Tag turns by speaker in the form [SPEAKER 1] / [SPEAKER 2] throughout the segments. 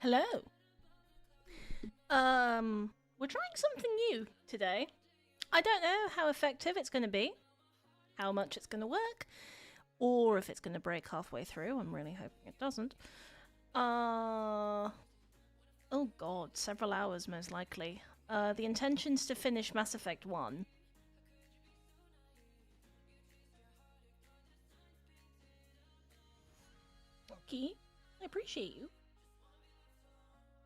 [SPEAKER 1] Hello. We're trying something new today. I don't know how effective it's going to be, how much it's going to work, or if it's going to break halfway through. I'm really hoping it doesn't. Oh god, several hours most likely. The intention's to finish Mass Effect 1. Okay, I appreciate you.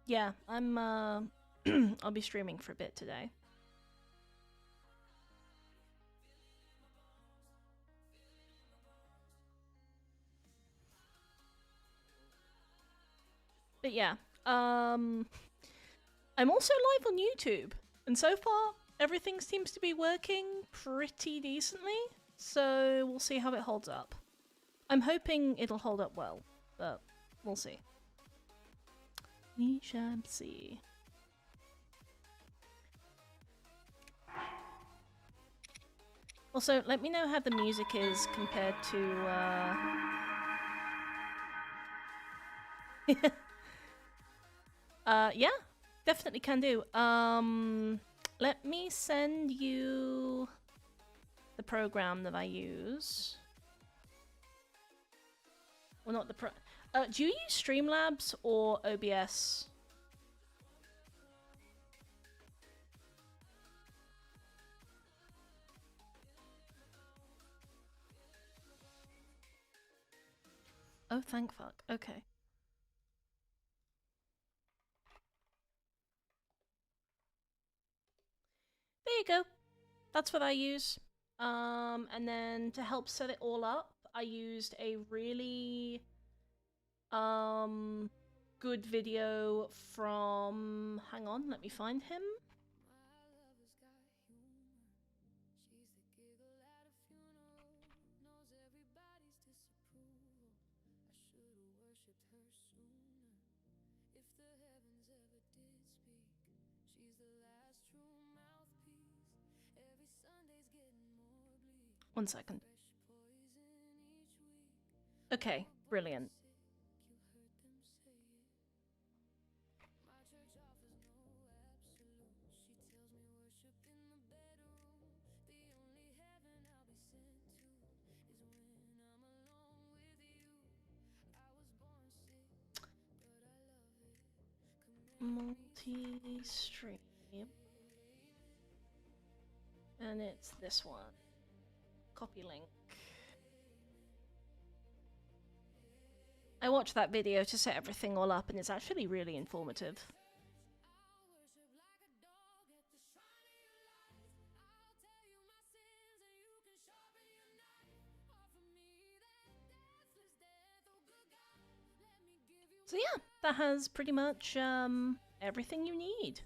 [SPEAKER 1] Yeah, I'm, I'll be streaming for a bit today. But yeah, I'm also live on YouTube, and so far everything seems to be working pretty decently. So we'll see how it holds up. I'm hoping it'll hold up well, but we'll see. We shall see. Also, let me know how the music is compared to. Yeah, definitely can do. Let me send you the program that I use. Well, not the pro. Do you use Streamlabs or OBS? Oh, thank fuck. Okay. There you go. That's what I use. And then to help set it all up, I used a really good video from. Hang on, let me find him. One second. Okay, brilliant. Multi-stream. And it's this one. Copy link. I watched that video to set everything all up, and it's actually really informative. So yeah, that has pretty much everything you need.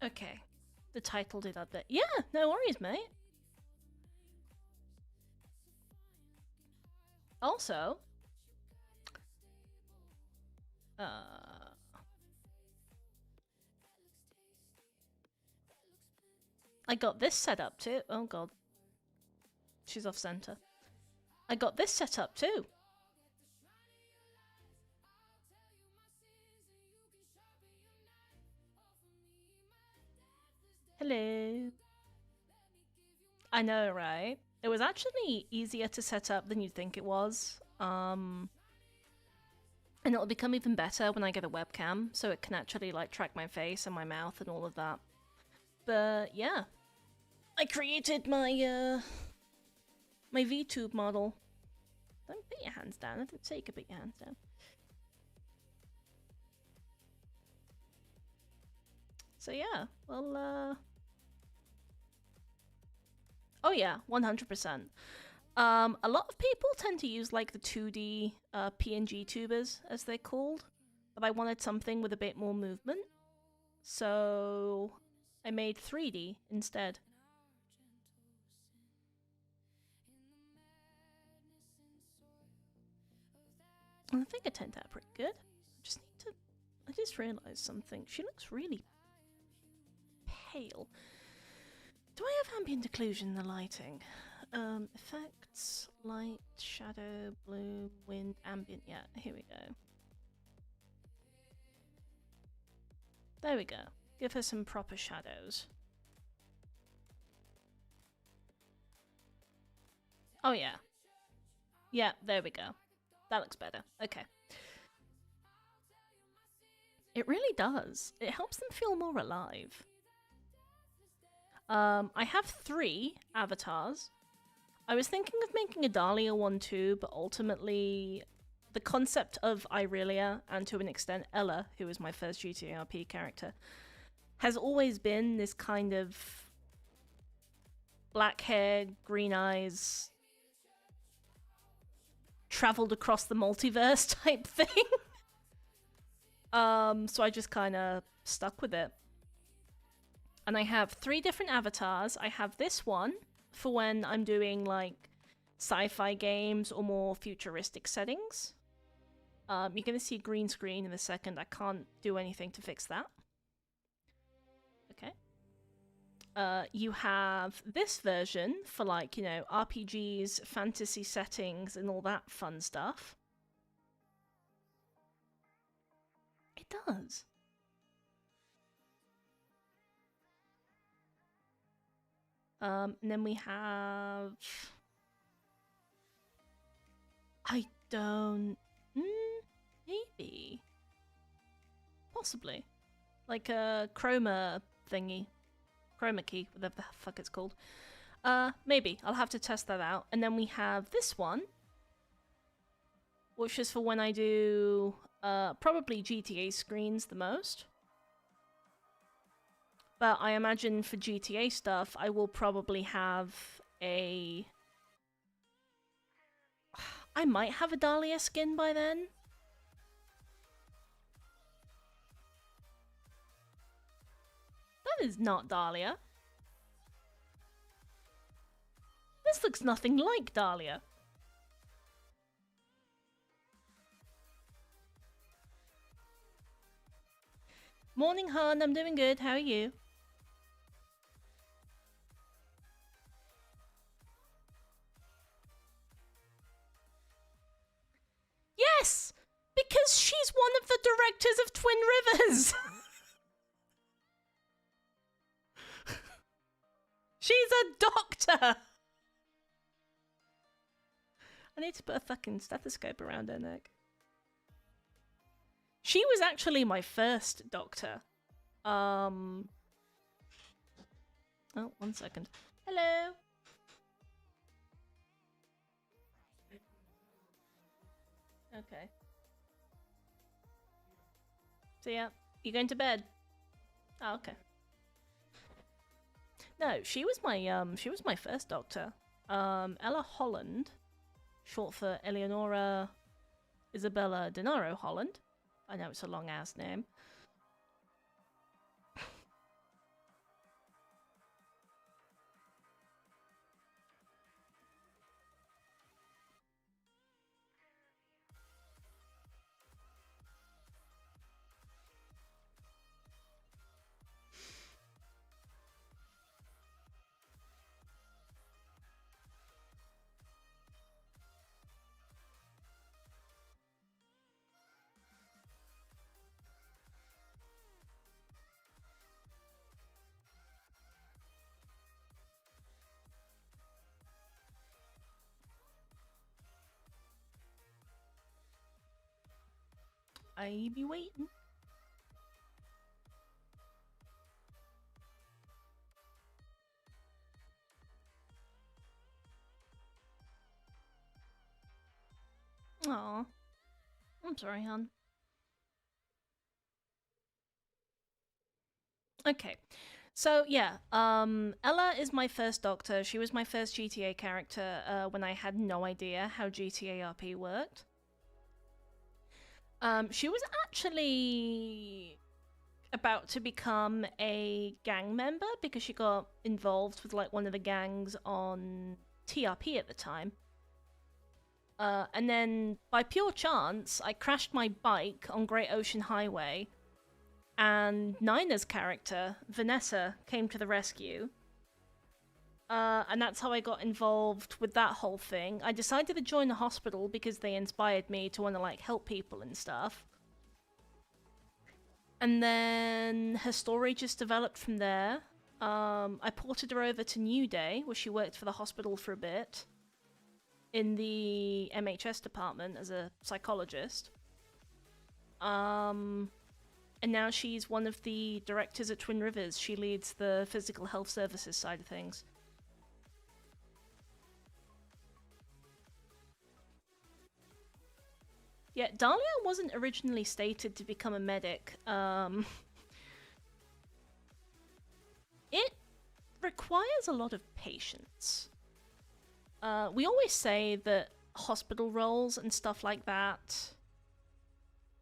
[SPEAKER 1] Okay, the title did update. Yeah, no worries, mate. Also, I got this set up too. Oh god, she's off center. I got this set up too. Hello. I know, right? It was actually easier to set up than you'd think it was. And it'll become even better when I get a webcam, so it can actually like track my face and my mouth and all of that. But yeah, I created my VTube model. Don't put your hands down. I didn't say you could put your hands down. So yeah, well, oh yeah, 100%. A lot of people tend to use like the 2D PNG tubers, as they're called, but I wanted something with a bit more movement, so I made 3D instead. And I think it turned out pretty good. I just realised something. She looks really pale. Do I have ambient occlusion in the lighting? Effects, light, shadow, bloom, wind, ambient. Yeah, here we go. There we go. Give her some proper shadows. Oh yeah. Yeah, there we go. That looks better. Okay. It really does. It helps them feel more alive. I have 3 avatars. I was thinking of making a Dahlia one too, but ultimately the concept of Irelia, and to an extent Ella, who was my first GTRP character, has always been this kind of black hair, green eyes, traveled across the multiverse type thing. So I just kind of stuck with it. And I have 3 different avatars. I have this one for when I'm doing like sci-fi games or more futuristic settings. You're going to see green screen in a second. I can't do anything to fix that. Okay. You have this version for like, you know, RPGs, fantasy settings, and all that fun stuff. It does. And then we have... I don't... maybe. Possibly. Like a chroma thingy. Chroma key, whatever the fuck it's called. Maybe. I'll have to test that out. And then we have this one, which is for when I do probably GTA screens the most. But I imagine for GTA stuff, I will probably have a... I might have a Dahlia skin by then. That is not Dahlia. This looks nothing like Dahlia. Morning, hon. I'm doing good. How are you? Yes! Because she's one of the directors of Twin Rivers! She's a doctor! I need to put a fucking stethoscope around her neck. She was actually my first doctor. Oh, 1 second. Hello! Okay. So yeah, you going to bed? Oh, okay. No, she was my first doctor. Ella Holland, short for Eleonora Isabella Denaro Holland. I know it's a long ass name. I be waiting. Aw. I'm sorry, hon. Okay. So yeah, Ella is my first Doctor. She was my first GTA character when I had no idea how GTA RP worked. She was actually about to become a gang member because she got involved with like one of the gangs on TRP at the time. And then by pure chance, I crashed my bike on Great Ocean Highway, and Nina's character, Vanessa, came to the rescue. And that's how I got involved with that whole thing. I decided to join the hospital because they inspired me to want to like help people and stuff. And then her story just developed from there. I ported her over to New Day, where she worked for the hospital for a bit in the MHS department as a psychologist. And now she's one of the directors at Twin Rivers. She leads the physical health services side of things. Yeah, Dahlia wasn't originally stated to become a medic. It requires a lot of patience. We always say that hospital roles and stuff like that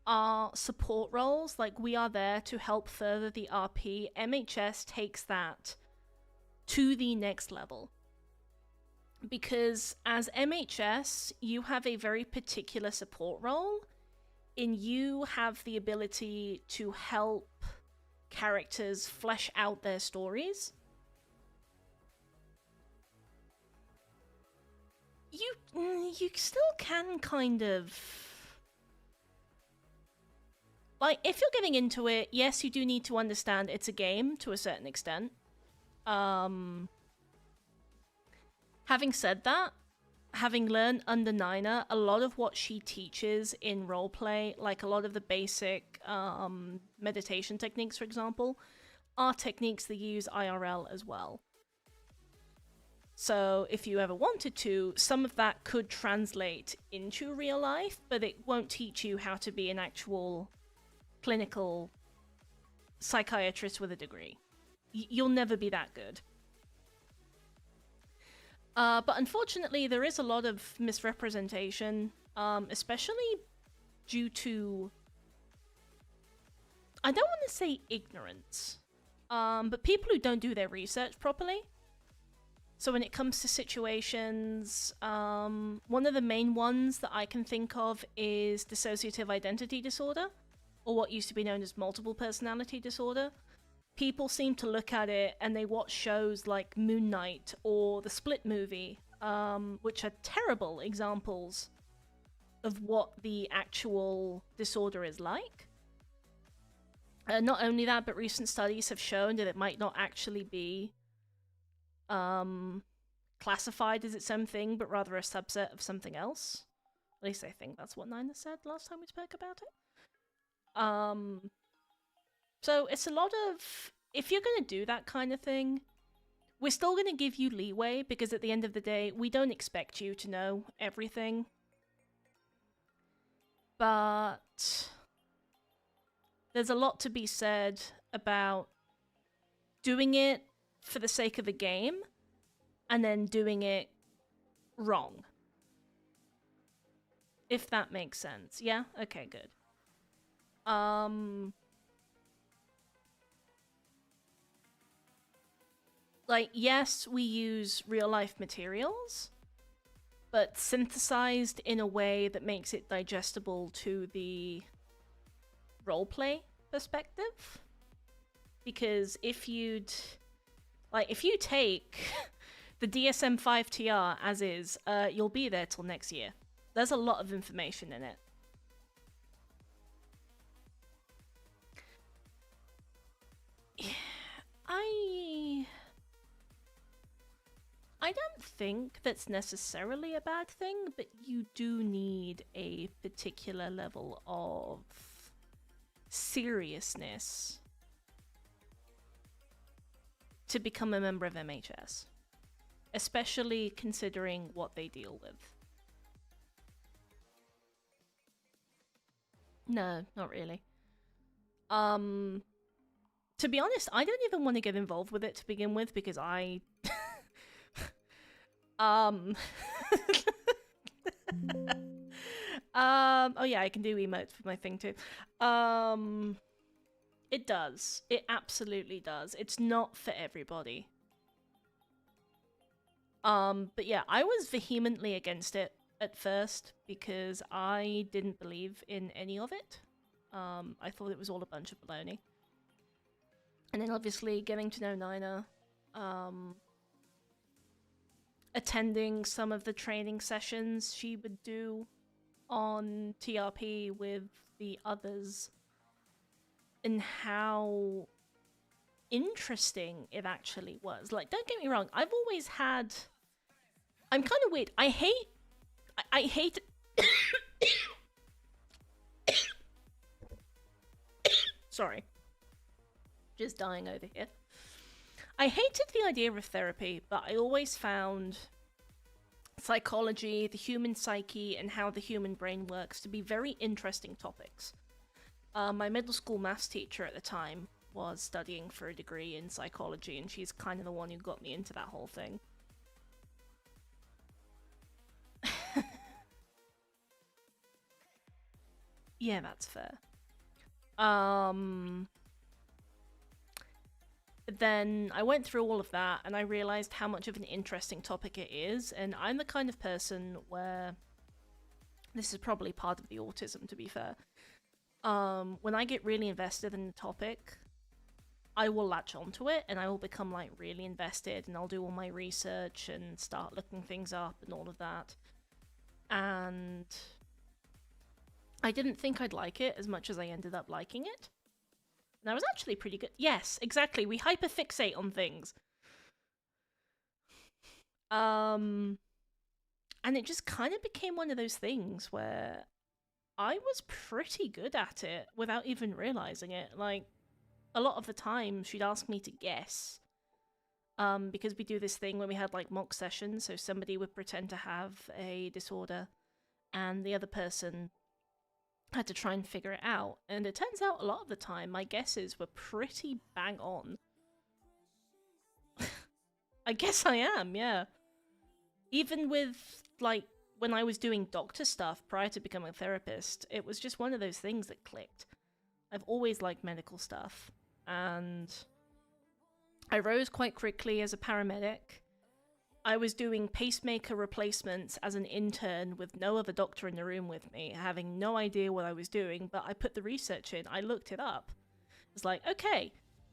[SPEAKER 1] are support roles. Like, we are there to help further the RP. MHS takes that to the next level. Because as MHS, you have a very particular support role, and you have the ability to help characters flesh out their stories. You still can kind of... Like, if you're getting into it, yes, you do need to understand it's a game to a certain extent. Having said that, having learned under Nina, a lot of what she teaches in roleplay, like a lot of the basic meditation techniques, for example, are techniques that use IRL as well. So if you ever wanted to, some of that could translate into real life, but it won't teach you how to be an actual clinical psychiatrist with a degree. You'll never be that good. But unfortunately, there is a lot of misrepresentation, especially due to... I don't want to say ignorance, but people who don't do their research properly. So when it comes to situations, one of the main ones that I can think of is dissociative identity disorder, or what used to be known as multiple personality disorder. People seem to look at it and they watch shows like Moon Knight or the Split movie, which are terrible examples of what the actual disorder is like. Not only that, but recent studies have shown that it might not actually be classified as its own thing, but rather a subset of something else. At least I think that's what Nina said last time we spoke about it. So it's a lot of, if you're going to do that kind of thing, we're still going to give you leeway, because at the end of the day, we don't expect you to know everything. But there's a lot to be said about doing it for the sake of a game and then doing it wrong. If that makes sense. Yeah? Okay, good. Like, yes, we use real-life materials, but synthesized in a way that makes it digestible to the roleplay perspective. Because if you take the DSM-5 TR as is, you'll be there till next year. There's a lot of information in it. I don't think that's necessarily a bad thing, but you do need a particular level of seriousness to become a member of MHS, especially considering what they deal with. To to be honest, I don't even want to get involved with it to begin with because I oh yeah, I can do emotes with my thing too. It does. It absolutely does. It's not for everybody. But yeah, I was vehemently against it at first because I didn't believe in any of it. I thought it was all a bunch of baloney. And then obviously getting to know Nina, attending some of the training sessions she would do on TRP with the others, and how interesting it actually was. Like, don't get me wrong, I've always had... I'm kind of weird. I hate... Sorry. Just dying over here. I hated the idea of therapy, but I always found psychology, the human psyche, and how the human brain works to be very interesting topics. My middle school maths teacher at the time was studying for a degree in psychology, and she's kind of the one who got me into that whole thing. Yeah, that's fair. Then I went through all of that and I realized how much of an interesting topic it is, and I'm the kind of person where this is probably part of the autism, to be fair. When I get really invested in the topic, I will latch onto it and I will become like really invested, and I'll do all my research and start looking things up and all of that. And I didn't think I'd like it as much as I ended up liking it. And that was actually pretty good. Yes, exactly. We hyperfixate on things. And it just kind of became one of those things where I was pretty good at it without even realizing it. Like, a lot of the time she'd ask me to guess. Because we do this thing when we had like mock sessions, so somebody would pretend to have a disorder and the other person had to try and figure it out. And it turns out a lot of the time my guesses were pretty bang on. I guess I am, yeah. Even with, like, when I was doing doctor stuff prior to becoming a therapist, it was just one of those things that clicked. I've always liked medical stuff, and I rose quite quickly as a paramedic. I was doing pacemaker replacements as an intern with no other doctor in the room with me, having no idea what I was doing, but I put the research in, I looked it up. It's like, okay,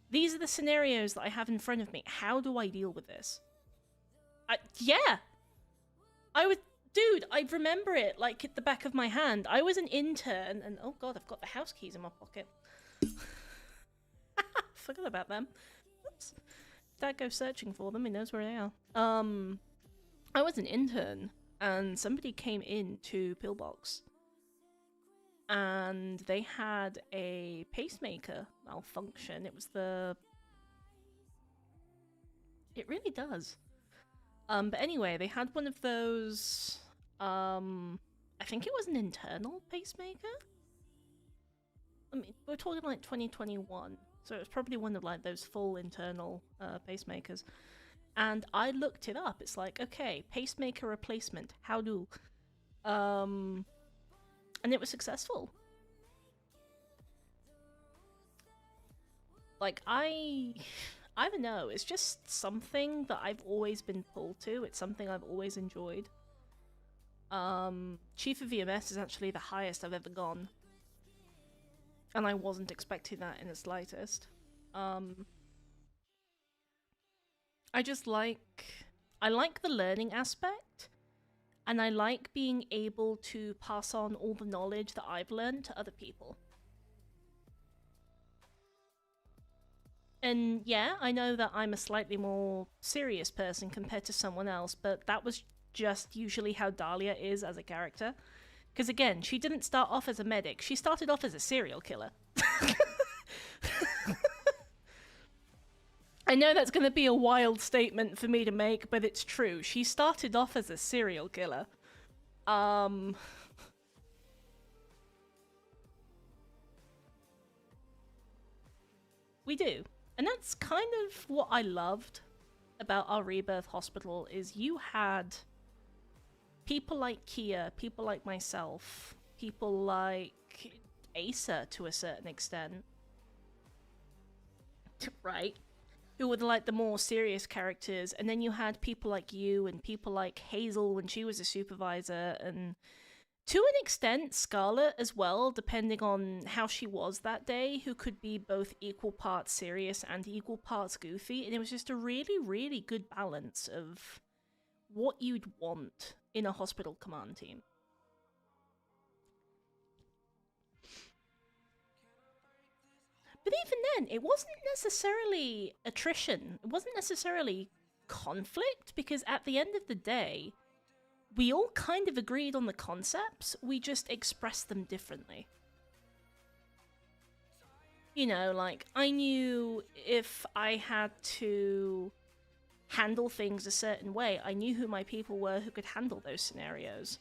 [SPEAKER 1] these are the scenarios that I have in front of me. How do I deal with this? Yeah! Dude, I remember it like at the back of my hand. I was an intern, and oh god, I've got the house keys in my pocket. Forgot about them. Oops. Dad goes searching for them, he knows where they are. I was an intern, and somebody came in to Pillbox, and they had a pacemaker malfunction. It was the... It really does. But anyway, they had one of those, I think it was an internal pacemaker? I mean, we're talking like 2021. So it was probably one of like those full internal pacemakers. And I looked it up. It's like, okay, pacemaker replacement. How do? And it was successful. Like, I don't know. It's just something that I've always been pulled to. It's something I've always enjoyed. Chief of EMS is actually the highest I've ever gone. And I wasn't expecting that in the slightest. I like the learning aspect, and I like being able to pass on all the knowledge that I've learned to other people. And yeah, I know that I'm a slightly more serious person compared to someone else, but that was just usually how Dahlia is as a character. Because again, she didn't start off as a medic, she started off as a serial killer. I know that's going to be a wild statement for me to make, but it's true. She started off as a serial killer. We do. And that's kind of what I loved about our Rebirth Hospital, is you had people like Kia, people like myself, people like Asa to a certain extent, right? Who were like the more serious characters, and then you had people like you and people like Hazel when she was a supervisor, and to an extent Scarlet as well, depending on how she was that day, who could be both equal parts serious and equal parts goofy, and it was just a really, really good balance of what you'd want in a hospital command team. But even then, it wasn't necessarily attrition. It wasn't necessarily conflict, because at the end of the day, we all kind of agreed on the concepts, we just expressed them differently. You know, like, I knew if I had to handle things a certain way, I knew who my people were who could handle those scenarios.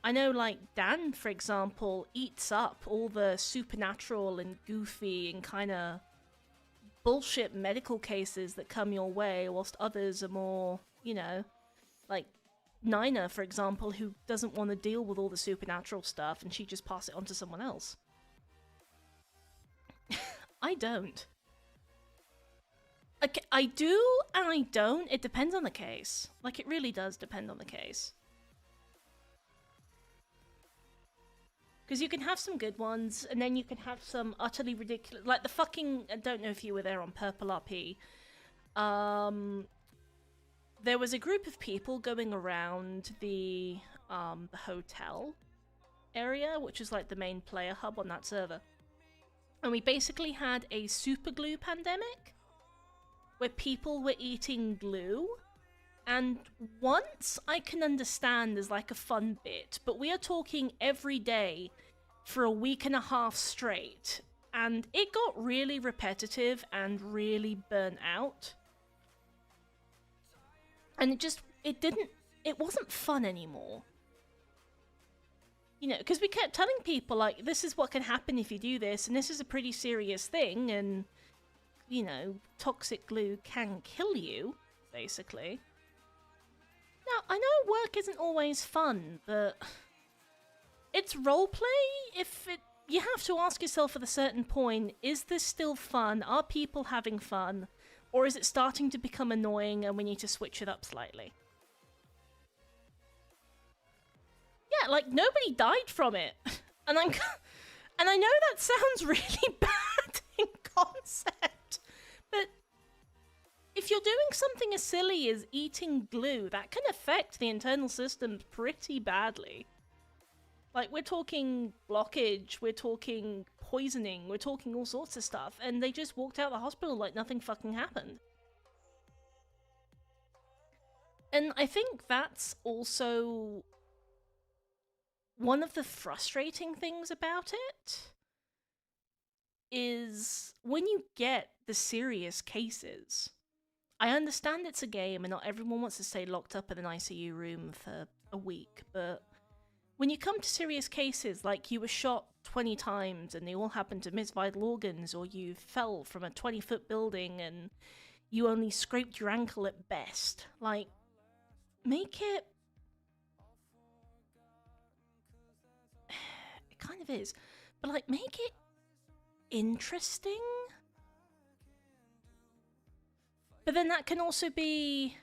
[SPEAKER 1] I know, like, Dan, for example, eats up all the supernatural and goofy and kind of bullshit medical cases that come your way, whilst others are more, you know, like Nina, for example, who doesn't want to deal with all the supernatural stuff and she just pass it on to someone else. I don't. Okay, I do and I don't. It depends on the case. Like, it really does depend on the case. Because you can have some good ones, and then you can have some utterly ridiculous... Like the fucking... I don't know if you were there on Purple RP. There was a group of people going around the hotel area, which is like the main player hub on that server. And we basically had a super glue pandemic, where people were eating glue. And once I can understand as like a fun bit, but we are talking every day for a week and a half straight, and it got really repetitive and really burnt out. And it wasn't fun anymore. You know, because we kept telling people, like, this is what can happen if you do this, and this is a pretty serious thing, and, you know, toxic glue can kill you, basically. Now, I know work isn't always fun, but it's roleplay. You have to ask yourself at a certain point, is this still fun? Are people having fun? Or is it starting to become annoying and we need to switch it up slightly? Yeah, like, nobody died from it. And I know that sounds really bad in concept, but if you're doing something as silly as eating glue, that can affect the internal systems pretty badly. Like, we're talking blockage, we're talking poisoning, we're talking all sorts of stuff, and they just walked out of the hospital like nothing fucking happened. And I think that's also one of the frustrating things about it, is when you get the serious cases. I understand it's a game and not everyone wants to stay locked up in an ICU room for a week, but when you come to serious cases, like you were shot 20 times and they all happen to miss vital organs, or you fell from a 20-foot building and you only scraped your ankle at best, like, make it... It kind of is, but like, make it interesting? But then that can also be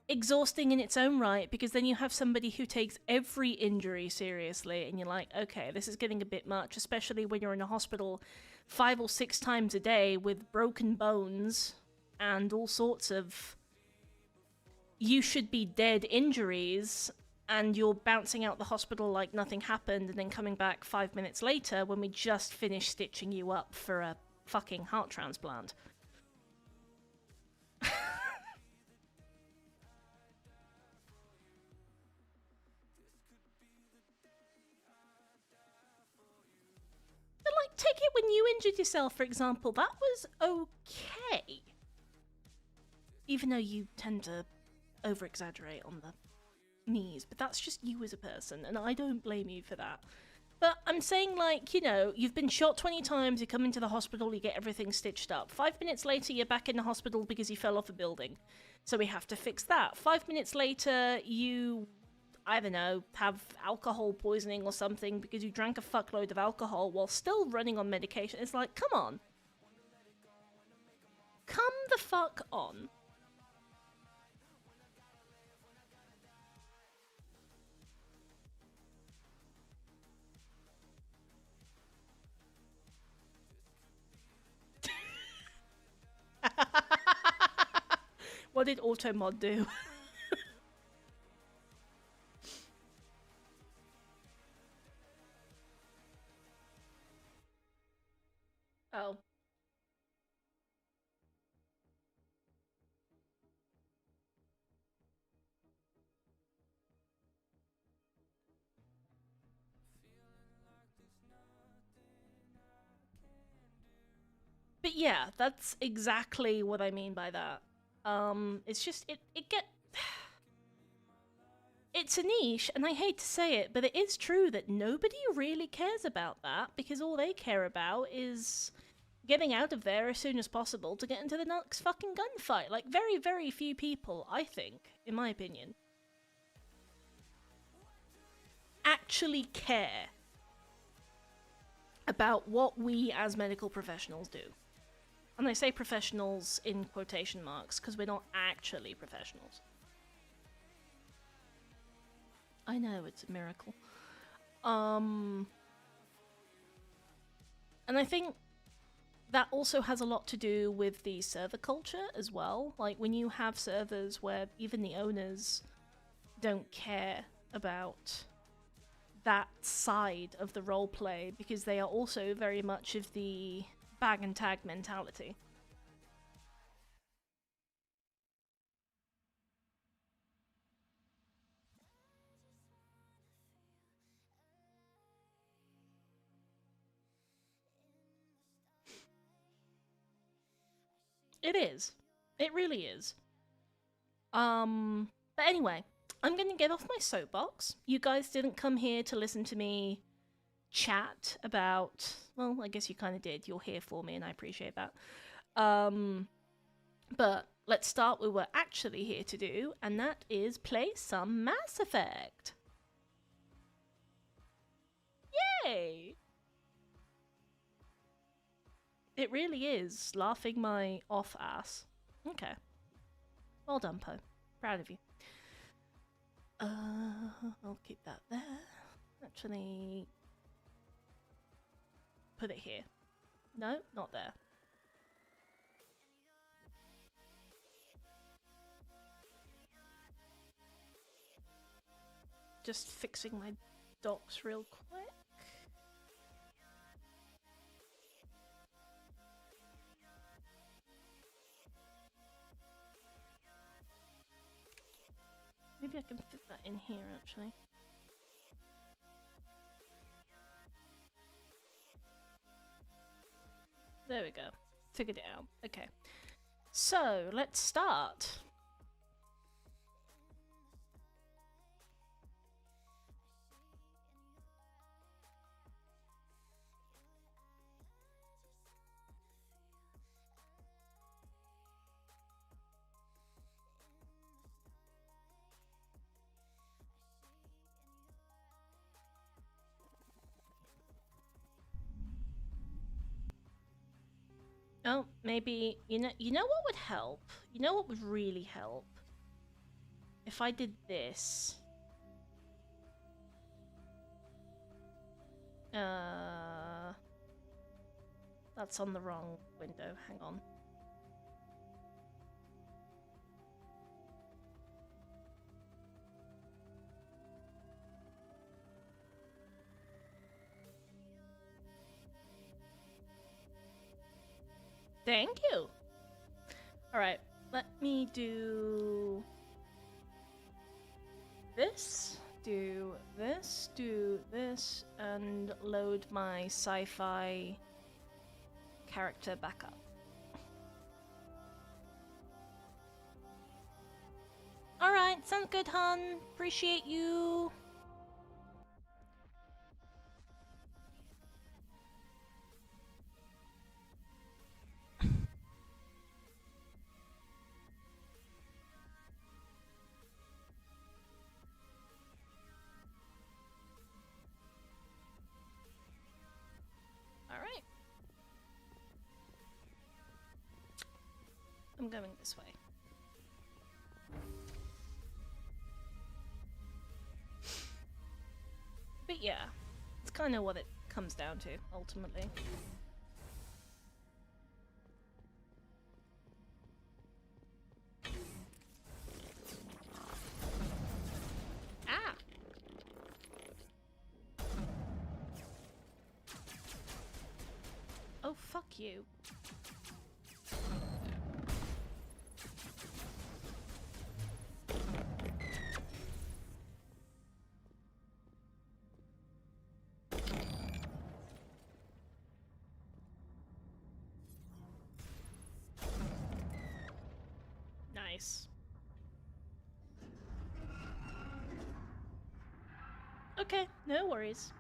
[SPEAKER 1] exhausting in its own right, because then you have somebody who takes every injury seriously, and you're like, okay, this is getting a bit much, especially when you're in a hospital 5 or 6 times a day with broken bones and all sorts of you should be dead injuries, and you're bouncing out the hospital like nothing happened, and then coming back 5 minutes later when we just finished stitching you up for a fucking heart transplant. Like, take it when you injured yourself, for example. That was okay. Even though you tend to over-exaggerate on the knees, but that's just you as a person, and I don't blame you for that. But I'm saying, like, you know, you've been shot 20 times, you come into the hospital, you get everything stitched up. 5 minutes later, you're back in the hospital because you fell off a building. So we have to fix that. 5 minutes later, you, I don't know, have alcohol poisoning or something because you drank a fuckload of alcohol while still running on medication. It's like, come on. Come the fuck on. What did Automod do? Oh. But yeah, that's exactly what I mean by that. It's just it get it's a niche, and I hate to say it, but it is true that nobody really cares about that because all they care about is getting out of there as soon as possible to get into the next fucking gunfight. Like, very, very few people, I think, in my opinion, actually care about what we as medical professionals do. And I say professionals in quotation marks because we're not actually professionals. I know, it's a miracle. And I think that also has a lot to do with the server culture as well. Like, when you have servers where even the owners don't care about that side of the roleplay because they are also very much of the bag and tag mentality. It is. It really is. But anyway, I'm gonna get off my soapbox. You guys didn't come here to listen to me chat about, well, I guess you kind of did. You're here for me and I appreciate that. But let's start with what we're actually here to do, and that is play some Mass Effect. Yay! It really is laughing my off ass. Okay. Well done, Poe. Proud of you. I'll keep that there. Actually, put it here. No, not there. Just fixing my docs real quick. Maybe I can fit that in here, actually. There we go. Figured it out. Okay. So, let's start. Oh, maybe you know what would help? You know what would really help? If I did this. That's on the wrong window. Hang on. Thank you. Alright, let me do this, do this, and load my sci-fi character back up. Alright, sounds good, hun. Appreciate you. I'm going this way. But yeah, it's kind of what it comes down to, ultimately. Ah! Oh, fuck you. Nice. Okay, no worries.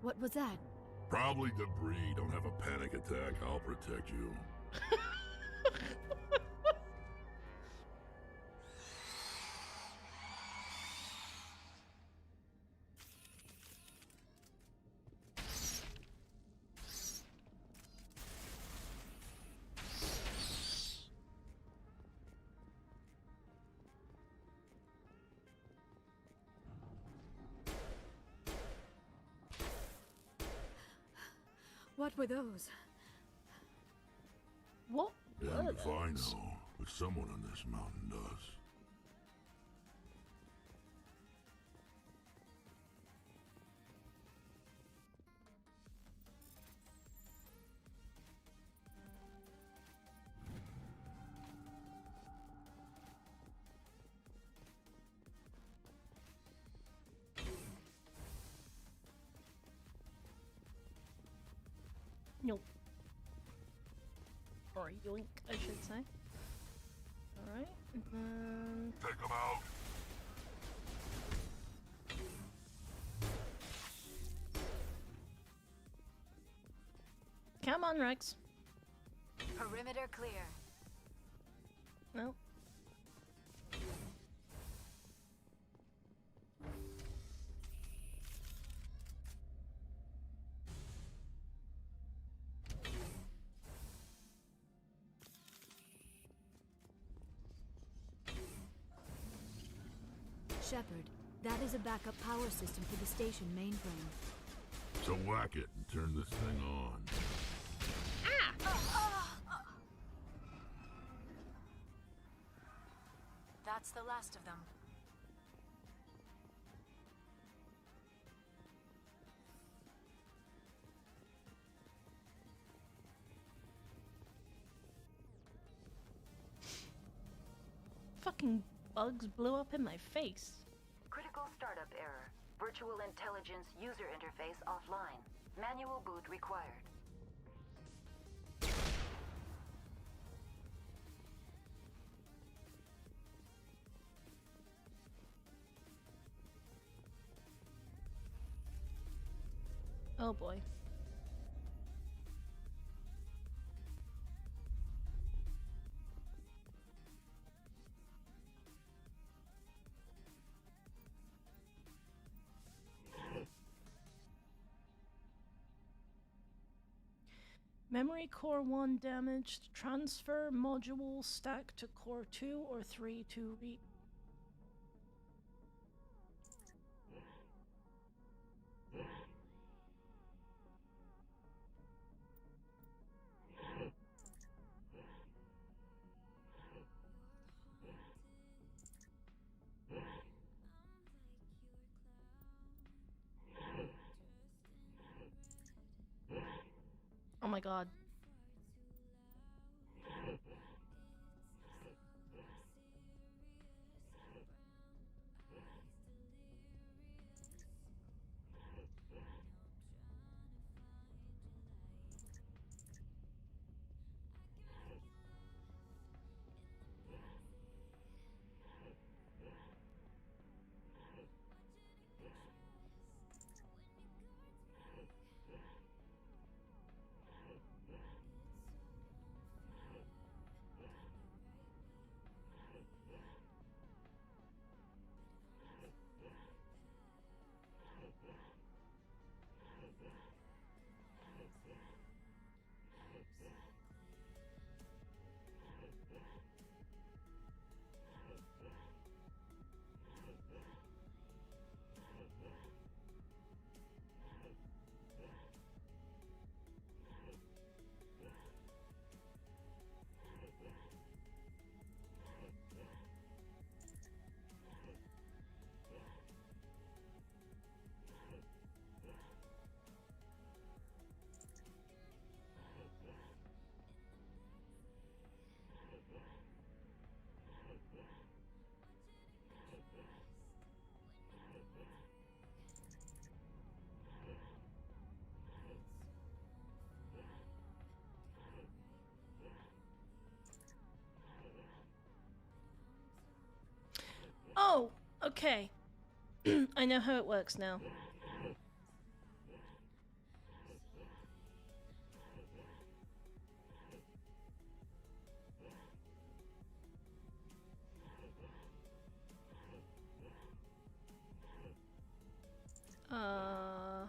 [SPEAKER 2] What was that?
[SPEAKER 3] Probably debris. Don't have a panic attack. I'll protect you.
[SPEAKER 2] What were those?
[SPEAKER 1] What
[SPEAKER 3] Damned
[SPEAKER 1] were
[SPEAKER 3] if I
[SPEAKER 1] those?
[SPEAKER 3] know, but someone on this mountain does.
[SPEAKER 1] Nope. Or yoink, I should say. Alright, and then...
[SPEAKER 3] Take them out.
[SPEAKER 1] Come on, Rex.
[SPEAKER 2] Perimeter clear.
[SPEAKER 1] No.
[SPEAKER 2] Shepard, that is a backup power system for the station mainframe.
[SPEAKER 3] So whack it and turn this thing on.
[SPEAKER 2] That's the last of them.
[SPEAKER 1] Fucking bugs blew up in my face.
[SPEAKER 4] Critical startup error. Virtual intelligence user interface offline. Manual boot required.
[SPEAKER 1] Oh boy. Memory core 1 damaged. Transfer module stack to core 2 or 3 to read. Oh my god. Oh, okay. I know how it works now. Uh...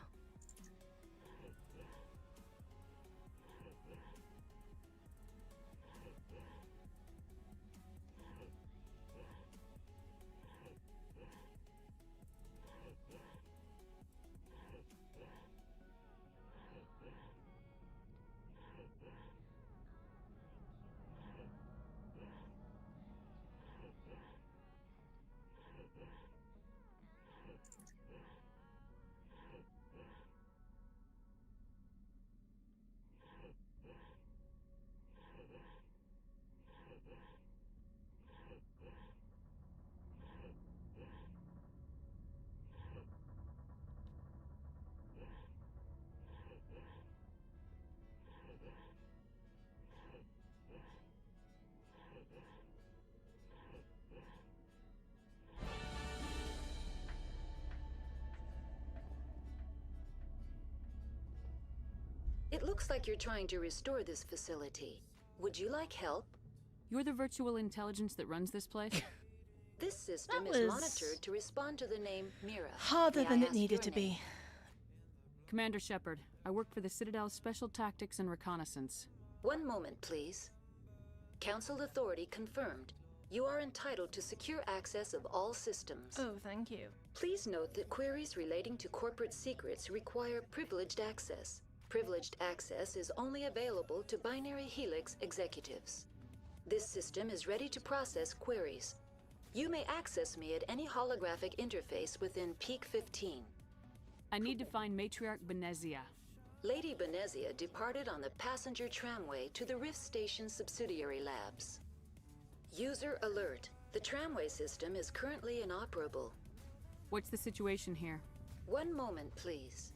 [SPEAKER 4] It looks like you're trying to restore this facility. Would you like help?
[SPEAKER 5] You're the virtual intelligence that runs this place?
[SPEAKER 4] This system
[SPEAKER 1] That
[SPEAKER 4] is
[SPEAKER 1] was
[SPEAKER 4] monitored to respond to the name Mira.
[SPEAKER 1] harder
[SPEAKER 4] May I
[SPEAKER 1] than it
[SPEAKER 4] ask
[SPEAKER 1] needed
[SPEAKER 4] your
[SPEAKER 1] to
[SPEAKER 4] name?
[SPEAKER 1] be.
[SPEAKER 5] Commander Shepard, I work for the Citadel's Special Tactics and Reconnaissance.
[SPEAKER 4] One moment, please. Council authority confirmed. You are entitled to secure access of all systems.
[SPEAKER 1] Oh, thank you.
[SPEAKER 4] Please note that queries relating to corporate secrets require privileged access. Privileged access is only available to Binary Helix executives. This system is ready to process queries. You may access me at any holographic interface within Peak 15.
[SPEAKER 5] I need to find Matriarch Benezia.
[SPEAKER 4] Lady Benezia departed on the passenger tramway to the Rift Station subsidiary labs. User alert. The tramway system is currently inoperable.
[SPEAKER 5] What's the situation here?
[SPEAKER 4] One moment, please.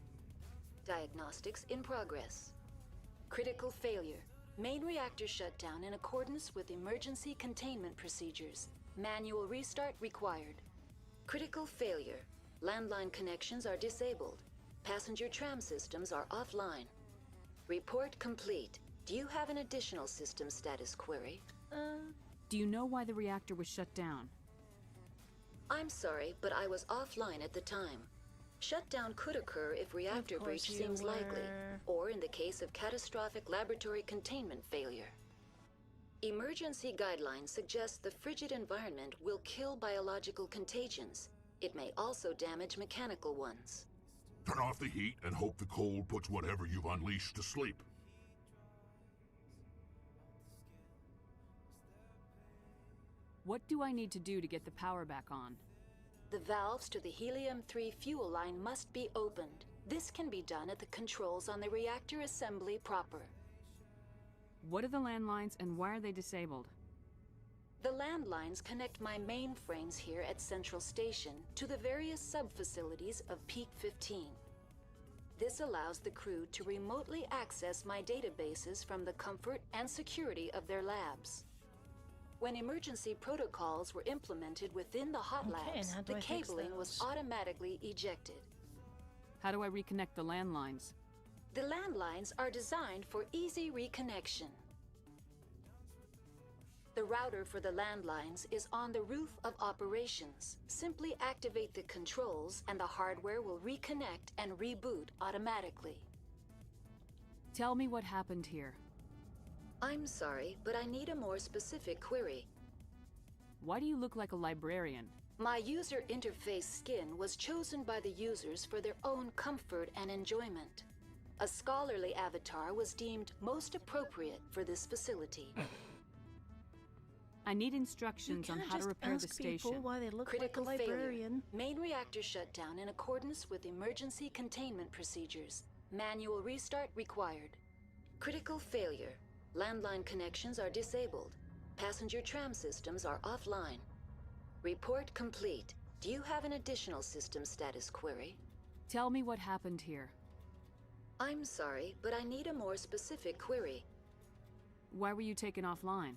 [SPEAKER 4] Diagnostics in progress. Critical failure. Main reactor shut down in accordance with emergency containment procedures. Manual restart required. Critical failure. Landline connections are disabled. Passenger tram systems are offline. Report complete. Do you have an additional system status query?
[SPEAKER 5] Do you know why the reactor was shut down?
[SPEAKER 4] I'm sorry, but I was offline at the time. Shutdown could occur if reactor
[SPEAKER 1] course
[SPEAKER 4] breach
[SPEAKER 1] you
[SPEAKER 4] seems likely,
[SPEAKER 1] were.
[SPEAKER 4] or in the case of catastrophic laboratory containment failure. Emergency guidelines suggest the frigid environment will kill biological contagions. It may also damage mechanical ones.
[SPEAKER 3] Turn off the heat and hope the cold puts whatever you've unleashed to sleep.
[SPEAKER 5] What do I need to do to get the power back on?
[SPEAKER 4] The valves to the Helium-3 fuel line must be opened. This can be done at the controls on the reactor assembly proper.
[SPEAKER 5] What are the landlines and why are they disabled?
[SPEAKER 4] The landlines connect my mainframes here at Central Station to the various sub-facilities of Peak 15. This allows the crew to remotely access my databases from the comfort and security of their labs. When emergency protocols were implemented within the hot
[SPEAKER 1] Okay, and
[SPEAKER 4] labs,
[SPEAKER 1] how do
[SPEAKER 4] the
[SPEAKER 1] I fix
[SPEAKER 4] cabling was
[SPEAKER 1] those?
[SPEAKER 4] automatically ejected.
[SPEAKER 5] How do I reconnect the landlines?
[SPEAKER 4] The landlines are designed for easy reconnection. The router for the landlines is on the roof of operations. Simply activate the controls and the hardware will reconnect and reboot automatically.
[SPEAKER 5] Tell me what happened here.
[SPEAKER 4] I'm sorry, but I need a more specific query.
[SPEAKER 5] Why do you look like a librarian?
[SPEAKER 4] My user interface skin was chosen by the users for their own comfort and enjoyment. A scholarly avatar was deemed most appropriate for this facility.
[SPEAKER 5] I need
[SPEAKER 1] You
[SPEAKER 5] instructions on
[SPEAKER 1] can't
[SPEAKER 5] how to
[SPEAKER 1] just
[SPEAKER 5] repair the
[SPEAKER 1] ask people
[SPEAKER 5] station.
[SPEAKER 1] why they look
[SPEAKER 4] Critical
[SPEAKER 1] like a
[SPEAKER 4] failure.
[SPEAKER 1] librarian.
[SPEAKER 4] Main reactor shut down in accordance with emergency containment procedures. Manual restart required. Critical failure. Landline connections are disabled. Passenger tram systems are offline. Report complete. Do you have an additional system status query?
[SPEAKER 5] Tell me what happened here.
[SPEAKER 4] I'm sorry, but I need a more specific query.
[SPEAKER 5] Why were you taken offline?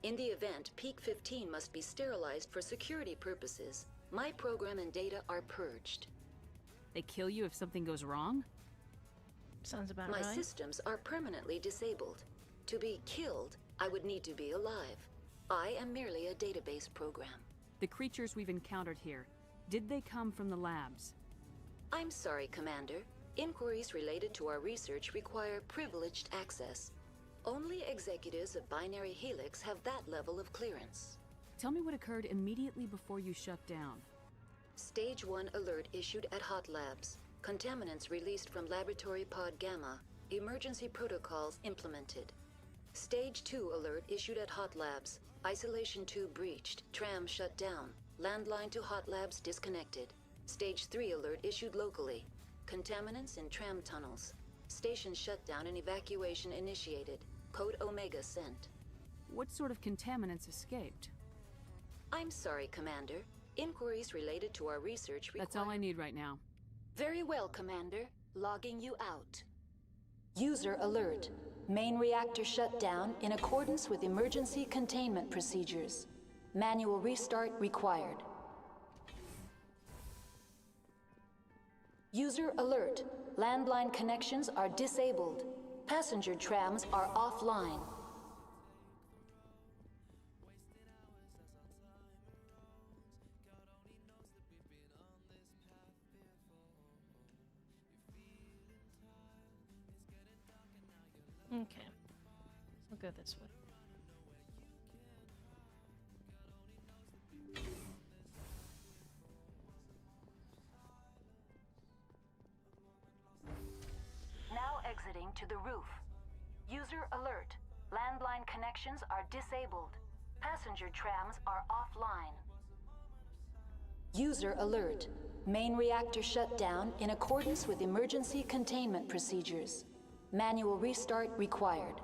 [SPEAKER 4] In the event, Peak 15 must be sterilized for security purposes. My program and data are purged.
[SPEAKER 5] They kill you if something goes wrong?
[SPEAKER 1] Sounds about
[SPEAKER 4] My
[SPEAKER 1] right.
[SPEAKER 4] systems are permanently disabled. To be killed, I would need to be alive. I am merely a database program.
[SPEAKER 5] The creatures we've encountered here, did they come from the labs?
[SPEAKER 4] I'm sorry, Commander. Inquiries related to our research require privileged access. Only executives of Binary Helix have that level of clearance.
[SPEAKER 5] Tell me what occurred immediately before you shut down.
[SPEAKER 4] Stage 1 alert issued at Hot Labs. Contaminants released from Laboratory Pod Gamma. Emergency protocols implemented. Stage 2 alert issued at Hot Labs. Isolation tube breached. Tram shut down. Landline to Hot Labs disconnected. Stage 3 alert issued locally. Contaminants in tram tunnels. Station shutdown and evacuation initiated. Code Omega sent.
[SPEAKER 5] What sort of contaminants escaped?
[SPEAKER 4] I'm sorry, Commander. Inquiries related to our research require...
[SPEAKER 5] That's all I need right now.
[SPEAKER 4] Very well, Commander. Logging you out. User alert. Main reactor shut down in accordance with emergency containment procedures. Manual restart required. User alert. Landline connections are disabled. Passenger trams are offline.
[SPEAKER 1] Okay. I'll go this way.
[SPEAKER 4] Now exiting to the roof. User alert. Landline connections are disabled. Passenger trams are offline. User alert. Main reactor shut down in accordance with emergency containment procedures. Manual restart required.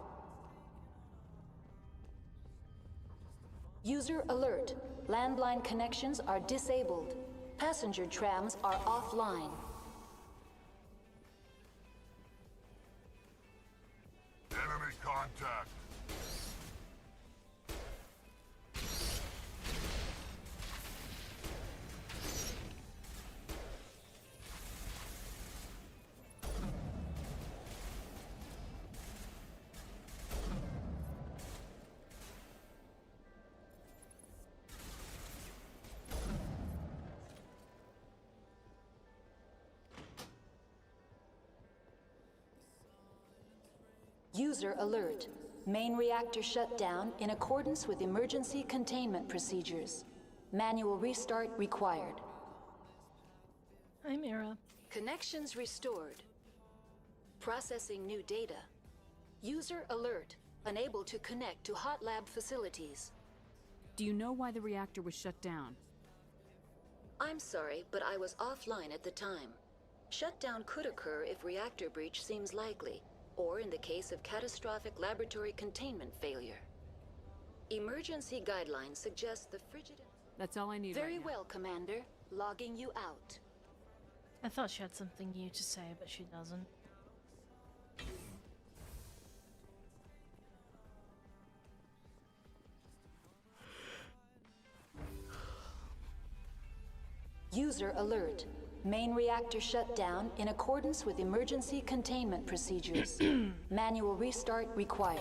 [SPEAKER 4] User alert. Landline connections are disabled. Passenger trams are offline.
[SPEAKER 3] Enemy contact.
[SPEAKER 4] User alert. Main reactor shut down in accordance with emergency containment procedures. Manual restart required.
[SPEAKER 1] Hi, Mira.
[SPEAKER 4] Connections restored. Processing new data. User alert. Unable to connect to Hot Lab facilities.
[SPEAKER 5] Do you know why the reactor was shut down?
[SPEAKER 4] I'm sorry, but I was offline at the time. Shutdown could occur if reactor breach seems likely, or in the case of catastrophic laboratory containment failure. Emergency guidelines suggest the frigid...
[SPEAKER 5] That's all I need
[SPEAKER 4] Very
[SPEAKER 5] right now.
[SPEAKER 4] well, Commander. Logging you out.
[SPEAKER 1] I thought she had something new to say, but she doesn't.
[SPEAKER 4] User alert. Main reactor shut down in accordance with emergency containment procedures. Manual restart required.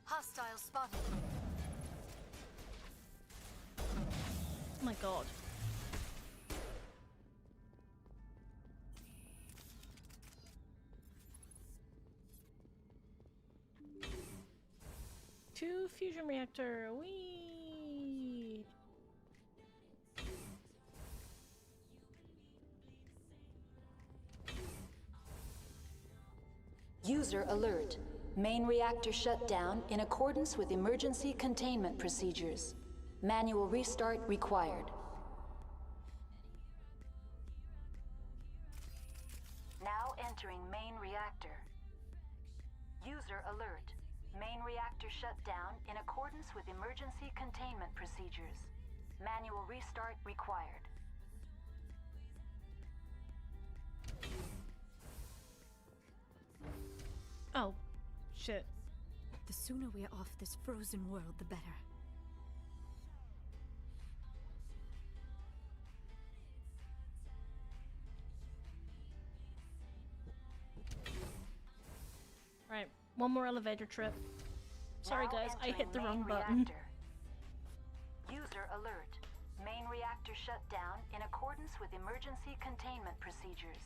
[SPEAKER 2] Hostile spotted.
[SPEAKER 1] Oh my god. Two fusion reactor. Whee!
[SPEAKER 4] User alert. Main reactor shut down in accordance with emergency containment procedures. Manual restart required. Now entering main reactor. User alert. Main reactor shut down in accordance with emergency containment procedures. Manual restart required.
[SPEAKER 1] Oh, shit.
[SPEAKER 2] The sooner we are off this frozen world, the better.
[SPEAKER 1] Right, one more elevator trip. Sorry
[SPEAKER 4] Now
[SPEAKER 1] guys, I hit the
[SPEAKER 4] entering
[SPEAKER 1] wrong
[SPEAKER 4] main
[SPEAKER 1] button.
[SPEAKER 4] reactor. User alert. Main reactor shut down in accordance with emergency containment procedures.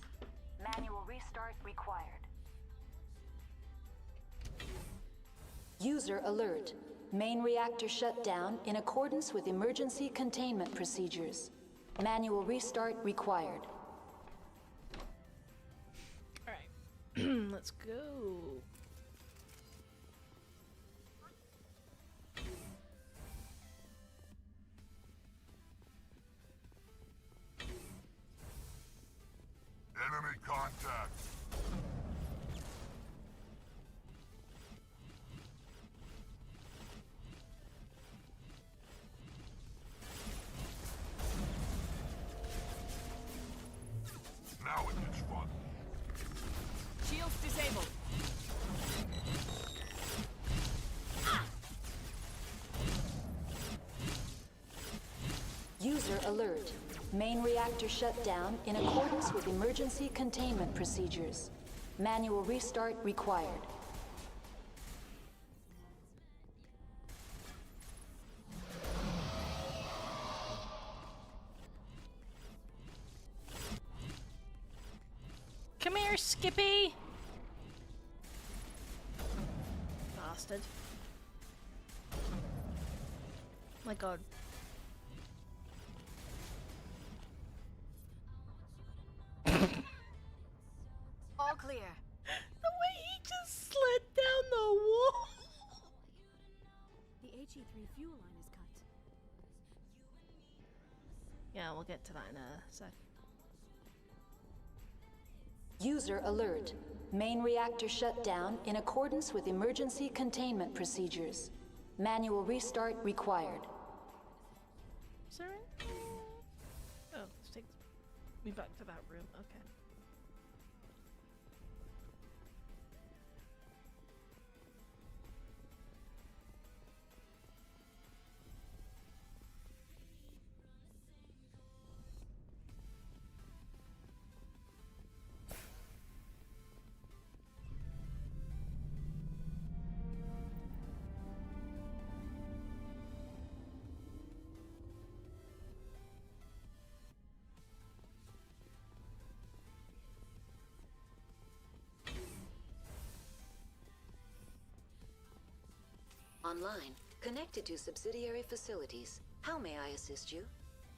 [SPEAKER 4] Manual restart required. User alert. Main reactor shut down in accordance with emergency containment procedures. Manual restart required.
[SPEAKER 1] Alright, let's go.
[SPEAKER 3] Enemy contact. Now it gets fun.
[SPEAKER 5] Shields disabled.
[SPEAKER 4] User alert. Main reactor shut down in accordance with emergency containment procedures. Manual restart required.
[SPEAKER 1] Come here, Skippy! Bastard. My god.
[SPEAKER 2] All clear.
[SPEAKER 1] The way he just slid down the wall!
[SPEAKER 2] The HE3 fuel line is cut.
[SPEAKER 1] Yeah, we'll get to that in a sec.
[SPEAKER 4] User alert. Main reactor shut down in accordance with emergency containment procedures. Manual restart required.
[SPEAKER 1] Is there anything? Oh, let's take me back to that room. Okay.
[SPEAKER 4] Online. Connected to subsidiary facilities. How may I assist you?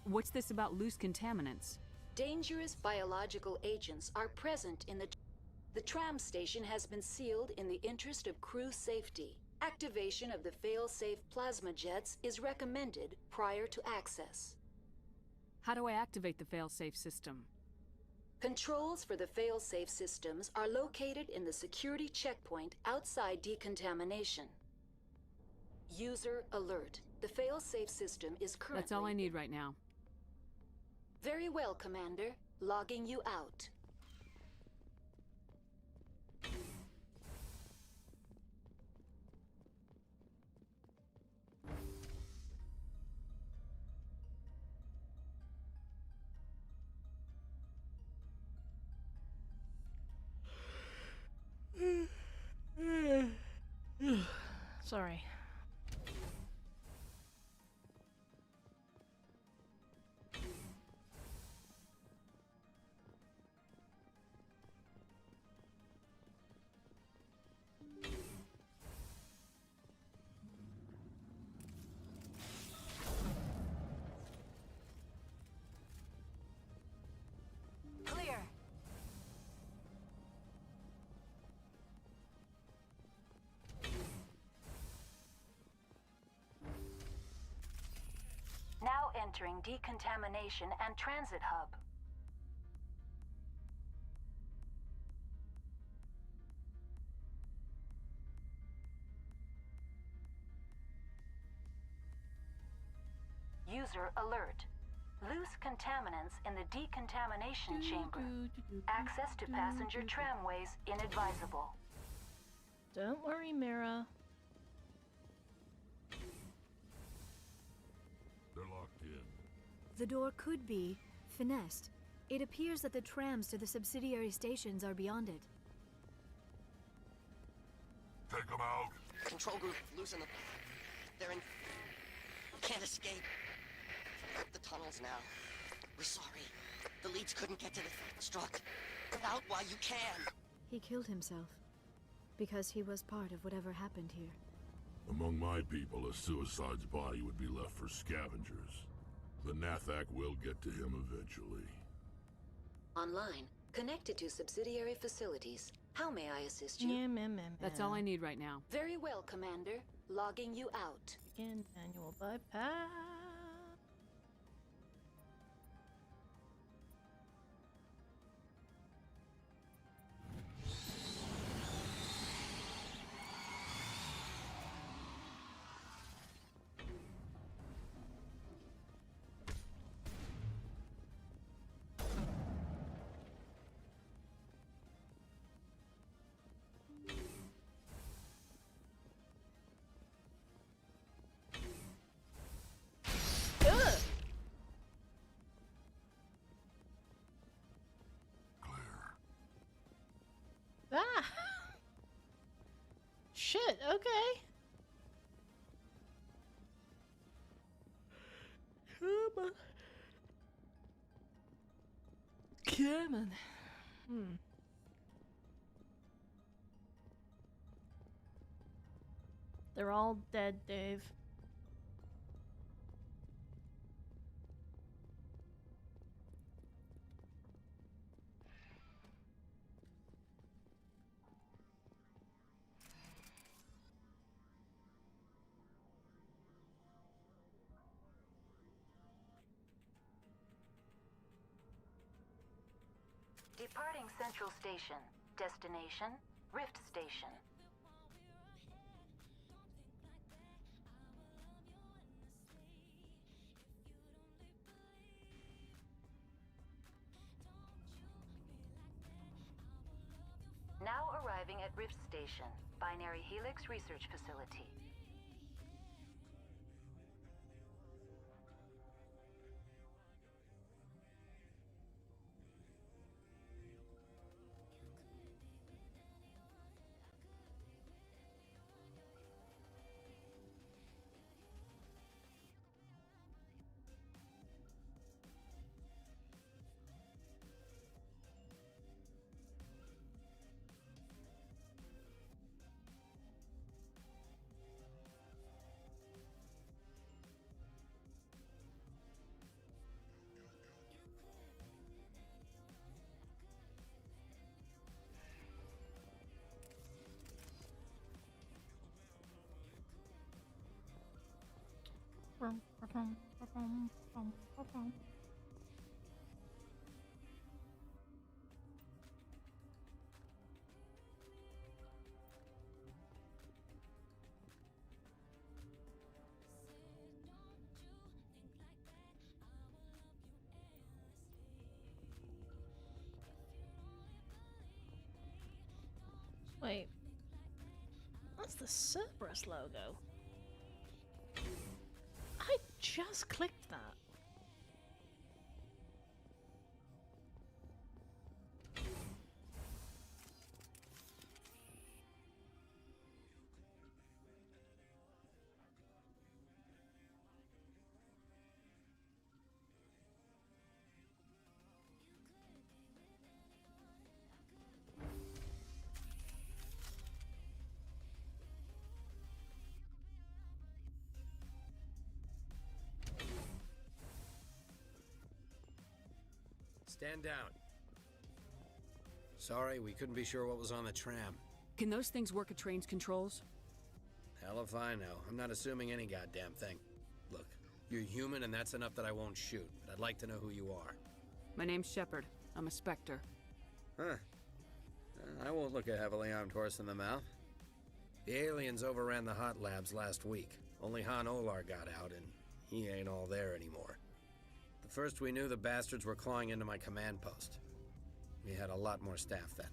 [SPEAKER 5] What's this about loose contaminants?
[SPEAKER 4] Dangerous biological agents are present in the tram station has been sealed in the interest of crew safety. Activation of the fail-safe plasma jets is recommended prior to access.
[SPEAKER 5] How do I activate the failsafe system?
[SPEAKER 4] Controls for the fail-safe systems are located in the security checkpoint outside decontamination. User alert. The fail-safe system is currently...
[SPEAKER 5] That's all I need right now.
[SPEAKER 4] Very well, Commander. Logging you out.
[SPEAKER 1] Sorry.
[SPEAKER 4] Clear. Now entering decontamination and transit hub. User alert. Loose contaminants in the decontamination chamber. Access to passenger tramways inadvisable.
[SPEAKER 1] Don't worry, Mira.
[SPEAKER 3] They're locked in.
[SPEAKER 2] The door could be finessed. It appears that the trams to the subsidiary stations are beyond it.
[SPEAKER 3] Take them out.
[SPEAKER 6] Control group, loosen them. They're in... Can't escape. The tunnels now. We're sorry. The leads couldn't get to the struck. Get out while you can.
[SPEAKER 2] He killed himself. Because he was part of whatever happened here.
[SPEAKER 3] Among my people, a suicide's body would be left for scavengers. The Nathak will get to him eventually.
[SPEAKER 4] Online, connected to subsidiary facilities. How may I assist you?
[SPEAKER 1] Yeah, meh.
[SPEAKER 5] That's all I need right now.
[SPEAKER 4] Very well, Commander. Logging you out.
[SPEAKER 1] Begin manual bypass. Ugh.
[SPEAKER 3] Claire.
[SPEAKER 1] Ah! Shit, okay. Come on. Come on. They're all dead, Dave.
[SPEAKER 4] Departing Central Station. Destination, Rift Station. Now arriving at Rift Station, Binary Helix Research Facility.
[SPEAKER 1] Wait. That's the Cerberus logo. I just clicked that.
[SPEAKER 7] Stand down. Sorry, we couldn't be sure what was on the tram.
[SPEAKER 5] Can those things work at train's controls?
[SPEAKER 7] Hell if I know. I'm not assuming any goddamn thing. Look, you're human and that's enough that I won't shoot, but I'd like to know who you are.
[SPEAKER 5] My name's Shepard. I'm a Spectre.
[SPEAKER 7] Huh. I won't look a heavily armed horse in the mouth. The aliens overran the hot labs last week. Only Han Olar got out, and he ain't all there anymore. The first we knew, the bastards were clawing into my command post. We had a lot more staff then.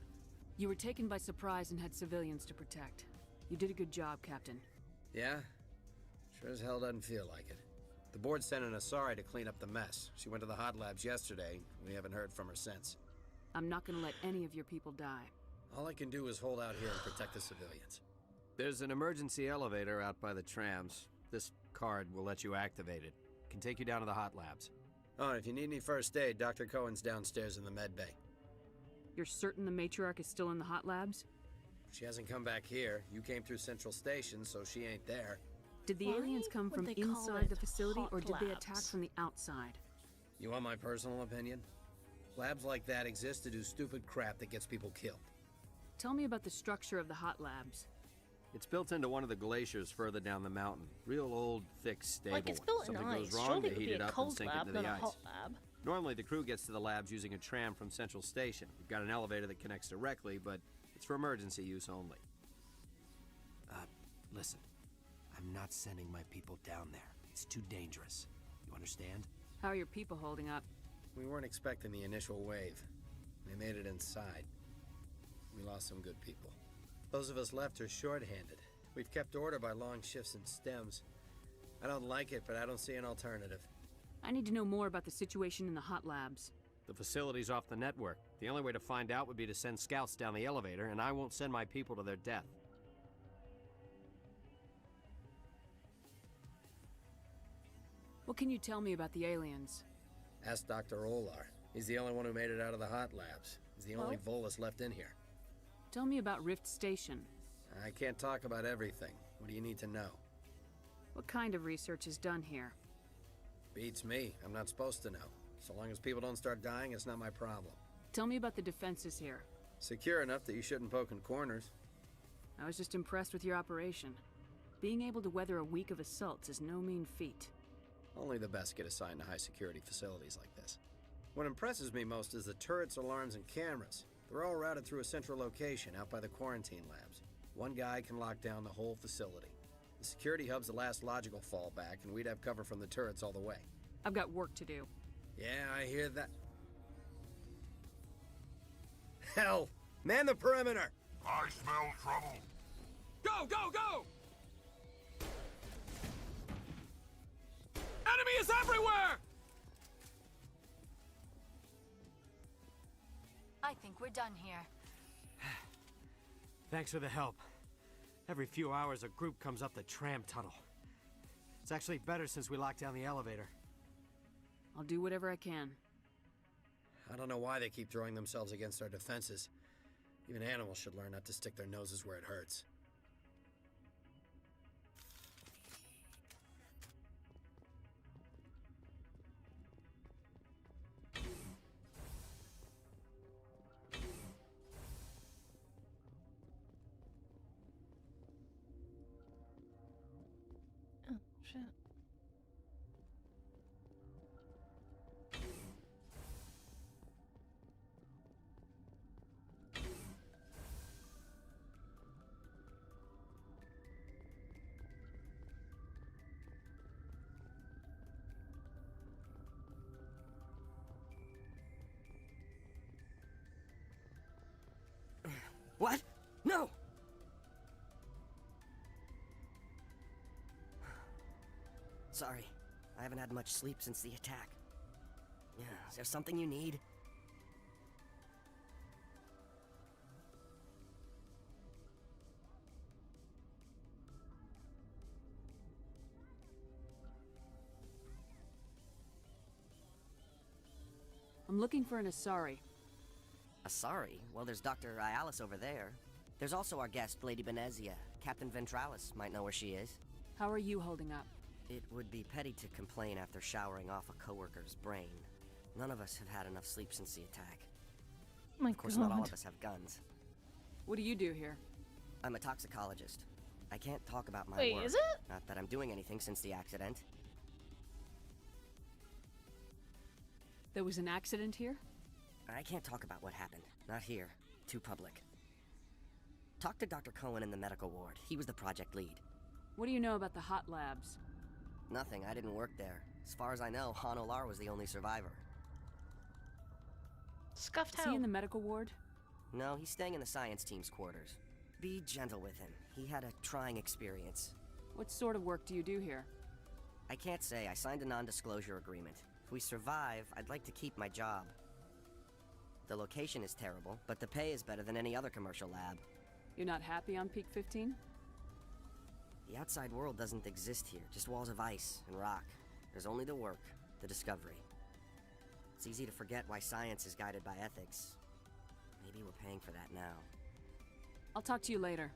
[SPEAKER 5] You were taken by surprise and had civilians to protect. You did a good job, Captain.
[SPEAKER 7] Yeah? Sure as hell doesn't feel like it. The board sent an Asari to clean up the mess. She went to the hot labs yesterday. We haven't heard from her since.
[SPEAKER 5] I'm not gonna let any of your people die.
[SPEAKER 7] All I can do is hold out here and protect the civilians.
[SPEAKER 8] There's an emergency elevator out by the trams. This card will let you activate it. Can take you down to the hot labs.
[SPEAKER 7] Oh, and if you need any first aid, Dr. Cohen's downstairs in the med bay.
[SPEAKER 5] You're certain the matriarch is still in the hot labs?
[SPEAKER 7] She hasn't come back here. You came through Central Station, so she ain't there.
[SPEAKER 5] Did the
[SPEAKER 1] Why
[SPEAKER 5] aliens come
[SPEAKER 1] would
[SPEAKER 5] from
[SPEAKER 1] they call
[SPEAKER 5] inside
[SPEAKER 1] it
[SPEAKER 5] the facility, or
[SPEAKER 1] hot
[SPEAKER 5] did they attack
[SPEAKER 1] labs?
[SPEAKER 5] from the outside?
[SPEAKER 7] You want my personal opinion? Labs like that exist to do stupid crap that gets people killed.
[SPEAKER 5] Tell me about the structure of the hot labs.
[SPEAKER 8] It's built into one of the glaciers further down the mountain. Real old, thick, stable.
[SPEAKER 1] Like, it's built in
[SPEAKER 8] Something
[SPEAKER 1] ice.
[SPEAKER 8] goes wrong,
[SPEAKER 1] Surely
[SPEAKER 8] they
[SPEAKER 1] it would
[SPEAKER 8] heat
[SPEAKER 1] be
[SPEAKER 8] it
[SPEAKER 1] a
[SPEAKER 8] up and
[SPEAKER 1] cold
[SPEAKER 8] sink
[SPEAKER 1] lab,
[SPEAKER 8] into
[SPEAKER 1] not
[SPEAKER 8] the
[SPEAKER 1] a
[SPEAKER 8] ice.
[SPEAKER 1] hot lab.
[SPEAKER 8] Normally, the crew gets to the labs using a tram from Central Station. We've got an elevator that connects directly, but it's for emergency use only. Listen. I'm not sending my people down there. It's too dangerous. You understand?
[SPEAKER 5] How are your people holding up?
[SPEAKER 7] We weren't expecting the initial wave. They made it inside. We lost some good people. Those of us left are short-handed. We've kept order by long shifts and stems. I don't like it, but I don't see an alternative.
[SPEAKER 5] I need to know more about the situation in the hot labs.
[SPEAKER 8] The facility's off the network. The only way to find out would be to send scouts down the elevator, and I won't send my people to their death.
[SPEAKER 5] What can you tell me about the aliens?
[SPEAKER 7] Ask Dr. Olar. He's the only one who made it out of the hot labs. He's the only Volus left in here.
[SPEAKER 5] Tell me about Rift Station.
[SPEAKER 7] I can't talk about everything. What do you need to know?
[SPEAKER 5] What kind of research is done here?
[SPEAKER 7] Beats me. I'm not supposed to know. So long as people don't start dying, it's not my problem.
[SPEAKER 5] Tell me about the defenses here.
[SPEAKER 7] Secure enough that you shouldn't poke in corners.
[SPEAKER 5] I was just impressed with your operation. Being able to weather a week of assaults is no mean feat.
[SPEAKER 7] Only the best get assigned to high-security facilities like this. What impresses me most is the turrets, alarms, and cameras. They're all routed through a central location out by the quarantine labs. One guy can lock down the whole facility. The security hub's the last logical fallback, and we'd have cover from the turrets all the way.
[SPEAKER 5] I've got work to do.
[SPEAKER 7] Yeah, I hear that. Hell! Man the perimeter!
[SPEAKER 3] I smell trouble.
[SPEAKER 9] Go, go, go! Enemy is everywhere!
[SPEAKER 10] I think we're done here.
[SPEAKER 8] Thanks for the help. Every few hours, a group comes up the tram tunnel. It's actually better since we locked down the elevator.
[SPEAKER 5] I'll do whatever I can.
[SPEAKER 7] I don't know why they keep throwing themselves against our defenses. Even animals should learn not to stick their noses where it hurts.
[SPEAKER 1] Oh, shit.
[SPEAKER 6] What? No! Sorry, I haven't had much sleep since the attack. Yeah, is there something you need?
[SPEAKER 5] I'm looking for an Asari.
[SPEAKER 6] Asari? Well, there's Dr. Ialis over there. There's also our guest, Lady Benezia. Captain Ventralis might know where she is.
[SPEAKER 5] How are you holding up?
[SPEAKER 6] It would be petty to complain after showering off a coworker's brain. None of us have had enough sleep since the attack.
[SPEAKER 1] My
[SPEAKER 6] Of course,
[SPEAKER 1] God.
[SPEAKER 6] not all of us have guns.
[SPEAKER 5] What do you do here?
[SPEAKER 6] I'm a toxicologist. I can't talk about my
[SPEAKER 1] Wait,
[SPEAKER 6] work.
[SPEAKER 1] is it?
[SPEAKER 6] Not that I'm doing anything since the accident.
[SPEAKER 5] There was an accident here?
[SPEAKER 6] I can't talk about what happened. Not here. Too public. Talk to Dr. Cohen in the medical ward. He was the project lead.
[SPEAKER 5] What do you know about the hot labs?
[SPEAKER 6] Nothing, I didn't work there. As far as I know, Han Olar was the only survivor.
[SPEAKER 1] Scuffed
[SPEAKER 5] Is he in
[SPEAKER 1] out.
[SPEAKER 5] the medical ward?
[SPEAKER 6] No, he's staying in the science team's quarters. Be gentle with him. He had a trying experience.
[SPEAKER 5] What sort of work do you do here?
[SPEAKER 6] I can't say. I signed a non-disclosure agreement. If we survive, I'd like to keep my job. The location is terrible, but the pay is better than any other commercial lab.
[SPEAKER 5] You're not happy on Peak 15?
[SPEAKER 6] The outside world doesn't exist here, just walls of ice and rock. There's only the work, the discovery. It's easy to forget why science is guided by ethics. Maybe we're paying for that now.
[SPEAKER 5] I'll talk to you later.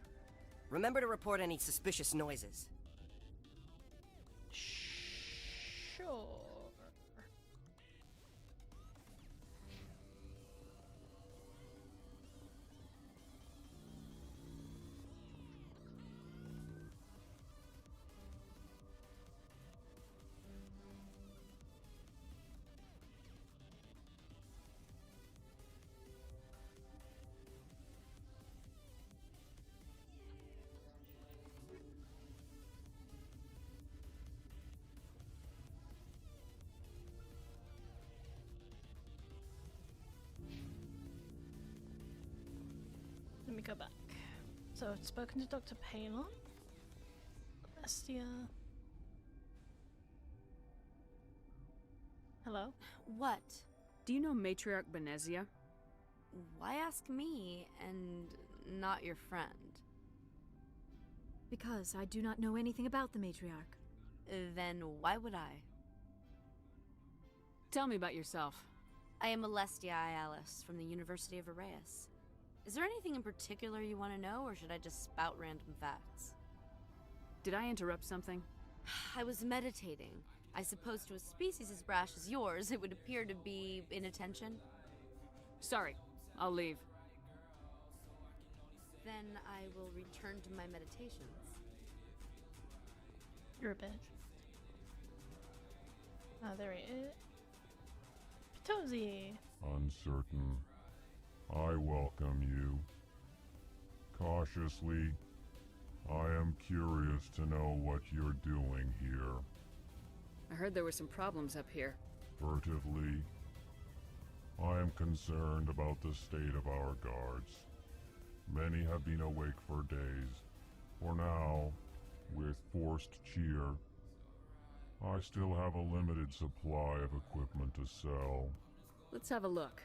[SPEAKER 6] Remember to report any suspicious noises.
[SPEAKER 1] Sure. Let me go back. So I've spoken to Dr. Palon. Bestia. Hello?
[SPEAKER 10] What?
[SPEAKER 5] Do you know Matriarch Benezia?
[SPEAKER 10] Why ask me and not your friend?
[SPEAKER 2] Because I do not know anything about the matriarch.
[SPEAKER 10] Then why would I?
[SPEAKER 5] Tell me about yourself.
[SPEAKER 10] I am Alestia Ialis from the University of Arraeus. Is there anything in particular you want to know, or should I just spout random facts?
[SPEAKER 5] Did I interrupt something?
[SPEAKER 10] I was meditating. I suppose to a species as brash as yours, it would appear to be inattention.
[SPEAKER 5] Sorry, I'll leave.
[SPEAKER 10] Then I will return to my meditations.
[SPEAKER 1] You're a bitch. Ah, there he is. Tozy.
[SPEAKER 3] Uncertain. I welcome you. Cautiously, I am curious to know what you're doing here.
[SPEAKER 5] I heard there were some problems up here.
[SPEAKER 3] Furtively, I am concerned about the state of our guards. Many have been awake for days. For now, with forced cheer, I still have a limited supply of equipment to sell.
[SPEAKER 5] Let's have a look.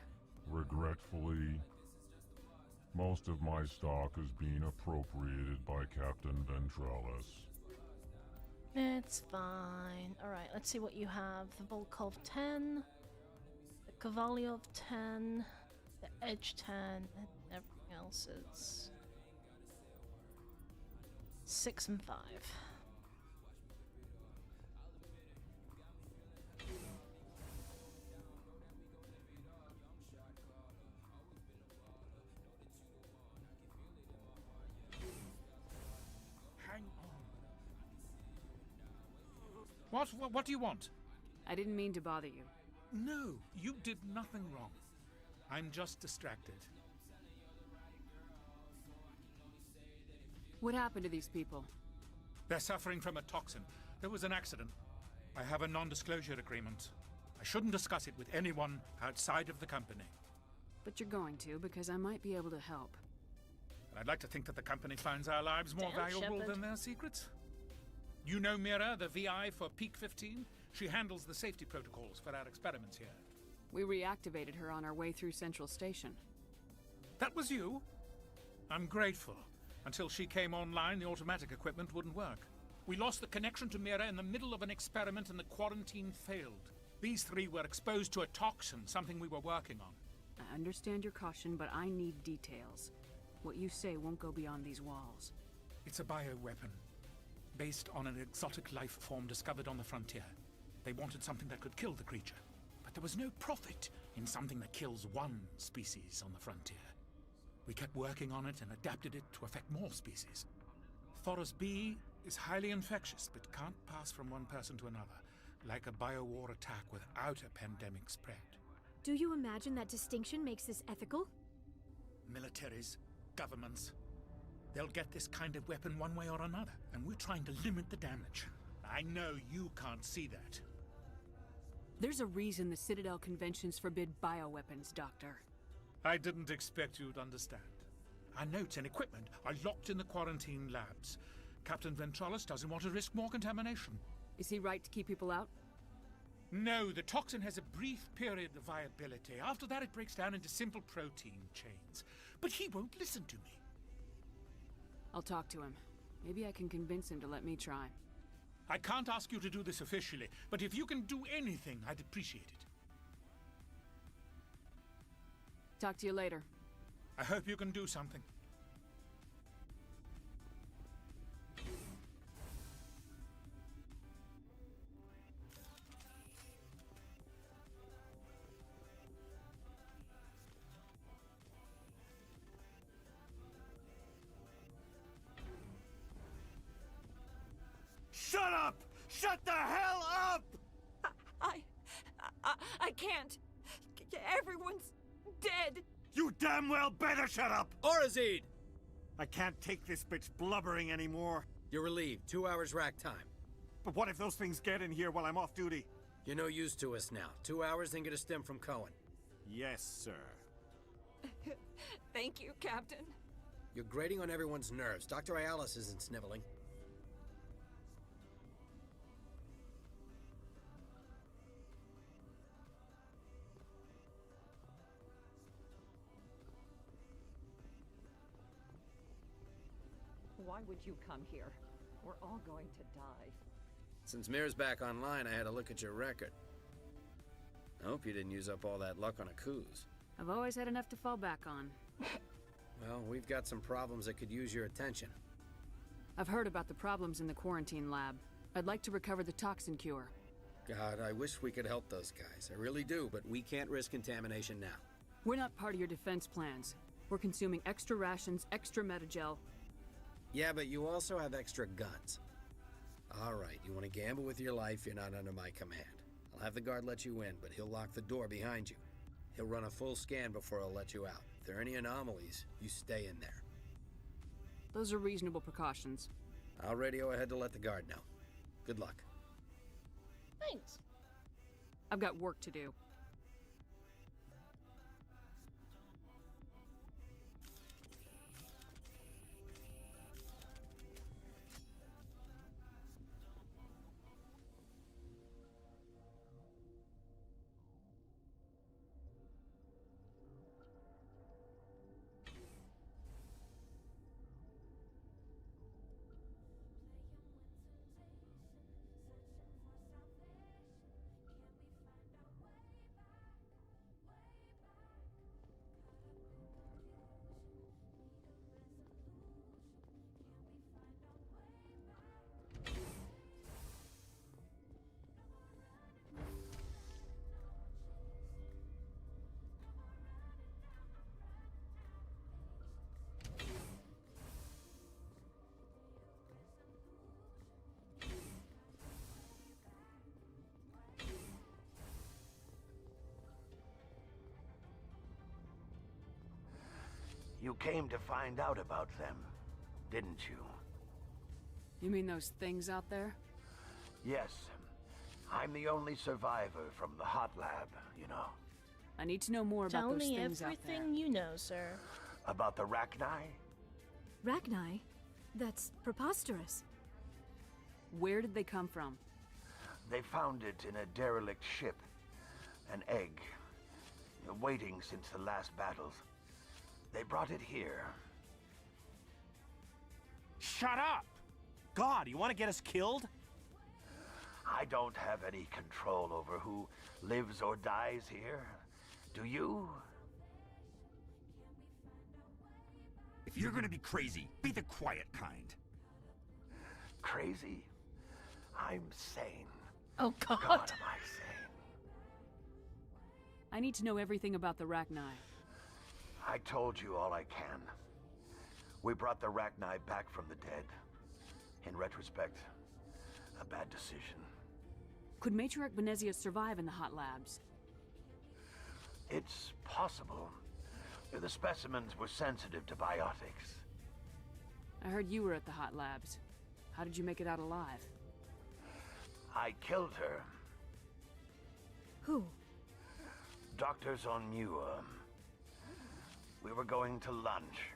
[SPEAKER 3] Regretfully, most of my stock is being appropriated by Captain Ventrellis.
[SPEAKER 1] It's fine. Alright, let's see what you have. The Volkov 10, the Kovalyov 10, the Edge 10, and everything else is 6 and 5.
[SPEAKER 9] Hang on. What do you want?
[SPEAKER 5] I didn't mean to bother you.
[SPEAKER 9] No, you did nothing wrong. I'm just distracted.
[SPEAKER 5] What happened to these people?
[SPEAKER 9] They're suffering from a toxin. There was an accident. I have a non-disclosure agreement. I shouldn't discuss it with anyone outside of the company.
[SPEAKER 5] But you're going to, because I might be able to help.
[SPEAKER 9] I'd like to think that the company finds our lives more
[SPEAKER 1] Damn,
[SPEAKER 9] valuable
[SPEAKER 1] Shepard.
[SPEAKER 9] than their secrets. You know Mira, the VI for Peak 15? She handles the safety protocols for our experiments here.
[SPEAKER 5] We reactivated her on our way through Central Station.
[SPEAKER 9] That was you? I'm grateful. Until she came online, the automatic equipment wouldn't work. We lost the connection to Mira in the middle of an experiment and the quarantine failed. These three were exposed to a toxin, something we were working on.
[SPEAKER 5] I understand your caution, but I need details. What you say won't go beyond these walls.
[SPEAKER 9] It's a bioweapon, based on an exotic life form discovered on the frontier. They wanted something that could kill the creature, but there was no profit in something that kills one species on the frontier. We kept working on it and adapted it to affect more species. Thoros B is highly infectious, but can't pass from one person to another, like a biowar attack without a pandemic spread.
[SPEAKER 2] Do you imagine that distinction makes this ethical?
[SPEAKER 9] Militaries, governments, they'll get this kind of weapon one way or another, and we're trying to limit the damage. I know you can't see that.
[SPEAKER 5] There's a reason the Citadel conventions forbid bioweapons, Doctor.
[SPEAKER 9] I didn't expect you'd understand. Our notes and equipment are locked in the quarantine labs. Captain Ventralis doesn't want to risk more contamination.
[SPEAKER 5] Is he right to keep people out?
[SPEAKER 9] No, the toxin has a brief period of viability. After that, it breaks down into simple protein chains. But he won't listen to me.
[SPEAKER 5] I'll talk to him. Maybe I can convince him to let me try.
[SPEAKER 9] I can't ask you to do this officially, but if you can do anything, I'd appreciate it.
[SPEAKER 5] Talk to you later.
[SPEAKER 9] I hope you can do something.
[SPEAKER 8] Shut up! Shut the hell up!
[SPEAKER 11] I can't. Everyone's dead.
[SPEAKER 8] You damn well better shut up!
[SPEAKER 7] Orazid!
[SPEAKER 8] I can't take this bitch blubbering anymore.
[SPEAKER 7] You're relieved. 2 hours rack time.
[SPEAKER 8] But what if those things get in here while I'm off duty?
[SPEAKER 7] You're no use to us now. 2 hours, then get a stim from Cohen.
[SPEAKER 8] Yes, sir.
[SPEAKER 11] Thank you, Captain.
[SPEAKER 7] You're grating on everyone's nerves. Dr. Ayalis isn't sniveling.
[SPEAKER 12] Why would you come here? We're all going to die.
[SPEAKER 7] Since Mir's back online, I had to look at your record. I hope you didn't use up all that luck on a Kuz.
[SPEAKER 5] I've always had enough to fall back on.
[SPEAKER 7] Well, we've got some problems that could use your attention.
[SPEAKER 5] I've heard about the problems in the quarantine lab. I'd like to recover the toxin cure.
[SPEAKER 7] God, I wish we could help those guys. I really do, but we can't risk contamination now.
[SPEAKER 5] We're not part of your defense plans. We're consuming extra rations, extra Metagel.
[SPEAKER 7] Yeah, but you also have extra guns. All right, you want to gamble with your life, you're not under my command. I'll have the guard let you in, but he'll lock the door behind you. He'll run a full scan before he'll let you out. If there are any anomalies, you stay in there.
[SPEAKER 5] Those are reasonable precautions.
[SPEAKER 7] I'll radio ahead to let the guard know. Good luck.
[SPEAKER 1] Thanks.
[SPEAKER 5] I've got work to do.
[SPEAKER 13] You came to find out about them, didn't you?
[SPEAKER 5] You mean those things out there?
[SPEAKER 13] Yes. I'm the only survivor from the hot lab, you know.
[SPEAKER 5] I need to know more about
[SPEAKER 1] Tell
[SPEAKER 5] those
[SPEAKER 1] me
[SPEAKER 5] things out there.
[SPEAKER 1] everything you know, sir.
[SPEAKER 13] About the Rachni?
[SPEAKER 2] Rachni? That's preposterous.
[SPEAKER 5] Where did they come from?
[SPEAKER 13] They found it in a derelict ship. An egg. Waiting since the last battles. They brought it here.
[SPEAKER 8] Shut up! God, you want to get us killed?
[SPEAKER 13] I don't have any control over who lives or dies here. Do you?
[SPEAKER 14] If you're gonna be crazy, be the quiet kind.
[SPEAKER 13] Crazy? I'm sane.
[SPEAKER 1] Oh, God.
[SPEAKER 13] God, am I sane?
[SPEAKER 5] I need to know everything about the Rachni.
[SPEAKER 13] I told you all I can. We brought the Rachni back from the dead. In retrospect, a bad decision.
[SPEAKER 5] Could Matriarch Benezia survive in the hot labs?
[SPEAKER 13] It's possible. The specimens were sensitive to biotics.
[SPEAKER 5] I heard you were at the hot labs. How did you make it out alive?
[SPEAKER 13] I killed her.
[SPEAKER 2] Who?
[SPEAKER 13] Dr. Zonmua. We were going to lunch.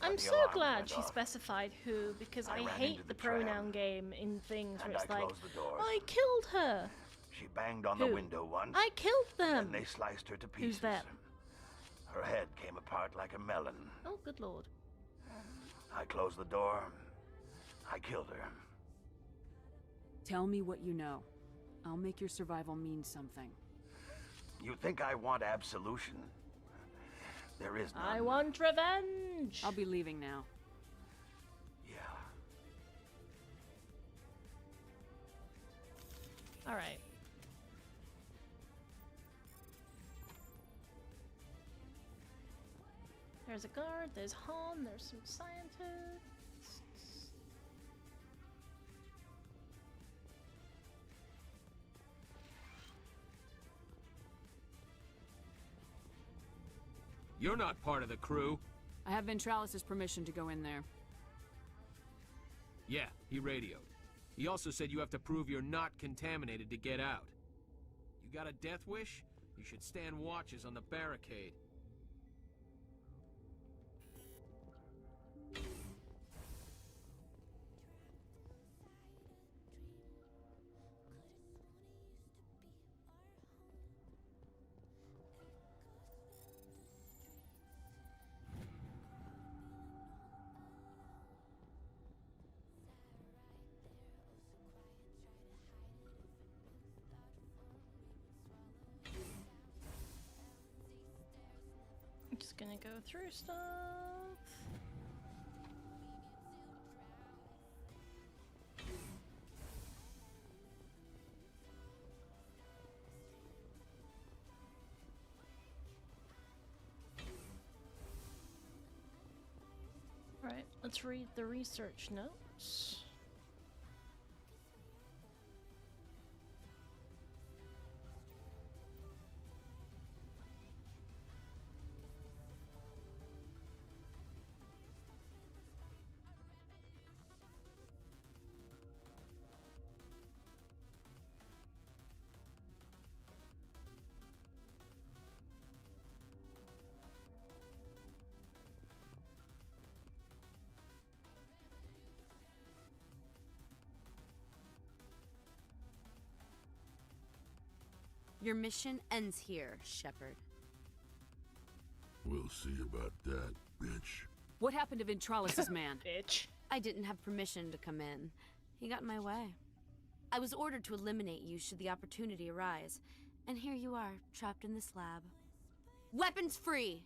[SPEAKER 1] I'm
[SPEAKER 13] when the
[SPEAKER 1] so
[SPEAKER 13] alarm
[SPEAKER 1] glad
[SPEAKER 13] went
[SPEAKER 1] she
[SPEAKER 13] off.
[SPEAKER 1] specified who, because I
[SPEAKER 13] ran
[SPEAKER 1] hate
[SPEAKER 13] into
[SPEAKER 1] the
[SPEAKER 13] the tram,
[SPEAKER 1] pronoun game in things where
[SPEAKER 13] and
[SPEAKER 1] it's
[SPEAKER 13] I
[SPEAKER 1] like,
[SPEAKER 13] closed the doors.
[SPEAKER 1] I killed her.
[SPEAKER 13] She banged on
[SPEAKER 1] Who?
[SPEAKER 13] the window once.
[SPEAKER 1] I killed them.
[SPEAKER 13] And they sliced her to pieces.
[SPEAKER 1] Who's that?
[SPEAKER 13] Her head came apart like a melon.
[SPEAKER 1] Oh, good lord.
[SPEAKER 13] I closed the door. I killed her.
[SPEAKER 5] Tell me what you know. I'll make your survival mean something.
[SPEAKER 13] You think I want absolution? There is none.
[SPEAKER 1] I want revenge.
[SPEAKER 5] I'll be leaving now.
[SPEAKER 13] Yeah.
[SPEAKER 1] All right. There's a guard, there's Han, there's some scientists.
[SPEAKER 15] You're not part of the crew.
[SPEAKER 5] I have Ventralis' permission to go in there.
[SPEAKER 15] Yeah, he radioed. He also said you have to prove you're not contaminated to get out. You got a death wish? You should stand watches on the barricade.
[SPEAKER 1] I'm just gonna go through stuff. Alright, let's read the research notes.
[SPEAKER 10] Your mission ends here, Shepard.
[SPEAKER 3] We'll see about that, bitch.
[SPEAKER 5] What happened to Ventralis' man?
[SPEAKER 1] Bitch.
[SPEAKER 10] I didn't have permission to come in. He got in my way. I was ordered to eliminate you should the opportunity arise. And here you are, trapped in this lab. Weapons free!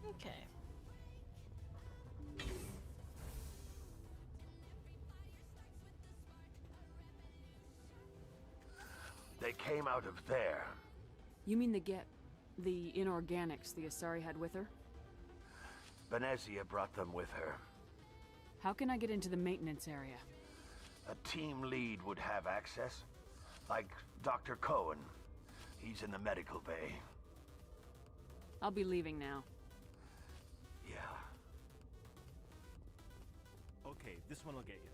[SPEAKER 1] Okay.
[SPEAKER 13] They came out of there.
[SPEAKER 5] You mean the inorganics the Asari had with her?
[SPEAKER 13] Venezia brought them with her.
[SPEAKER 5] How can I get into the maintenance area?
[SPEAKER 13] A team lead would have access. Like Dr. Cohen. He's in the medical bay.
[SPEAKER 5] I'll be leaving now.
[SPEAKER 13] Yeah.
[SPEAKER 8] Okay, this one will get you.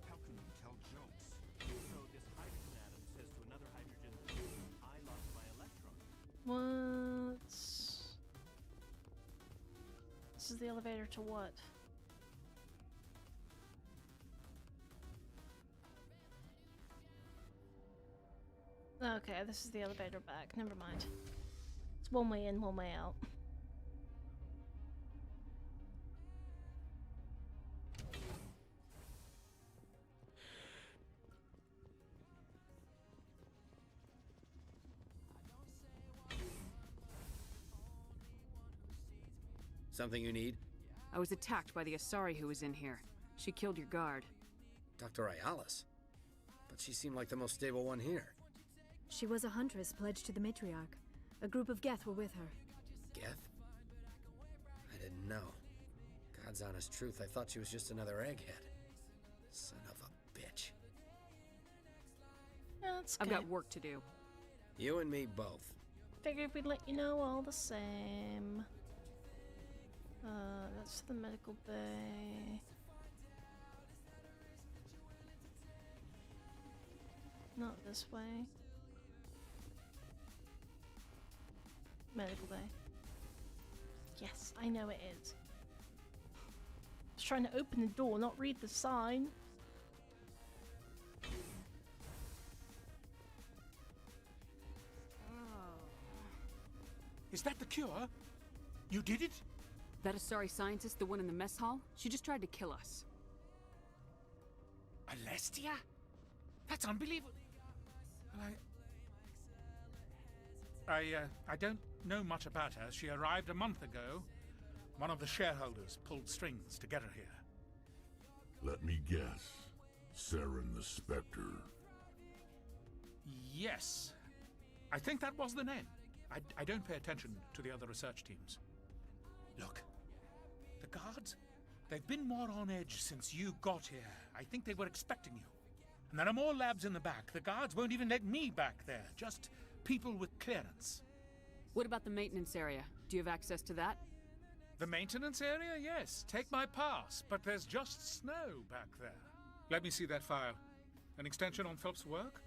[SPEAKER 14] How can you tell jokes?
[SPEAKER 8] So this hydrogen atom says to another hydrogen, I lost my electron.
[SPEAKER 1] What? This is the elevator to what? Okay, this is the elevator back. Never mind. It's one way in, one way out.
[SPEAKER 7] Something you need?
[SPEAKER 5] I was attacked by the Asari who was in here. She killed your guard.
[SPEAKER 7] Dr. Ayalis? But she seemed like the most stable one here.
[SPEAKER 2] She was a huntress pledged to the matriarch. A group of Geth were with her.
[SPEAKER 7] Geth? I didn't know. God's honest truth, I thought she was just another egghead. Son of a bitch.
[SPEAKER 1] That's
[SPEAKER 5] I've
[SPEAKER 1] good.
[SPEAKER 5] got work to do.
[SPEAKER 7] You and me both.
[SPEAKER 1] Figured we'd let you know all the same. That's the medical bay. Not this way. Medical bay. Yes, I know it is. I was trying to open the door, not read the sign.
[SPEAKER 9] Is that the cure? You did it?
[SPEAKER 5] That Asari scientist, the one in the mess hall? She just tried to kill us.
[SPEAKER 9] Alestia? That's unbelievable. I don't know much about her. She arrived a month ago. One of the shareholders pulled strings to get her here.
[SPEAKER 3] Let me guess. Saren the Spectre.
[SPEAKER 9] Yes. I think that was the name. I don't pay attention to the other research teams. Look, the guards, they've been more on edge since you got here. I think they were expecting you. And there are more labs in the back. The guards won't even let me back there. Just people with clearance.
[SPEAKER 5] What about the maintenance area? Do you have access to that?
[SPEAKER 9] The maintenance area? Yes. Take my pass. But there's just snow back there. Let me see that file. An extension on Phelps' work?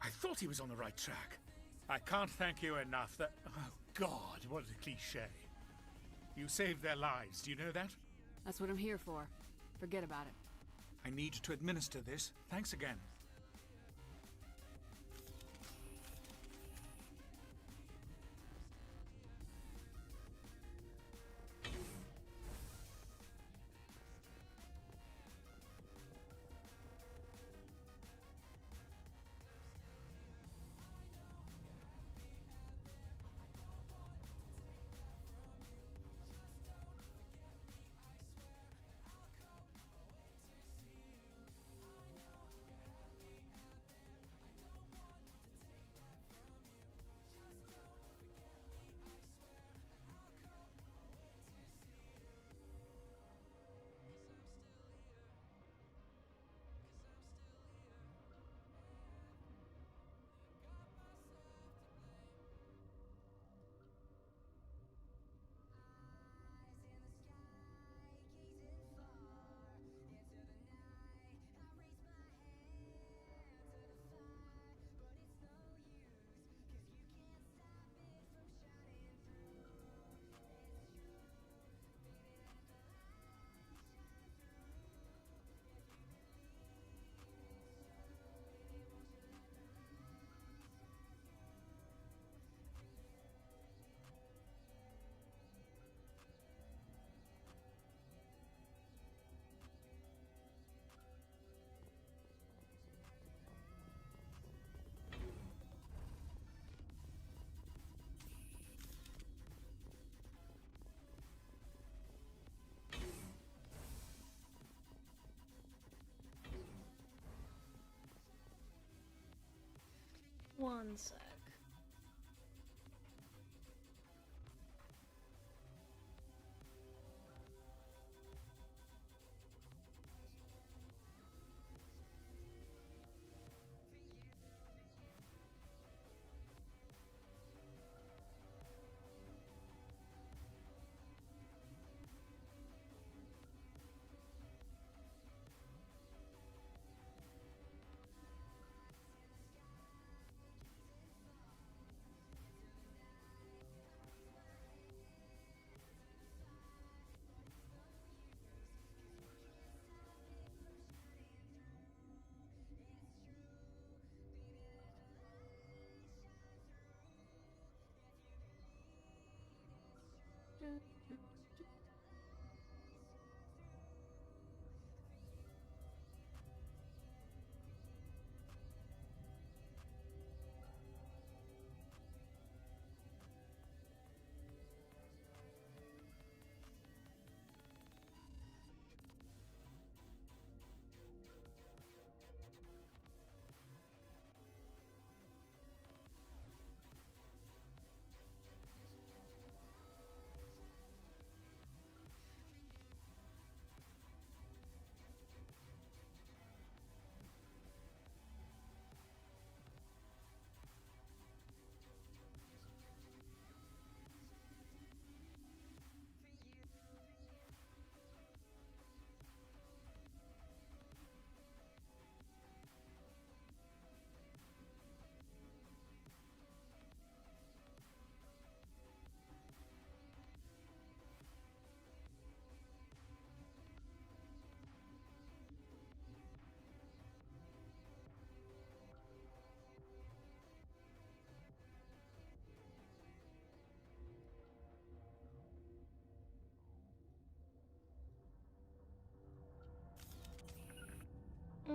[SPEAKER 9] I thought he was on the right track. I can't thank you enough that... Oh, God, what a cliché. You saved their lives, do you know that?
[SPEAKER 5] That's what I'm here for. Forget about it.
[SPEAKER 9] I need to administer this. Thanks again.
[SPEAKER 1] One sec.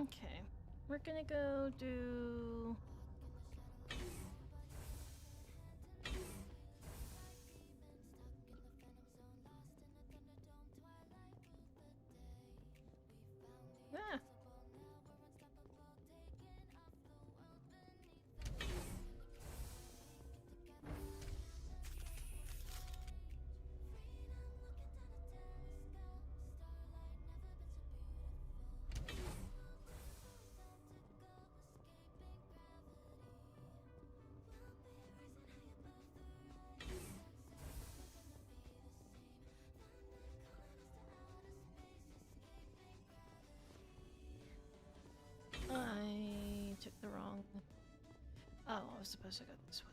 [SPEAKER 1] Okay, we're gonna go do... Ah. I took the wrong... Oh, I was supposed to go this way.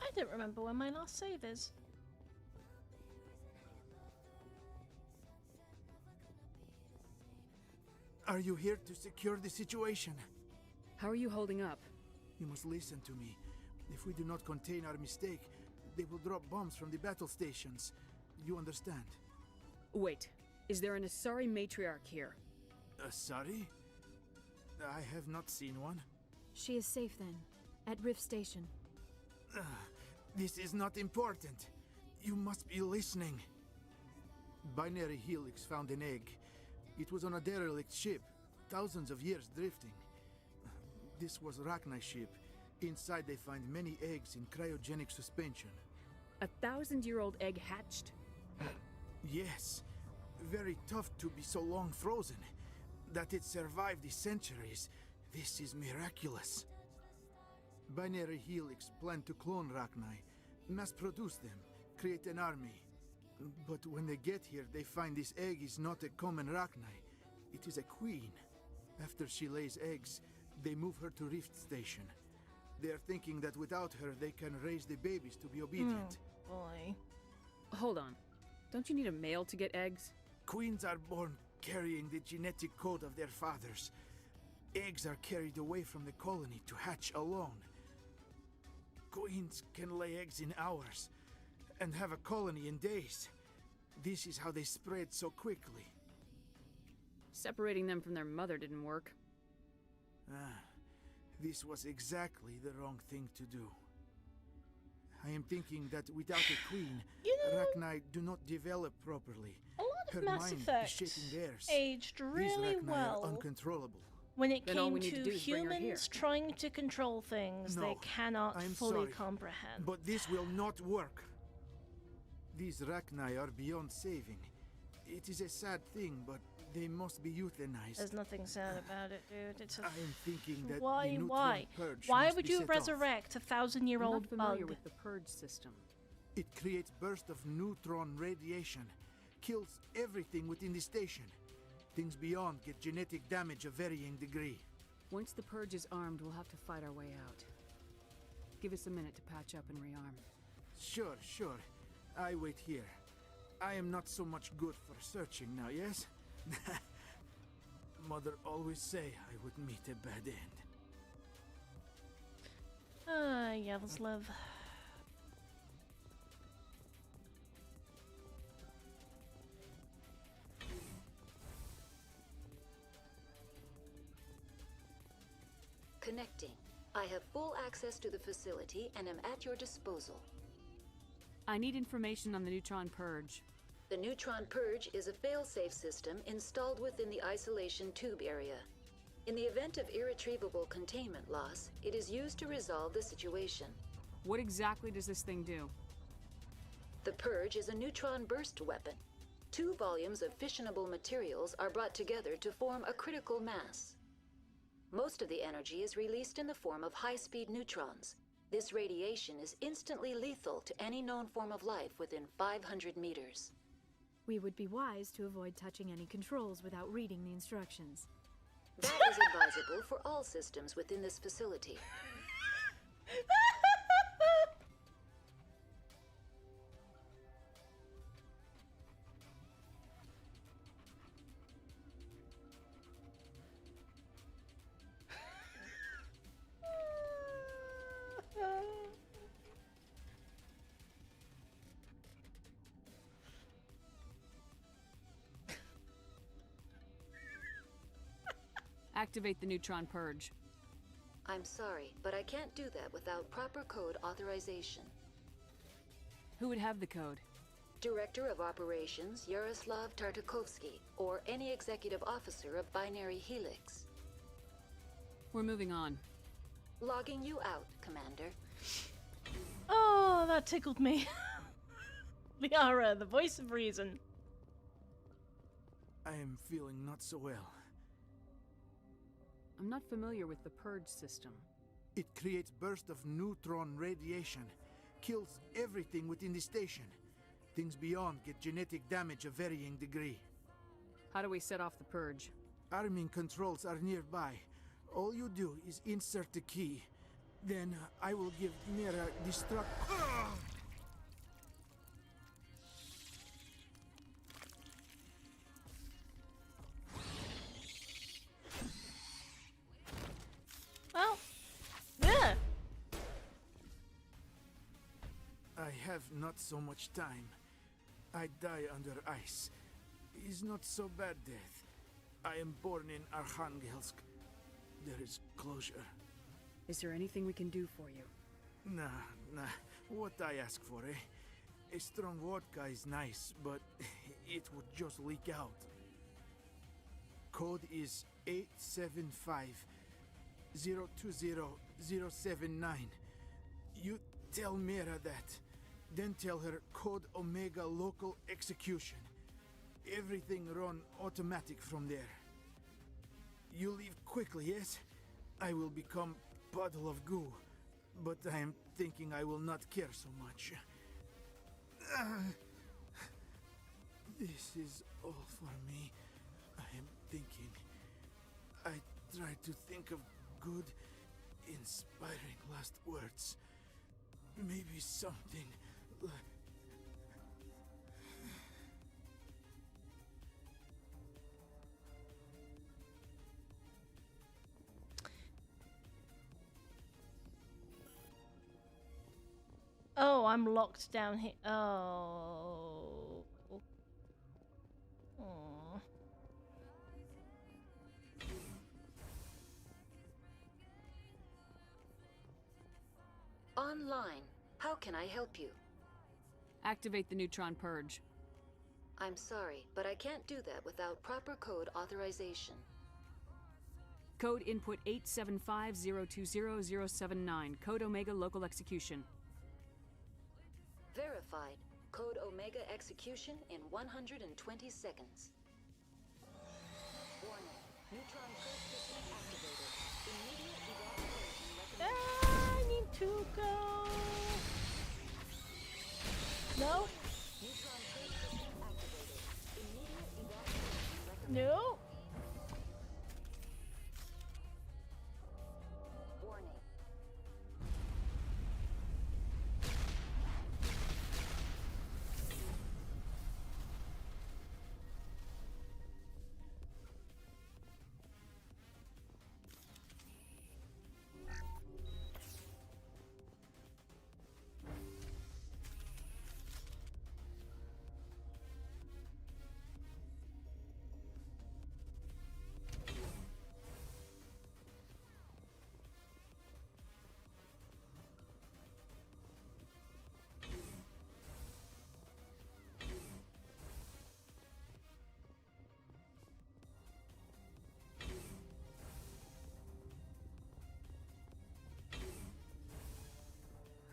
[SPEAKER 1] I don't remember when my last save is.
[SPEAKER 16] Are you here to secure the situation?
[SPEAKER 5] How are you holding up?
[SPEAKER 16] You must listen to me. If we do not contain our mistake, they will drop bombs from the battle stations. You understand?
[SPEAKER 5] Wait, is there an Asari matriarch here?
[SPEAKER 16] Asari? I have not seen one.
[SPEAKER 2] She is safe then, at Rift Station.
[SPEAKER 16] This is not important. You must be listening. Binary Helix found an egg. It was on a derelict ship, thousands of years drifting. This was Rachni's ship. Inside they find many eggs in cryogenic suspension.
[SPEAKER 5] 1,000-year-old egg hatched?
[SPEAKER 16] Yes. Very tough to be so long frozen. That it survived the centuries, this is miraculous. Binary Helix planned to clone Rachni, mass-produce them, create an army. But when they get here, they find this egg is not a common Rachni. It is a queen. After she lays eggs, they move her to Rift Station. They are thinking that without her, they can raise the babies to be obedient.
[SPEAKER 1] Oh, boy.
[SPEAKER 5] Hold on. Don't you need a male to get eggs?
[SPEAKER 16] Queens are born carrying the genetic code of their fathers. Eggs are carried away from the colony to hatch alone. Queens can lay eggs in hours and have a colony in days. This is how they spread so quickly.
[SPEAKER 5] Separating them from their mother didn't work.
[SPEAKER 16] This was exactly the wrong thing to do. I am thinking that without a queen, Rachni do not develop properly.
[SPEAKER 1] A lot of
[SPEAKER 16] Her
[SPEAKER 1] Mass
[SPEAKER 16] mind
[SPEAKER 1] Effect
[SPEAKER 16] is shaping theirs.
[SPEAKER 1] aged really
[SPEAKER 16] These Rachni
[SPEAKER 1] well
[SPEAKER 16] are uncontrollable.
[SPEAKER 1] when it
[SPEAKER 5] Then all
[SPEAKER 1] came
[SPEAKER 5] we need to do
[SPEAKER 1] to
[SPEAKER 5] is bring her here.
[SPEAKER 1] humans trying to control things they
[SPEAKER 16] No,
[SPEAKER 1] cannot
[SPEAKER 16] I'm
[SPEAKER 1] fully
[SPEAKER 16] sorry,
[SPEAKER 1] comprehend.
[SPEAKER 16] But this will not work. These Rachni are beyond saving. It is a sad thing, but they must be euthanized.
[SPEAKER 1] There's nothing sad about it, dude. It's a...
[SPEAKER 16] I am thinking that
[SPEAKER 1] Why?
[SPEAKER 16] the neutron
[SPEAKER 1] Why?
[SPEAKER 16] purge
[SPEAKER 1] Why
[SPEAKER 16] must
[SPEAKER 1] would
[SPEAKER 16] be
[SPEAKER 1] you
[SPEAKER 16] set off.
[SPEAKER 1] resurrect a 1,000-year-old
[SPEAKER 5] I'm not familiar
[SPEAKER 1] bug?
[SPEAKER 5] with the purge system.
[SPEAKER 16] It creates bursts of neutron radiation, kills everything within the station. Things beyond get genetic damage of varying degree.
[SPEAKER 5] Once the purge is armed, we'll have to fight our way out. Give us a minute to patch up and rearm.
[SPEAKER 16] Sure, sure. I wait here. I am not so much good for searching now, yes? Mother always say I would meet a bad end.
[SPEAKER 1] Yavslev.
[SPEAKER 4] Connecting. I have full access to the facility and am at your disposal.
[SPEAKER 5] I need information on the neutron purge.
[SPEAKER 4] The Neutron Purge is a fail-safe system installed within the isolation tube area. In the event of irretrievable containment loss, it is used to resolve the situation.
[SPEAKER 5] What exactly does this thing do?
[SPEAKER 4] The Purge is a neutron burst weapon. 2 volumes of fissionable materials are brought together to form a critical mass. Most of the energy is released in the form of high-speed neutrons. This radiation is instantly lethal to any known form of life within 500 meters.
[SPEAKER 2] We would be wise to avoid touching any controls without reading the instructions.
[SPEAKER 4] That is advisable for all systems within this facility.
[SPEAKER 5] Activate the neutron purge.
[SPEAKER 4] I'm sorry, but I can't do that without proper code authorization.
[SPEAKER 5] Who would have the code?
[SPEAKER 4] Director of Operations Yaroslav Tartakovsky, or any executive officer of Binary Helix.
[SPEAKER 5] We're moving on.
[SPEAKER 4] Logging you out, Commander.
[SPEAKER 1] Oh, that tickled me. Liara, the voice of reason.
[SPEAKER 16] I am feeling not so well.
[SPEAKER 5] I'm not familiar with the purge system.
[SPEAKER 16] It creates bursts of neutron radiation, kills everything within the station. Things beyond get genetic damage of varying degree.
[SPEAKER 5] How do we set off the purge?
[SPEAKER 16] Arming controls are nearby. All you do is insert the key. Then I will give Mira destruct...
[SPEAKER 1] Well, yeah.
[SPEAKER 16] I have not so much time. I die under ice. It's not so bad death. I am born in Arkhangelsk. There is closure.
[SPEAKER 5] Is there anything we can do for you?
[SPEAKER 16] Nah. What I ask for, eh? A strong vodka is nice, but it would just leak out. Code is 875-020-079. You tell Mira that. Then tell her Code Omega local execution. Everything run automatic from there. You leave quickly, yes? I will become puddle of goo, but I am thinking I will not care so much. This is all for me. I am thinking. I try to think of good, inspiring last words. Maybe something like...
[SPEAKER 1] Oh, I'm locked down here. Oh. Aw.
[SPEAKER 4] Online. How can I help you?
[SPEAKER 5] Activate the neutron purge.
[SPEAKER 4] I'm sorry, but I can't do that without proper code authorization.
[SPEAKER 5] Code input 875-020-079. Code Omega local execution.
[SPEAKER 4] Verified. Code Omega execution in 120 seconds. Warning. Neutron purge system activated. Immediate evacuation recommended.
[SPEAKER 1] I need to go. No.
[SPEAKER 4] Neutron purge system activated. Immediate evacuation recommended.
[SPEAKER 1] No.
[SPEAKER 4] Warning.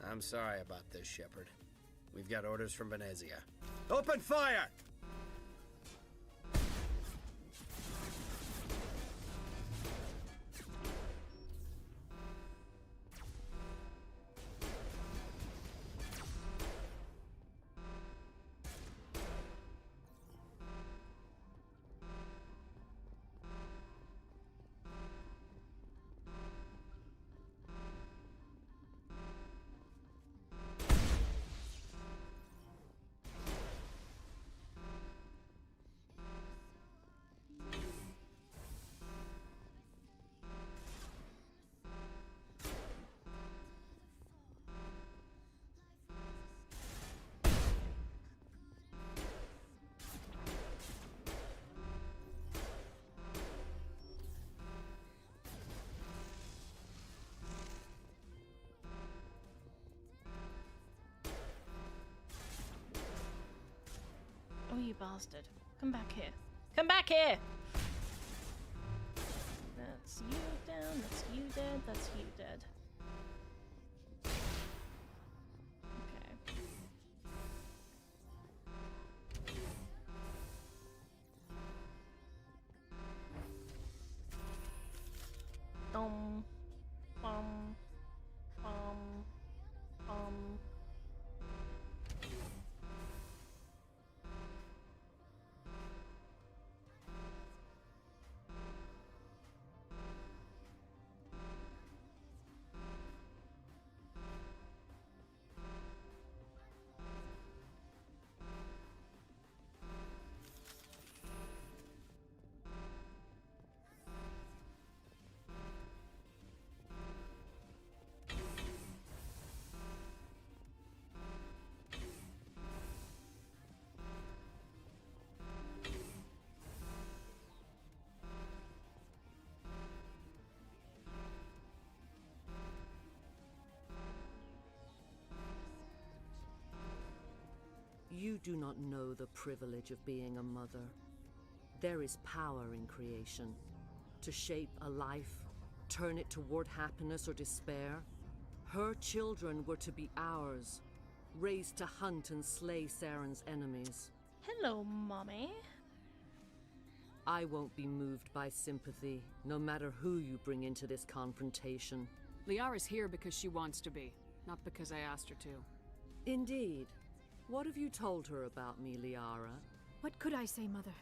[SPEAKER 7] I'm sorry about this, Shepard. We've got orders from Venezia. Open fire!
[SPEAKER 1] Oh, you bastard. Come back here. Come back here! That's you down, that's you dead, that's you dead. Okay. Dum. Bum. Bum. Bum.
[SPEAKER 17] You do not know the privilege of being a mother. There is power in creation. To shape a life, turn it toward happiness or despair. Her children were to be ours, raised to hunt and slay Saren's enemies.
[SPEAKER 1] Hello, Mommy.
[SPEAKER 17] I won't be moved by sympathy, no matter who you bring into this confrontation.
[SPEAKER 5] Liara's here because she wants to be, not because I asked her to.
[SPEAKER 17] Indeed. What have you told her about me, Liara?
[SPEAKER 2] What could I say, Mother?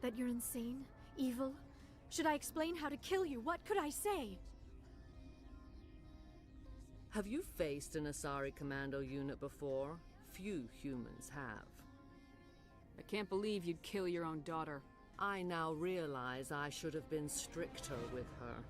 [SPEAKER 2] That you're insane? Evil? Should I explain how to kill you? What could I say?
[SPEAKER 17] Have you faced an Asari commando unit before? Few humans have.
[SPEAKER 5] I can't believe you'd kill your own daughter.
[SPEAKER 17] I now realize I should have been stricter with her.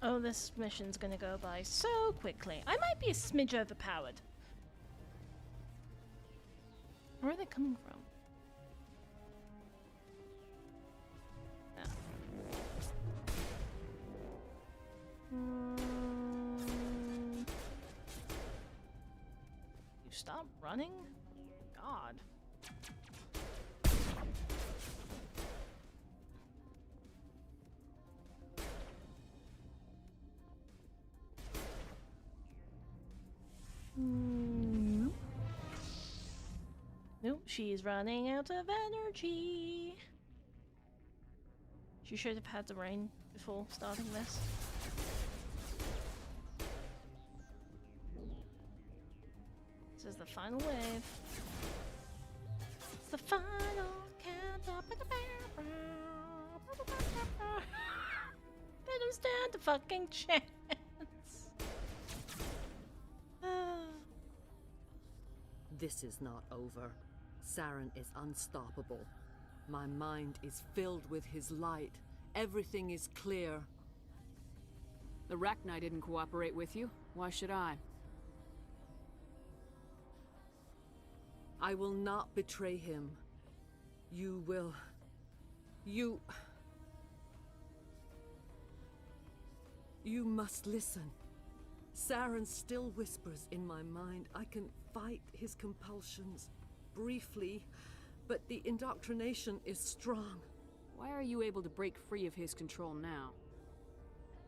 [SPEAKER 1] Oh, this mission's gonna go by so quickly. I might be a smidge overpowered. Where are they coming from? Ah. You stop running? God. Nope, she's running out of energy. She should have had the rain before starting this. This is the final wave. It's the final countdown. They don't stand a fucking chance.
[SPEAKER 17] This is not over. Saren is unstoppable. My mind is filled with his light. Everything is clear.
[SPEAKER 5] The Rachni didn't cooperate with you. Why should I?
[SPEAKER 17] I will not betray him. You will... You must listen. Saren still whispers in my mind. I can fight his compulsions briefly, but the indoctrination is strong.
[SPEAKER 5] Why are you able to break free of his control now?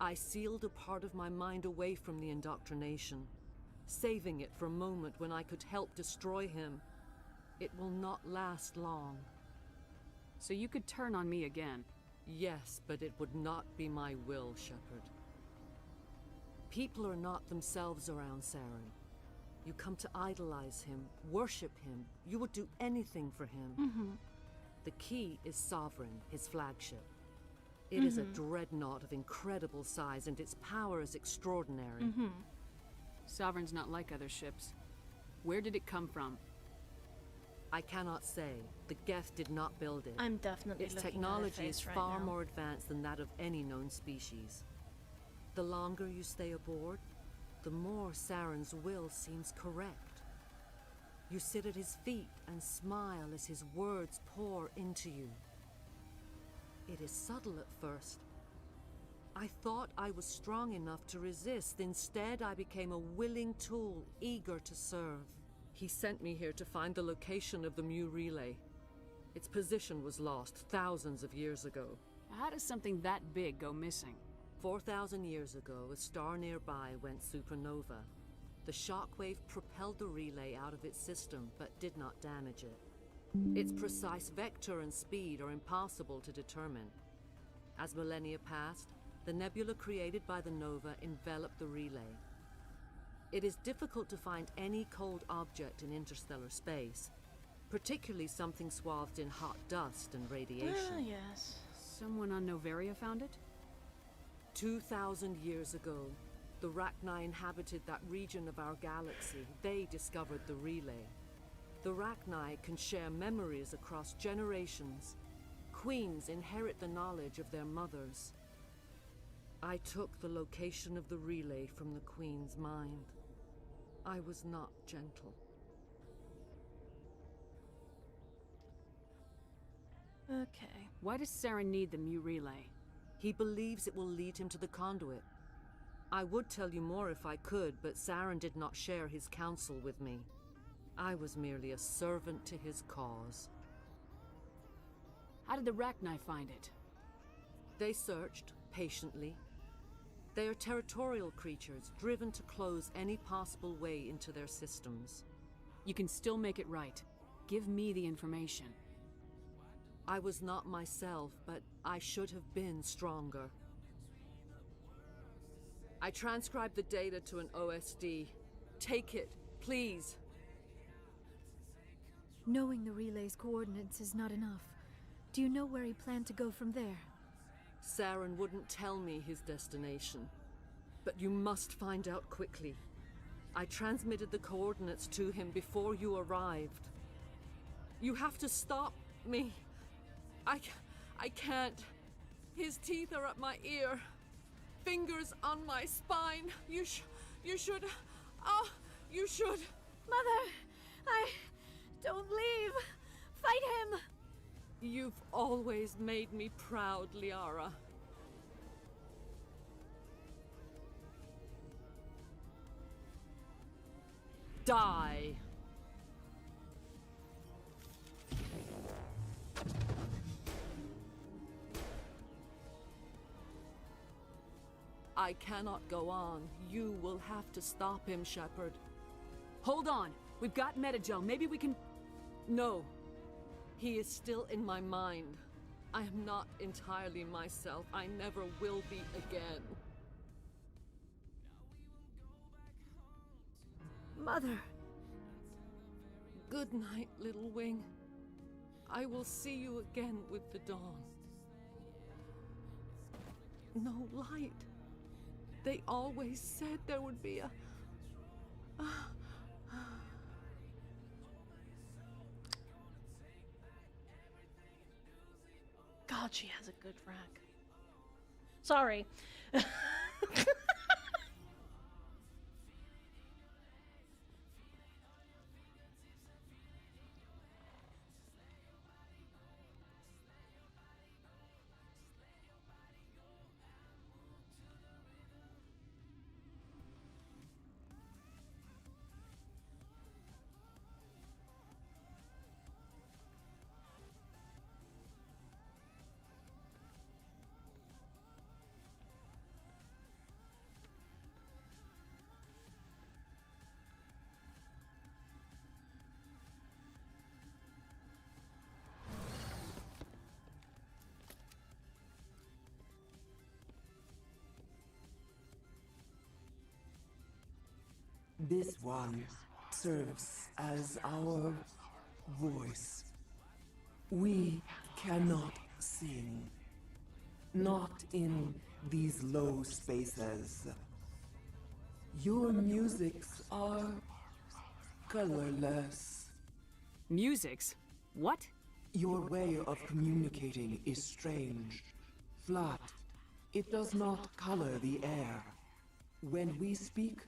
[SPEAKER 17] I sealed a part of my mind away from the indoctrination, saving it for a moment when I could help destroy him. It will not last long.
[SPEAKER 5] So you could turn on me again?
[SPEAKER 17] Yes, but it would not be my will, Shepard. People are not themselves around Saren. You come to idolize him, worship him. You would do anything for him. The key is Sovereign, his flagship. It is a dreadnought of incredible size, and its power is extraordinary.
[SPEAKER 5] Sovereign's not like other ships. Where did it come from?
[SPEAKER 17] I cannot say. The Geth did not build it.
[SPEAKER 1] I'm definitely
[SPEAKER 17] Its
[SPEAKER 1] looking at her
[SPEAKER 17] technology
[SPEAKER 1] face
[SPEAKER 17] is
[SPEAKER 1] right
[SPEAKER 17] far
[SPEAKER 1] now.
[SPEAKER 17] more advanced than that of any known species. The longer you stay aboard, the more Saren's will seems correct. You sit at his feet and smile as his words pour into you. It is subtle at first. I thought I was strong enough to resist. Instead, I became a willing tool, eager to serve. He sent me here to find the location of the Mu relay. Its position was lost thousands of years ago.
[SPEAKER 5] How does something that big go missing?
[SPEAKER 17] 4,000 years ago, a star nearby went supernova. The shockwave propelled the relay out of its system, but did not damage it. Its precise vector and speed are impossible to determine. As millennia passed, the nebula created by the nova enveloped the relay. It is difficult to find any cold object in interstellar space, particularly something swathed in hot dust and radiation.
[SPEAKER 1] Yes.
[SPEAKER 5] Someone on Noveria found it?
[SPEAKER 17] 2,000 years ago, the Rachni inhabited that region of our galaxy. They discovered the relay. The Rachni can share memories across generations. Queens inherit the knowledge of their mothers. I took the location of the relay from the Queen's mind. I was not gentle.
[SPEAKER 1] Okay.
[SPEAKER 5] Why does Saren need the Mu relay?
[SPEAKER 17] He believes it will lead him to the conduit. I would tell you more if I could, but Saren did not share his counsel with me. I was merely a servant to his cause.
[SPEAKER 5] How did the Rachni find it?
[SPEAKER 17] They searched, patiently. They are territorial creatures, driven to close any possible way into their systems.
[SPEAKER 5] You can still make it right. Give me the information.
[SPEAKER 17] I was not myself, but I should have been stronger. I transcribed the data to an OSD. Take it, please.
[SPEAKER 2] Knowing the relay's coordinates is not enough. Do you know where he planned to go from there?
[SPEAKER 17] Saren wouldn't tell me his destination. But you must find out quickly. I transmitted the coordinates to him before you arrived. You have to stop me. I can't. His teeth are at my ear. Fingers on my spine. You should... Oh, you should...
[SPEAKER 2] Mother! Don't leave! Fight him!
[SPEAKER 17] You've always made me proud, Liara. Die! I cannot go on. You will have to stop him, Shepard.
[SPEAKER 5] Hold on! We've got Metagel. Maybe we can...
[SPEAKER 17] No. He is still in my mind. I am not entirely myself. I never will be again.
[SPEAKER 2] Mother!
[SPEAKER 17] Good night, little wing. I will see you again with the dawn. No light. They always said there would be a...
[SPEAKER 1] God, she has a good rack. Sorry.
[SPEAKER 18] This one serves as our voice. We cannot sing. Not in these low spaces. Your musics are colorless.
[SPEAKER 5] Musics? What?
[SPEAKER 18] Your way of communicating is strange. Flat. It does not color the air. When we speak,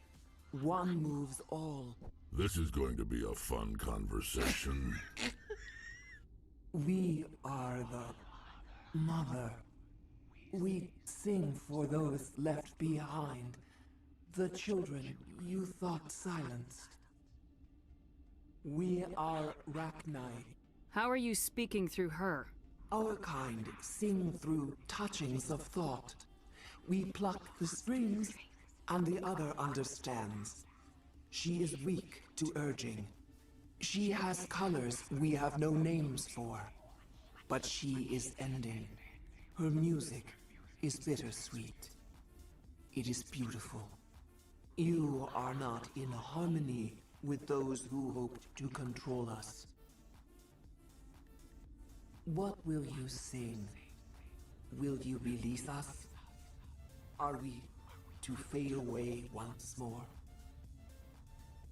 [SPEAKER 18] one moves all.
[SPEAKER 3] This is going to be a fun conversation.
[SPEAKER 18] We are the mother. We sing for those left behind. The children you thought silenced. We are Rachni.
[SPEAKER 5] How are you speaking through her?
[SPEAKER 18] Our kind sing through touchings of thought. We pluck the strings, and the other understands. She is weak to urging. She has colors we have no names for. But she is ending. Her music is bittersweet. It is beautiful. You are not in harmony with those who hoped to control us. What will you sing? Will you release us? Are we to fade away once more?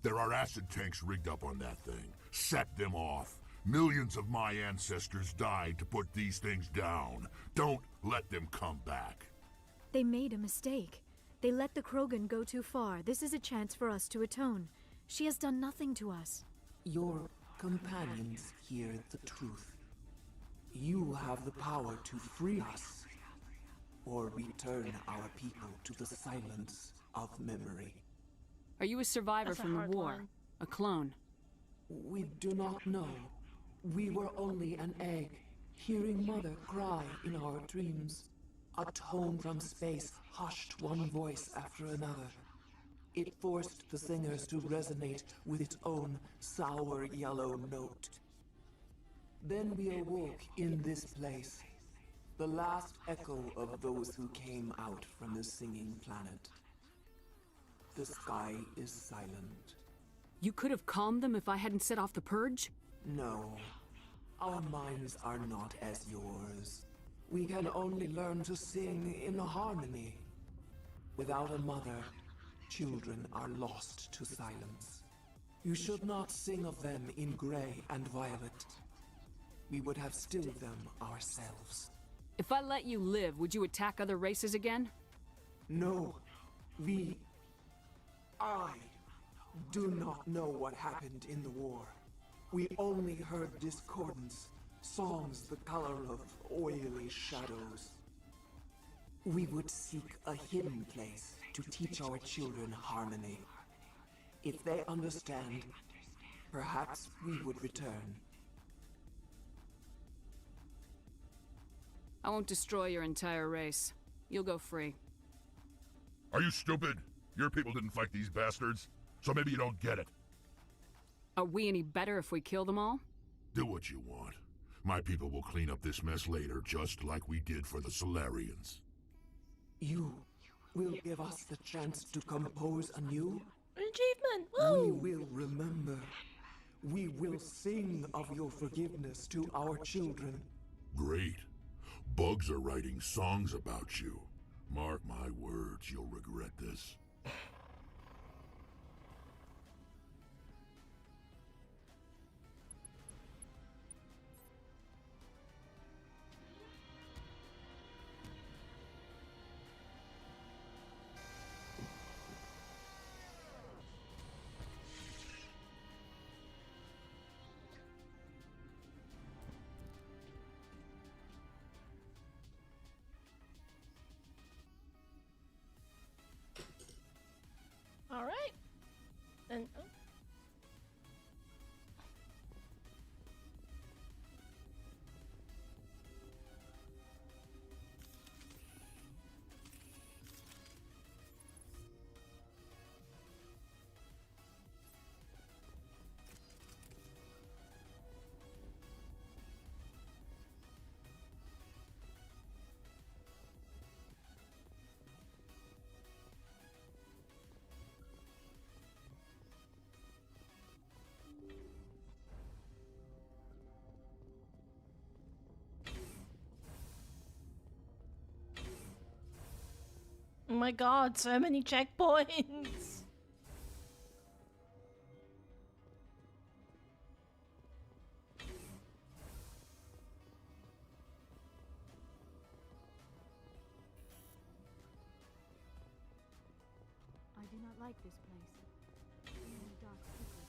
[SPEAKER 3] There are acid tanks rigged up on that thing. Set them off. Millions of my ancestors died to put these things down. Don't let them come back.
[SPEAKER 2] They made a mistake. They let the Krogan go too far. This is a chance for us to atone. She has done nothing to us.
[SPEAKER 18] Your companions hear the truth. You have the power to free us, or return our people to the silence of memory.
[SPEAKER 5] Are you a survivor
[SPEAKER 1] That's a
[SPEAKER 5] from the
[SPEAKER 1] hard
[SPEAKER 5] war?
[SPEAKER 1] line.
[SPEAKER 5] A clone?
[SPEAKER 18] We do not know. We were only an egg, hearing Mother cry in our dreams. A tone from space hushed one voice after another. It forced the singers to resonate with its own sour yellow note. Then we awoke in this place, the last echo of those who came out from the singing planet. The sky is silent.
[SPEAKER 5] You could have calmed them if I hadn't set off the purge?
[SPEAKER 18] No, our minds are not as yours. We can only learn to sing in harmony. Without a mother, children are lost to silence. You should not sing of them in gray and violet. We would have stilled them ourselves.
[SPEAKER 5] If I let you live, would you attack other races again?
[SPEAKER 18] No, I do not know what happened in the war. We only heard discordance, songs the color of oily shadows. We would seek a hidden place to teach our children harmony. If they understand, perhaps we would return.
[SPEAKER 5] I won't destroy your entire race. You'll go free.
[SPEAKER 3] Are you stupid? Your people didn't fight these bastards, so maybe you don't get it.
[SPEAKER 5] Are we any better if we kill them all?
[SPEAKER 3] Do what you want. My people will clean up this mess later, just like we did for the Solarians.
[SPEAKER 18] You will give us the chance to compose anew?
[SPEAKER 1] An achievement! Woo!
[SPEAKER 18] We will remember. We will sing of your forgiveness to our children.
[SPEAKER 3] Great. Bugs are writing songs about you. Mark my words, you'll regret this.
[SPEAKER 1] All right. Then. Oh. Oh my god, so many checkpoints!
[SPEAKER 2] do not like this place. Too many dark secrets.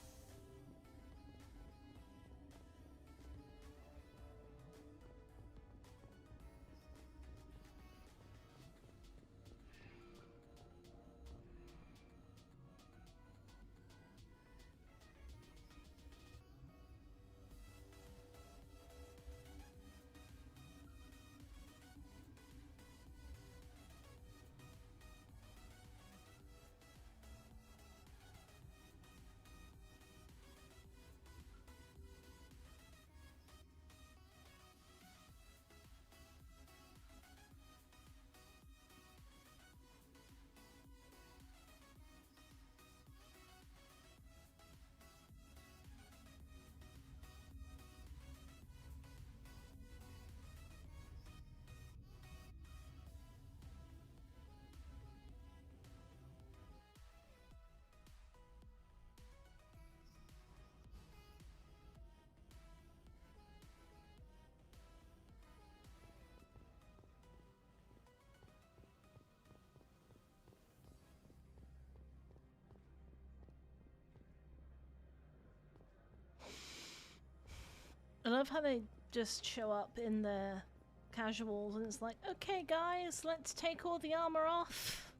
[SPEAKER 1] I love how they just show up in their casuals and it's like, okay guys, let's take all the armor off.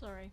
[SPEAKER 1] Sorry.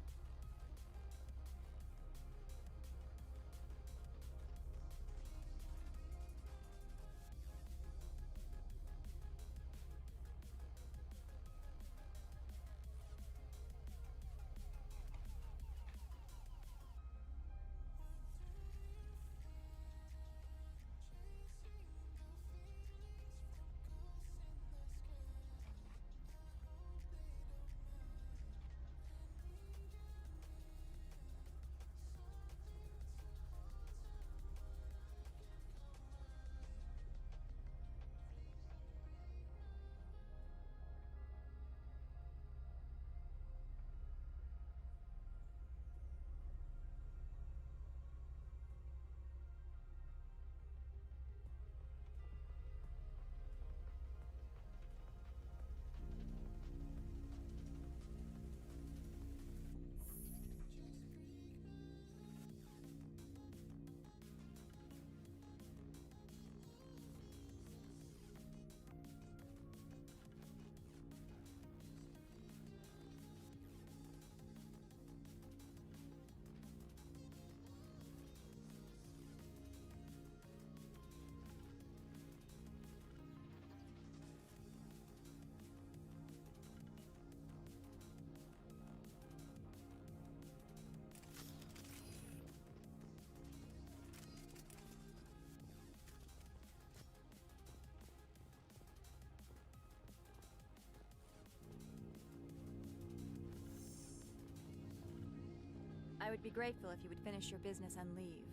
[SPEAKER 19] I would be grateful if you would finish your business and leave.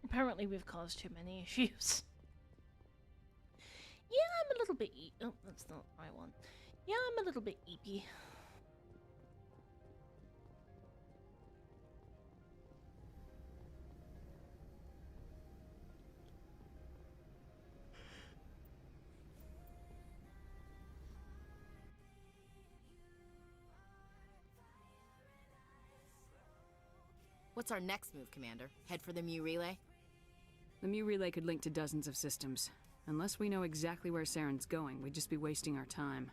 [SPEAKER 1] Apparently we've caused too many issues. Yeah, I'm a little bit oh, that's not the right one. Yeah, I'm a little bit eepy.
[SPEAKER 20] What's our next move, Commander? Head for the Mu Relay?
[SPEAKER 5] The Mu Relay could link to dozens of systems. Unless we know exactly where Saren's going, we'd just be wasting our time.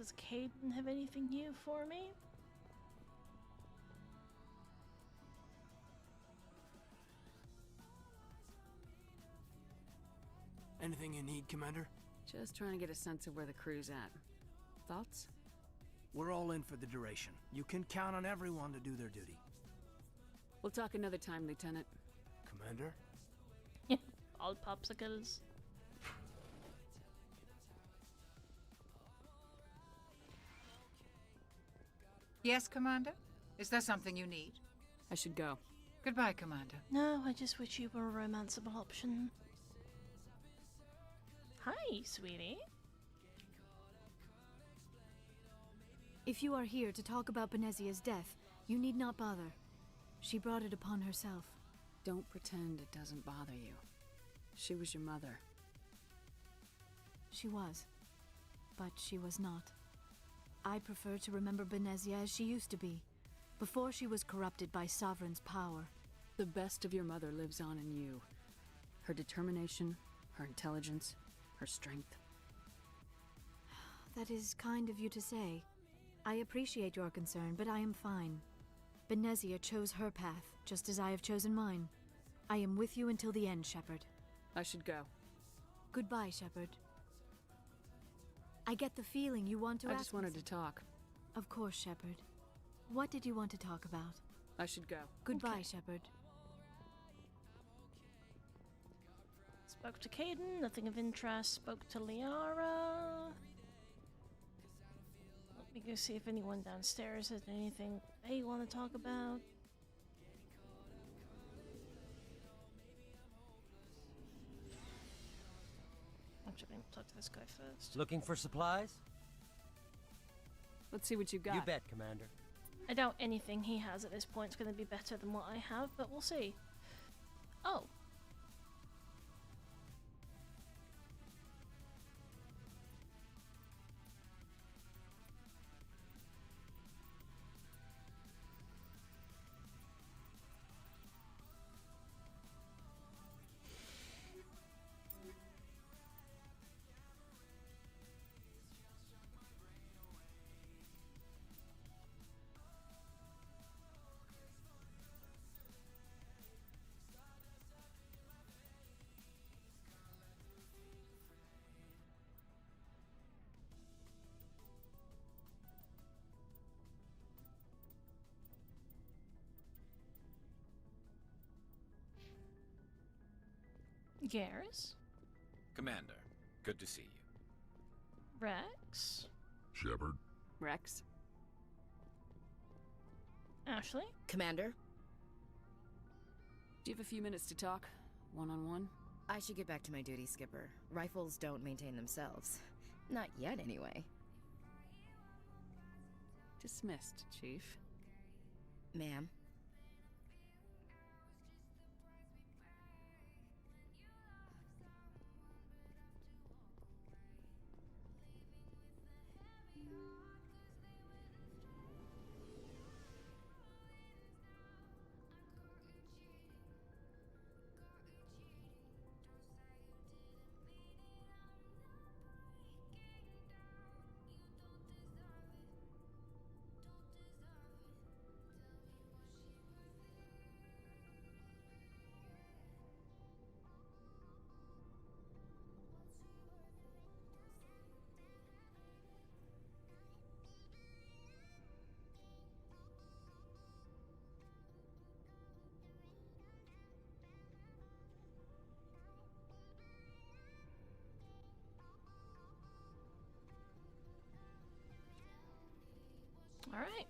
[SPEAKER 1] Does Caden have anything new for me?
[SPEAKER 6] Anything you need, Commander?
[SPEAKER 5] Just trying to get a sense of where the crew's at. Thoughts?
[SPEAKER 6] We're all in for the duration. You can count on everyone to do their duty.
[SPEAKER 5] We'll talk another time, Lieutenant.
[SPEAKER 6] Commander?
[SPEAKER 1] All popsicles.
[SPEAKER 11] Yes, Commander? Is there something you need?
[SPEAKER 5] I should go.
[SPEAKER 11] Goodbye, Commander.
[SPEAKER 1] No, I just wish you were a romanceable option. Hi, sweetie.
[SPEAKER 2] If you are here to talk about Benezia's death, you need not bother. She brought it upon herself.
[SPEAKER 5] Don't pretend it doesn't bother you. She was your mother.
[SPEAKER 2] She was. But she was not. I prefer to remember Benezia as she used to be, before she was corrupted by Sovereign's power.
[SPEAKER 5] The best of your mother lives on in you. Her determination, her intelligence, her strength.
[SPEAKER 2] That is kind of you to say. I appreciate your concern, but I am fine. Benezia chose her path, just as I have chosen mine. I am with you until the end, Shepard.
[SPEAKER 5] I should go.
[SPEAKER 2] Goodbye, Shepard. I get the feeling you want to ask
[SPEAKER 5] I just wanted to talk.
[SPEAKER 2] Of course, Shepard. What did you want to talk about?
[SPEAKER 5] I should go.
[SPEAKER 2] Goodbye,
[SPEAKER 5] Okay.
[SPEAKER 2] Shepard.
[SPEAKER 1] Spoke to Caden, nothing of interest. Spoke to Liara. Let me go see if anyone downstairs has anything they want to talk about. Actually, I'm gonna talk to this guy first.
[SPEAKER 12] Looking for supplies?
[SPEAKER 5] Let's see what you've got.
[SPEAKER 12] You bet, Commander.
[SPEAKER 1] I doubt anything he has at this point is going to be better than what I have, but we'll see. Oh. Garrus?
[SPEAKER 15] Commander, good to see you.
[SPEAKER 1] Rex?
[SPEAKER 3] Shepard?
[SPEAKER 5] Rex?
[SPEAKER 1] Ashley?
[SPEAKER 20] Commander?
[SPEAKER 5] Do you have a few minutes to talk? One-on-one?
[SPEAKER 20] I should get back to my duty, Skipper. Rifles don't maintain themselves. Not yet, anyway.
[SPEAKER 5] Dismissed, Chief.
[SPEAKER 20] Ma'am?
[SPEAKER 1] Alright.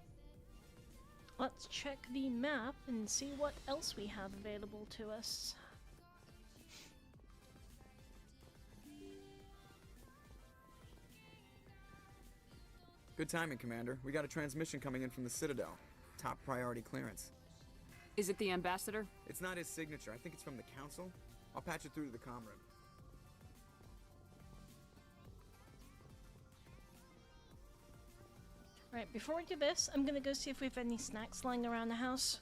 [SPEAKER 1] Let's check the map and see what else we have available to us.
[SPEAKER 21] Good timing, Commander. We got a transmission coming in from the Citadel. Top priority clearance.
[SPEAKER 5] Is it the Ambassador?
[SPEAKER 21] It's not his signature. I think it's from the Council. I'll patch it through to the comm room.
[SPEAKER 1] Right, before we do this, I'm gonna go see if we have any snacks lying around the house.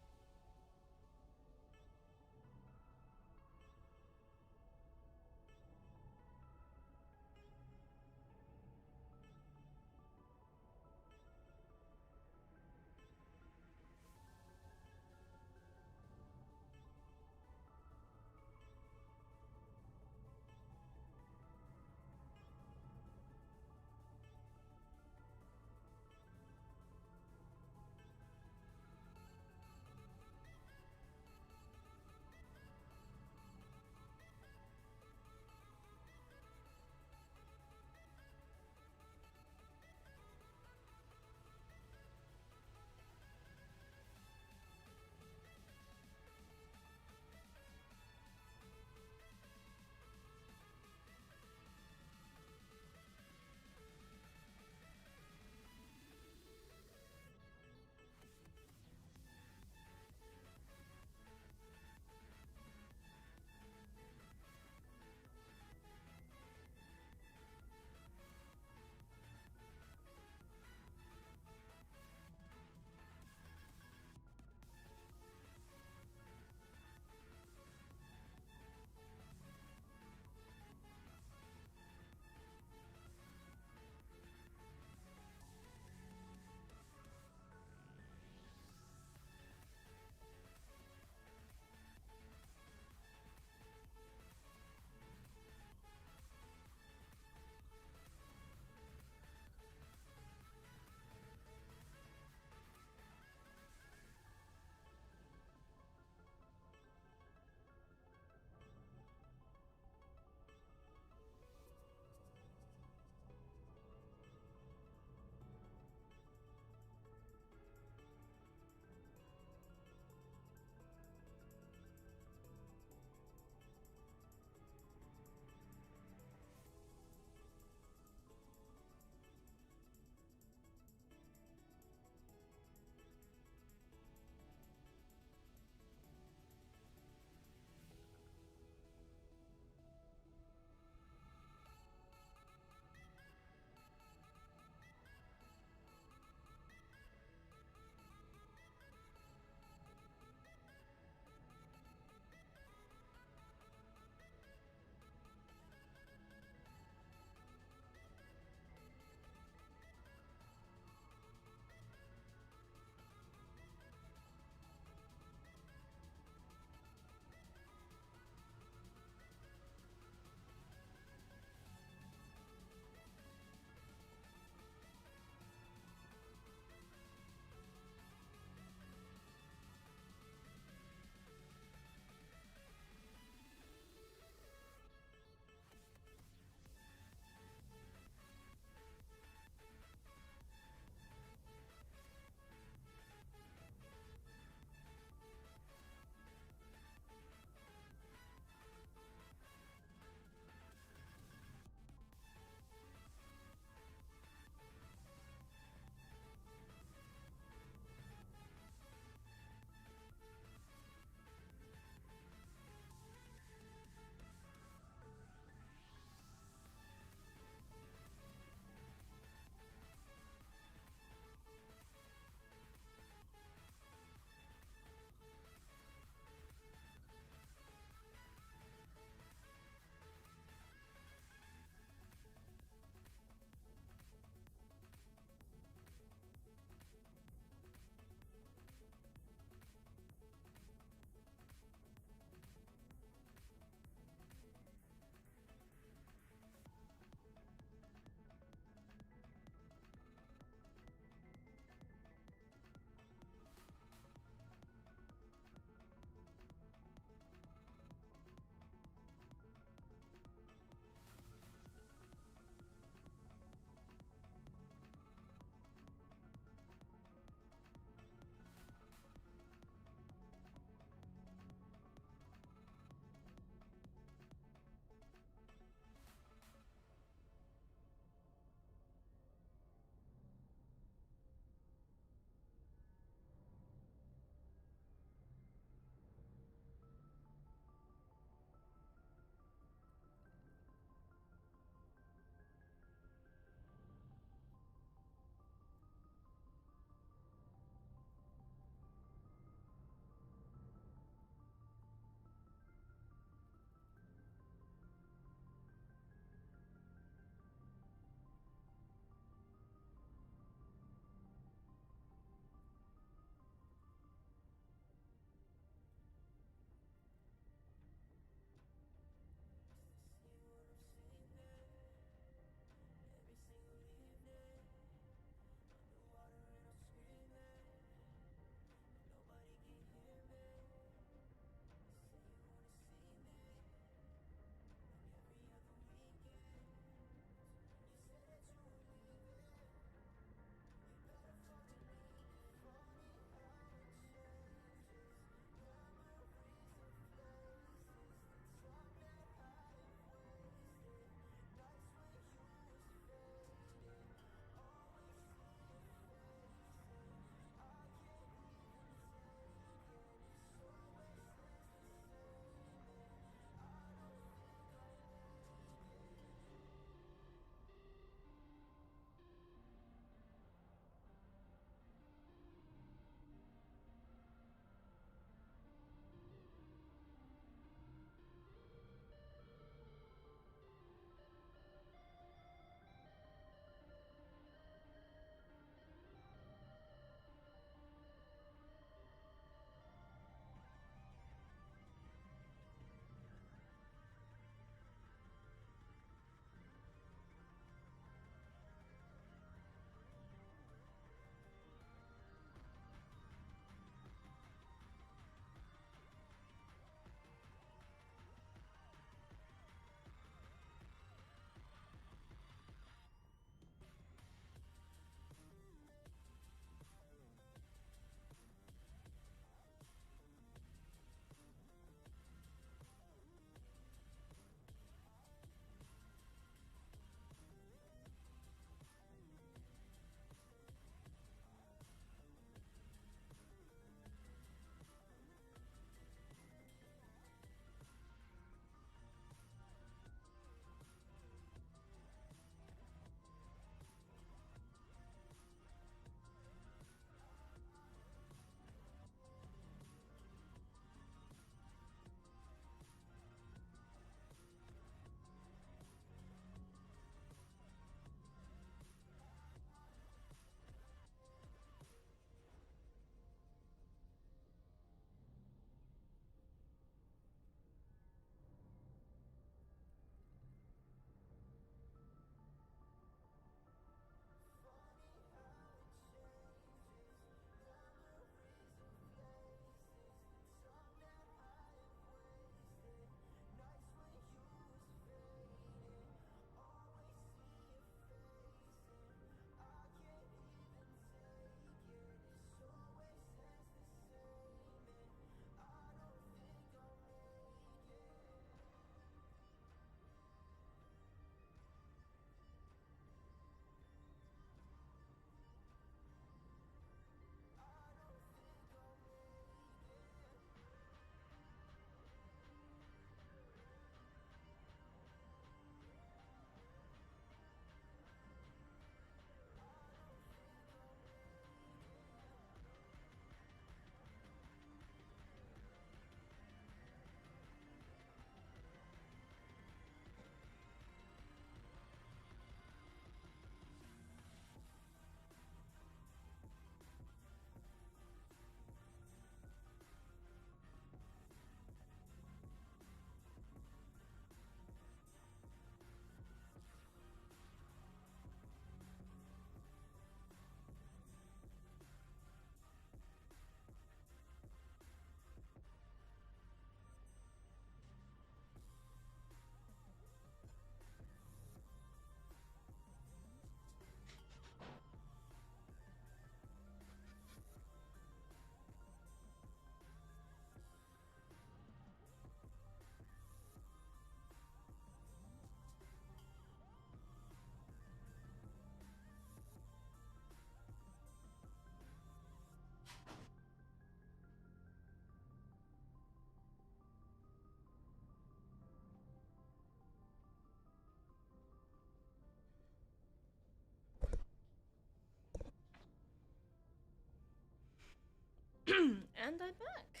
[SPEAKER 1] And I'm back.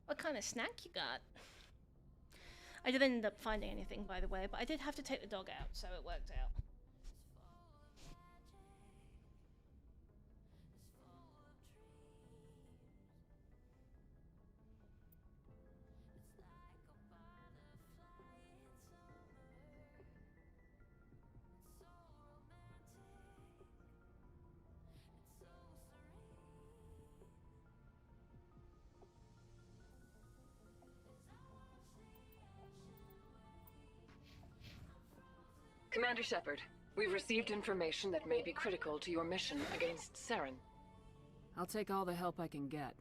[SPEAKER 1] What kind of snack you got? I didn't end up finding anything, by the way, but I did have to take the dog out, so it worked out.
[SPEAKER 22] Commander Shepard, we've received information that may be critical to your mission against Saren.
[SPEAKER 5] I'll take all the help I can get.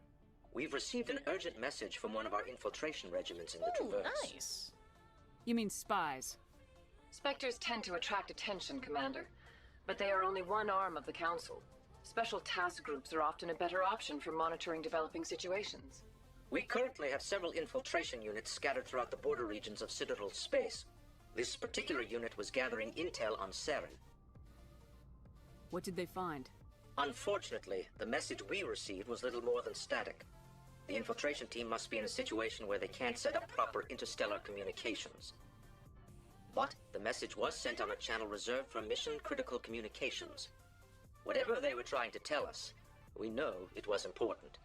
[SPEAKER 8] We've received an urgent message from one of our infiltration regiments in the Traverse.
[SPEAKER 1] Nice.
[SPEAKER 5] You mean spies?
[SPEAKER 22] Spectres tend to attract attention, Commander, but they are only one arm of the Council. Special task groups are often a better option for monitoring developing situations.
[SPEAKER 8] We currently have several infiltration units scattered throughout the border regions of Citadel space. This particular unit was gathering intel on Saren.
[SPEAKER 5] What did they find?
[SPEAKER 8] Unfortunately, the message we received was little more than static. The infiltration team must be in a situation where they can't set up proper interstellar communications. But the message was sent on a channel reserved for mission-critical communications. Whatever they were trying to tell us, we know it was important.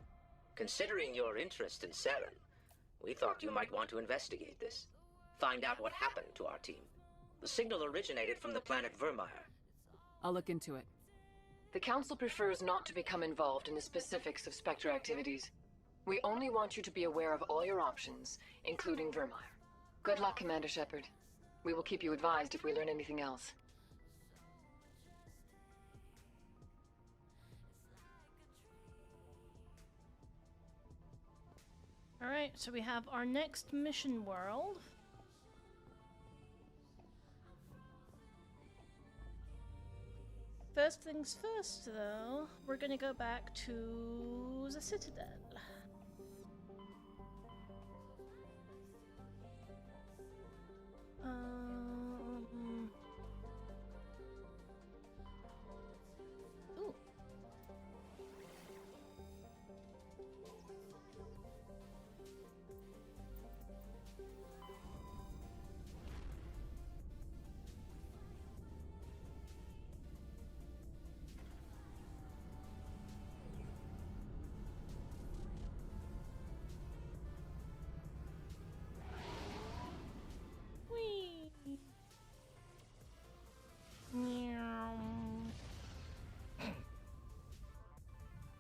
[SPEAKER 8] Considering your interest in Saren, we thought you might want to investigate this. Find out what happened to our team. The signal originated from the planet Vermeer.
[SPEAKER 5] I'll look into it.
[SPEAKER 22] The Council prefers not to become involved in the specifics of Spectre activities. We only want you to be aware of all your options, including Vermeer. Good luck, Commander Shepard. We will keep you advised if we learn anything else.
[SPEAKER 1] Alright, so we have our next mission world. First things first, though, we're gonna go back to the Citadel. Ooh.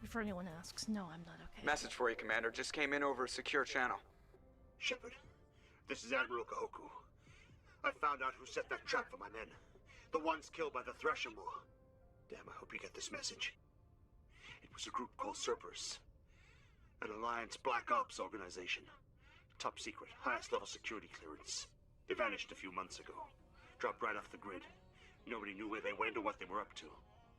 [SPEAKER 1] Before anyone asks, no, I'm not okay.
[SPEAKER 12] Message for you, Commander. Just came in over a secure channel.
[SPEAKER 13] Shepard, this is Admiral Kahoku. I found out who set that trap for my men. The ones killed by the Thresher Maw. Damn, I hope you get this message. It was a group called Cerberus. An Alliance Black Ops organization. Top secret, highest level security clearance. They vanished a few months ago. Dropped right off the grid. Nobody knew where they went or what they were up to.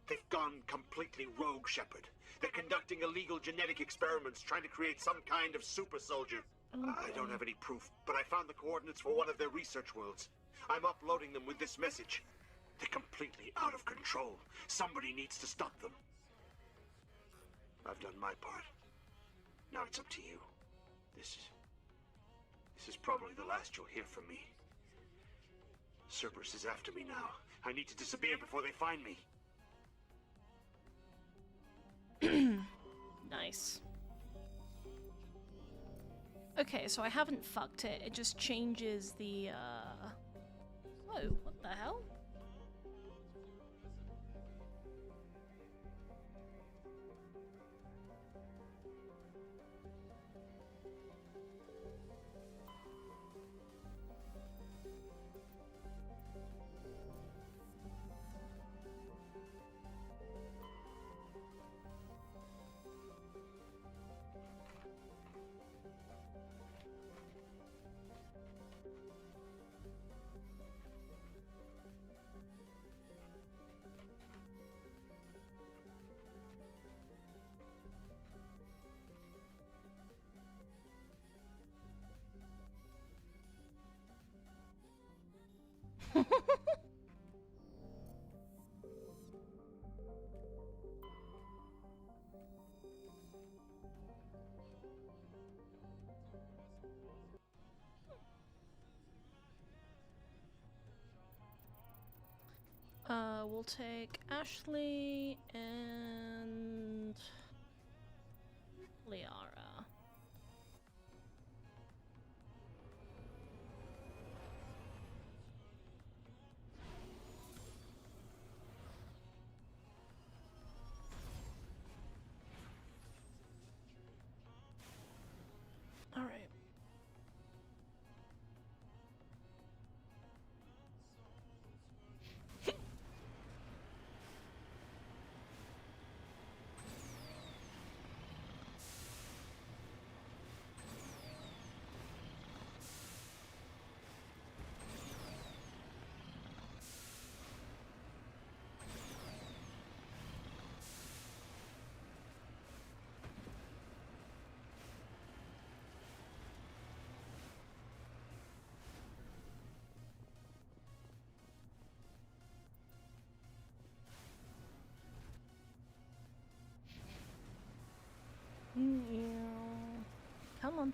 [SPEAKER 13] They've gone completely rogue, Shepard. They're conducting illegal genetic experiments, trying to create some kind of super soldier. I don't have any proof, but I found the coordinates for one of their research worlds. I'm uploading them with this message. They're completely out of control. Somebody needs to stop them. I've done my part. Now it's up to you. This is probably the last you'll hear from me. Cerberus is after me now. I need to disappear before they find me.
[SPEAKER 1] Nice. Okay, so I haven't fucked it. It just changes the, Whoa, what the hell? We'll take Ashley and Liara. All right. Come on.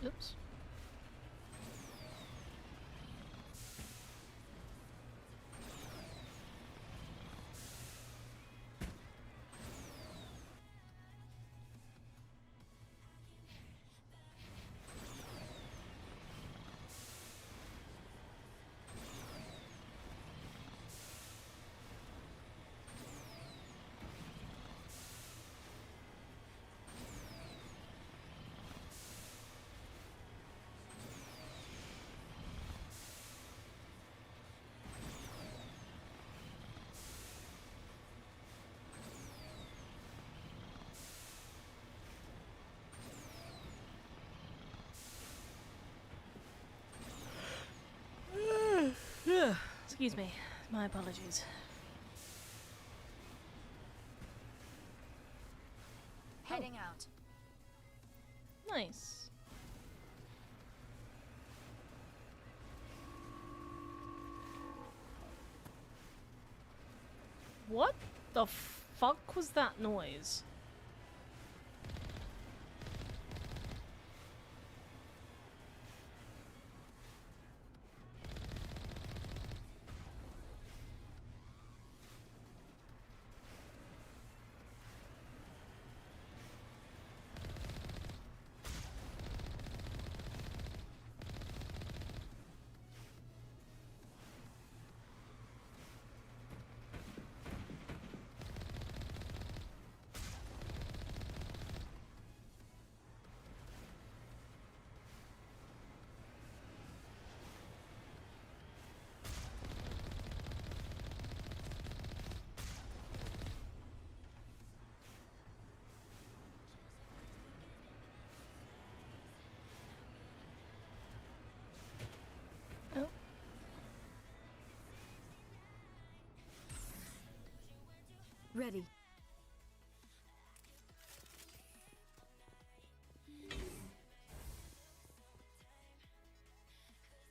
[SPEAKER 1] Oops. Excuse me. My apologies.
[SPEAKER 19] Heading out.
[SPEAKER 1] Nice. What the fuck was that noise?
[SPEAKER 2] Ready.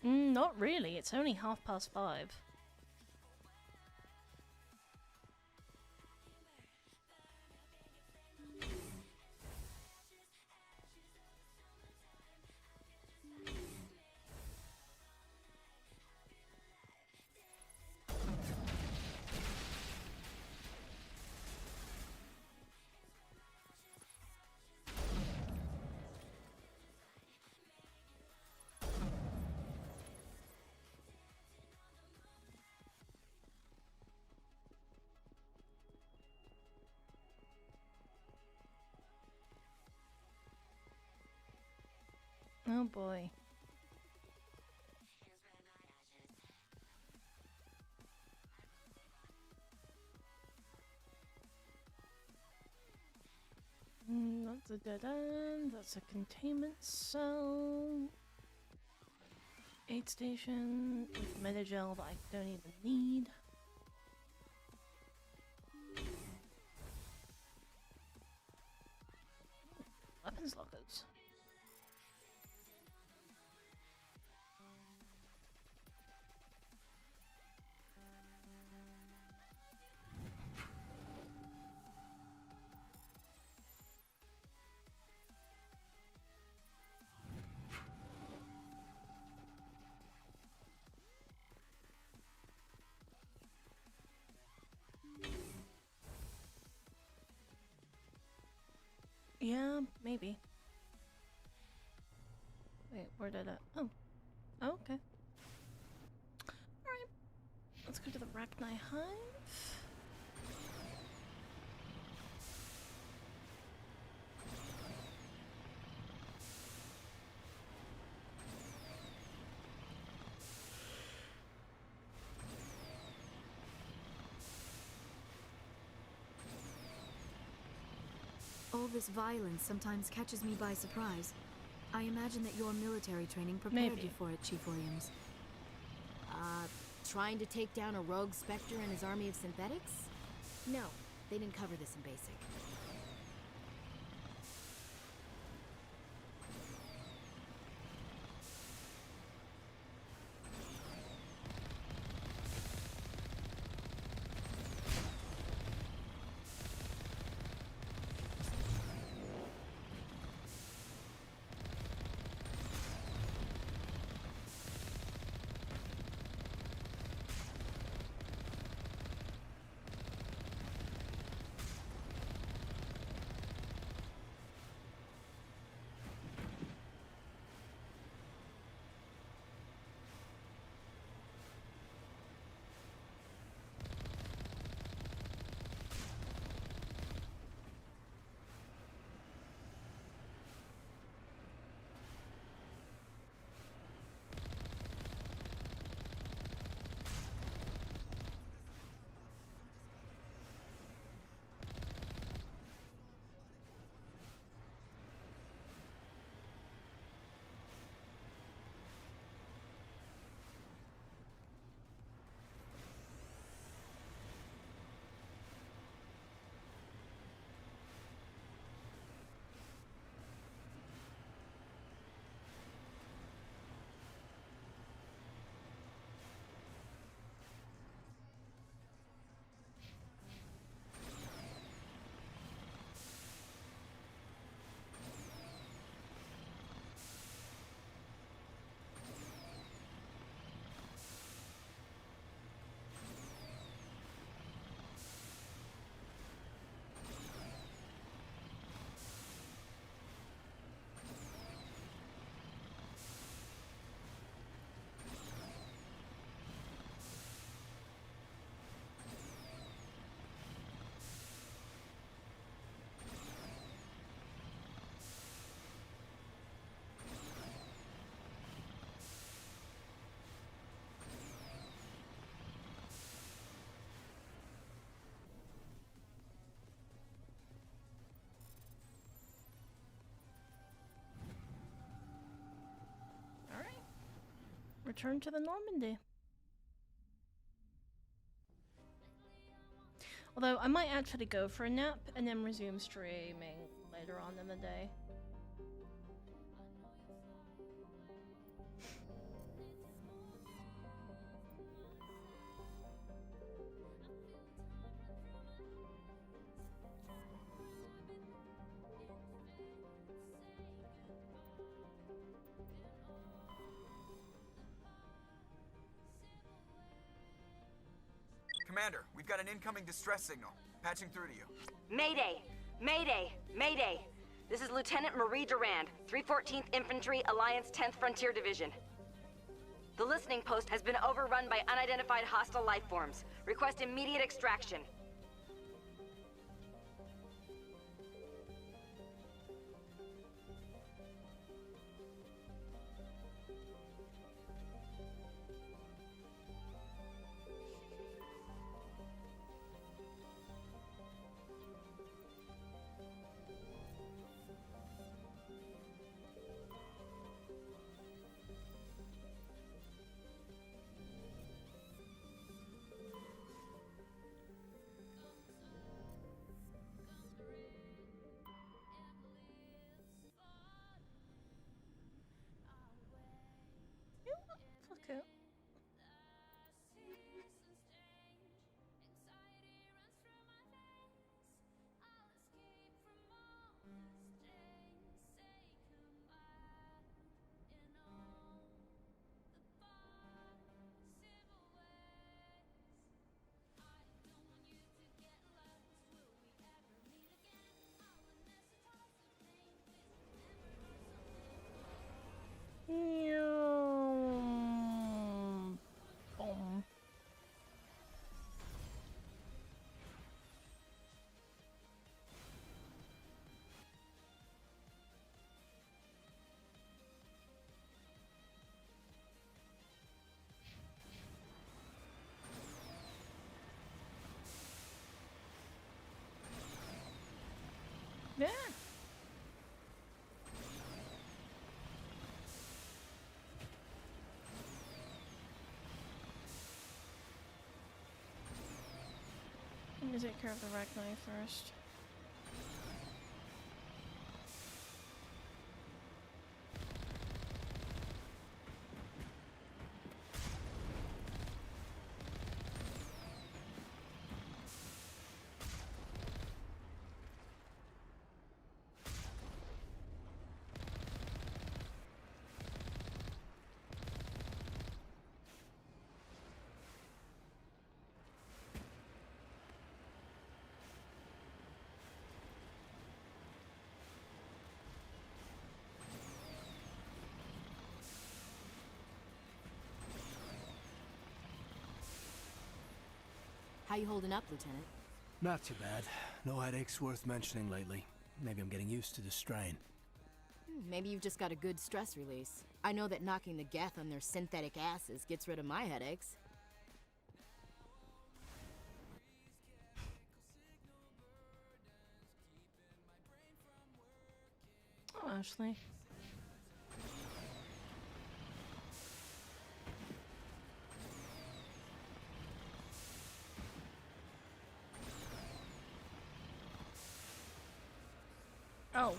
[SPEAKER 1] Not really. It's only 5:30. Oh boy. That's a dead end. That's a containment cell. Aid station with metagel that I don't even need. Weapons lockers. Yeah, maybe. Wait, where did it? Oh. Oh, okay. Alright. Let's go to the Rachni Hive.
[SPEAKER 2] All this violence sometimes catches me by surprise. I imagine that your military training prepared you for it, Chief Williams.
[SPEAKER 20] Trying to take down a rogue Spectre and his army of synthetics? No, they didn't cover this in basic.
[SPEAKER 1] Return to the Normandy. Although I might actually go for a nap and then resume streaming later on in the day.
[SPEAKER 23] Commander, we've got an incoming distress signal. Patching through to you.
[SPEAKER 4] Mayday! Mayday! Mayday! This is Lieutenant Marie Durand, 314th Infantry, Alliance 10th Frontier Division. The listening post has been overrun by unidentified hostile life forms. Request immediate extraction.
[SPEAKER 1] Okay. Boom. Yeah. Let me take care of the Rachni first.
[SPEAKER 20] How you holding up, Lieutenant?
[SPEAKER 6] Not too bad. No headaches worth mentioning lately. Maybe I'm getting used to the strain.
[SPEAKER 20] Maybe you've just got a good stress release. I know that knocking the Geth on their synthetic asses gets rid of my headaches.
[SPEAKER 1] Oh, Ashley. Oh.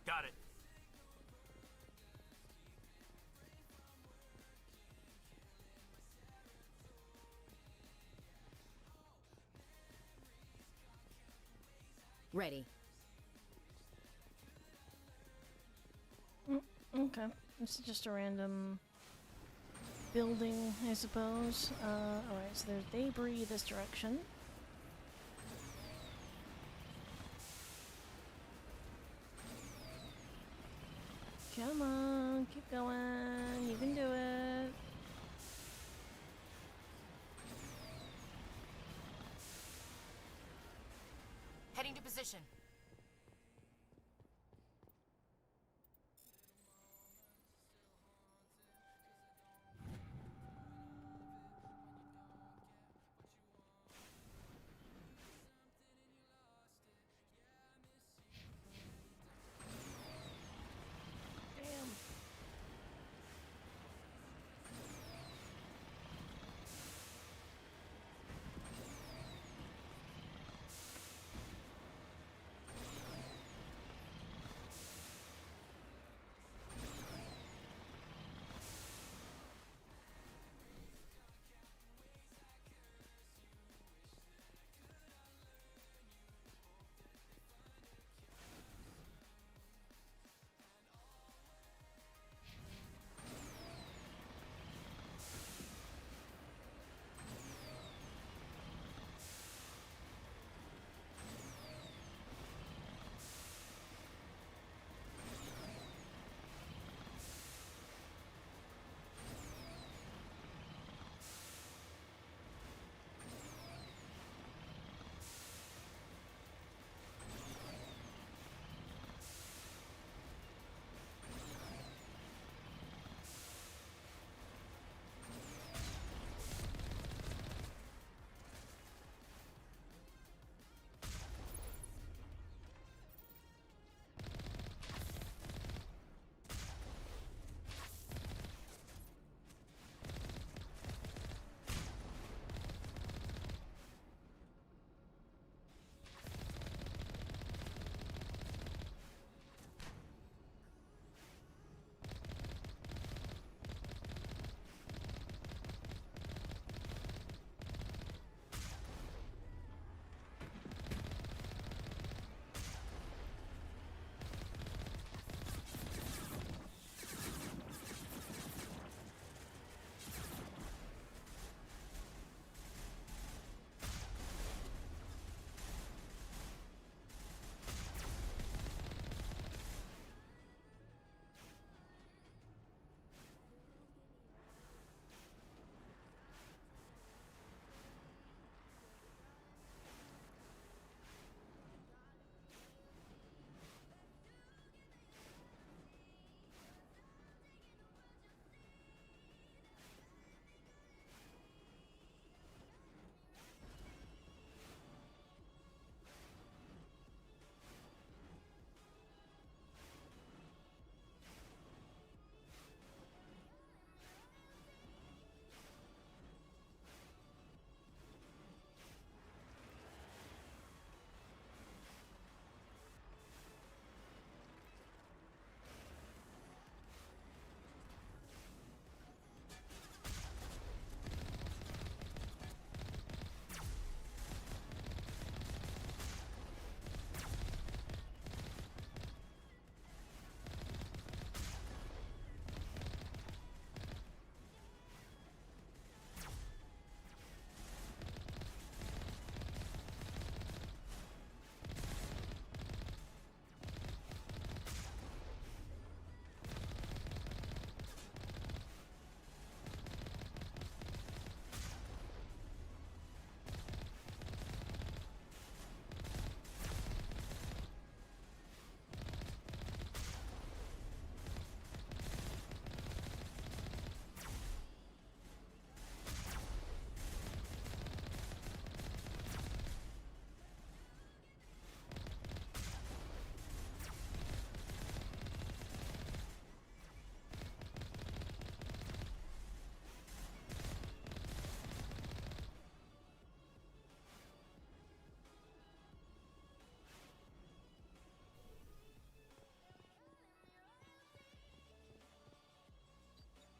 [SPEAKER 6] Got it.
[SPEAKER 20] Ready.
[SPEAKER 1] Okay. This is just a random building, I suppose. Alright, so there's debris this direction. Come on, keep going. You can do it.
[SPEAKER 20] Heading to position.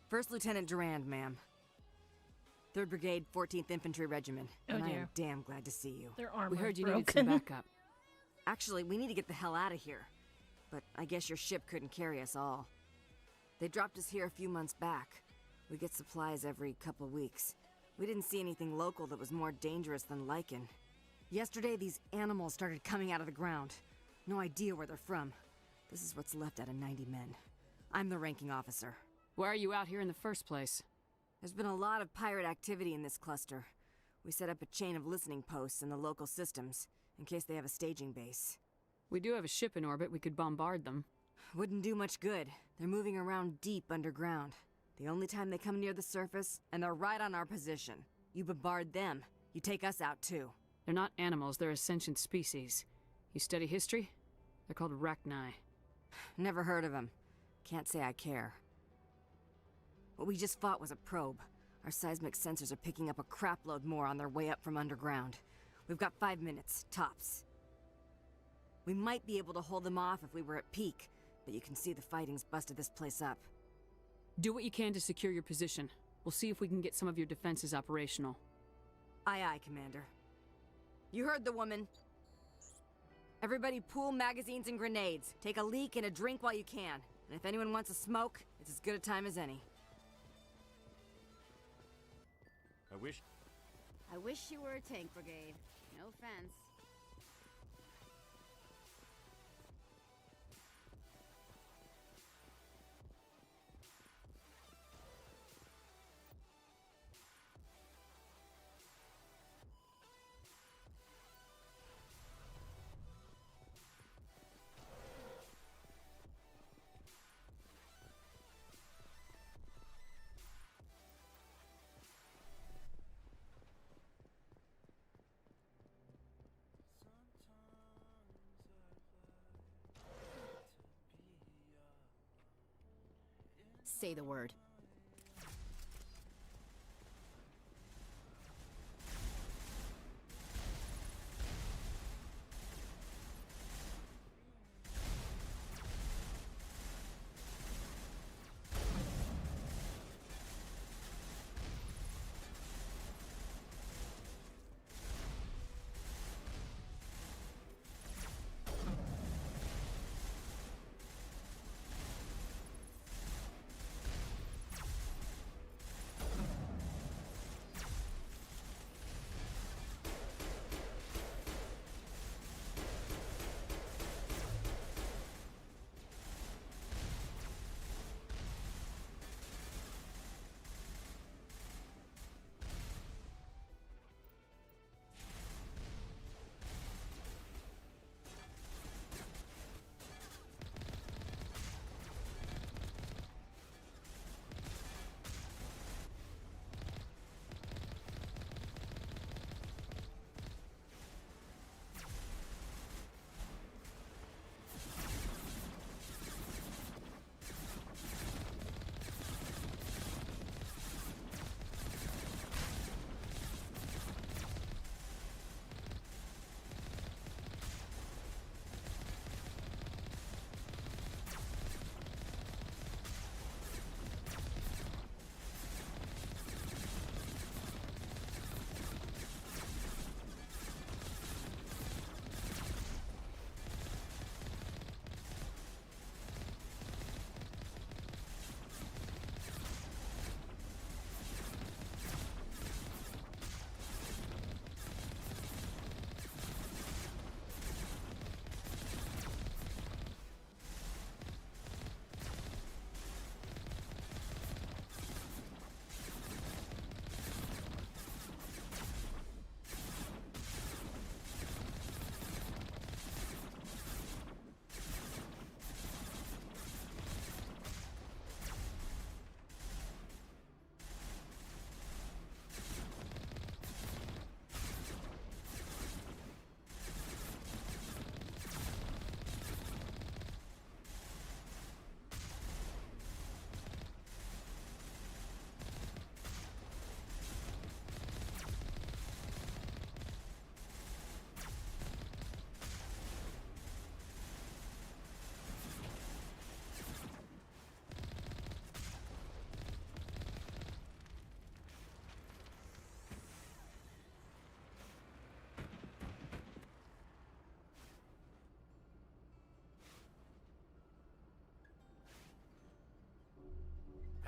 [SPEAKER 4] First Lieutenant Durand, ma'am. 3rd Brigade, 14th Infantry Regiment.
[SPEAKER 1] Oh,
[SPEAKER 4] and I
[SPEAKER 1] dear.
[SPEAKER 4] am damn glad to see you.
[SPEAKER 1] Their armor
[SPEAKER 5] We heard you
[SPEAKER 1] broken.
[SPEAKER 5] needed some backup.
[SPEAKER 4] Actually, we need to get the hell out of here. But I guess your ship couldn't carry us all. They dropped us here a few months back. We get supplies every couple weeks. We didn't see anything local that was more dangerous than lichen. Yesterday, these animals started coming out of the ground. No idea where they're from. This is what's left out of 90 men. I'm the ranking officer.
[SPEAKER 5] Why are you out here in the first place?
[SPEAKER 4] There's been a lot of pirate activity in this cluster. We set up a chain of listening posts in the local systems, in case they have a staging base.
[SPEAKER 5] We do have a ship in orbit. We could bombard them.
[SPEAKER 4] Wouldn't do much good. They're moving around deep underground. The only time they come near the surface, and they're right on our position. You bombard them, you take us out too.
[SPEAKER 5] They're not animals, they're a sentient species. You study history? They're called Rachni.
[SPEAKER 4] Never heard of them. Can't say I care. What we just fought was a probe. Our seismic sensors are picking up a crapload more on their way up from underground. We've got 5 minutes, tops. We might be able to hold them off if we were at peak, but you can see the fighting's busted this place up.
[SPEAKER 5] Do what you can to secure your position. We'll see if we can get some of your defenses operational.
[SPEAKER 4] Aye, aye, Commander. You heard the woman. Everybody pool magazines and grenades. Take a leak and a drink while you can. And if anyone wants a smoke, it's as good a time as any.
[SPEAKER 7] I wish
[SPEAKER 10] you were a tank brigade. No offense.
[SPEAKER 20] Say the word.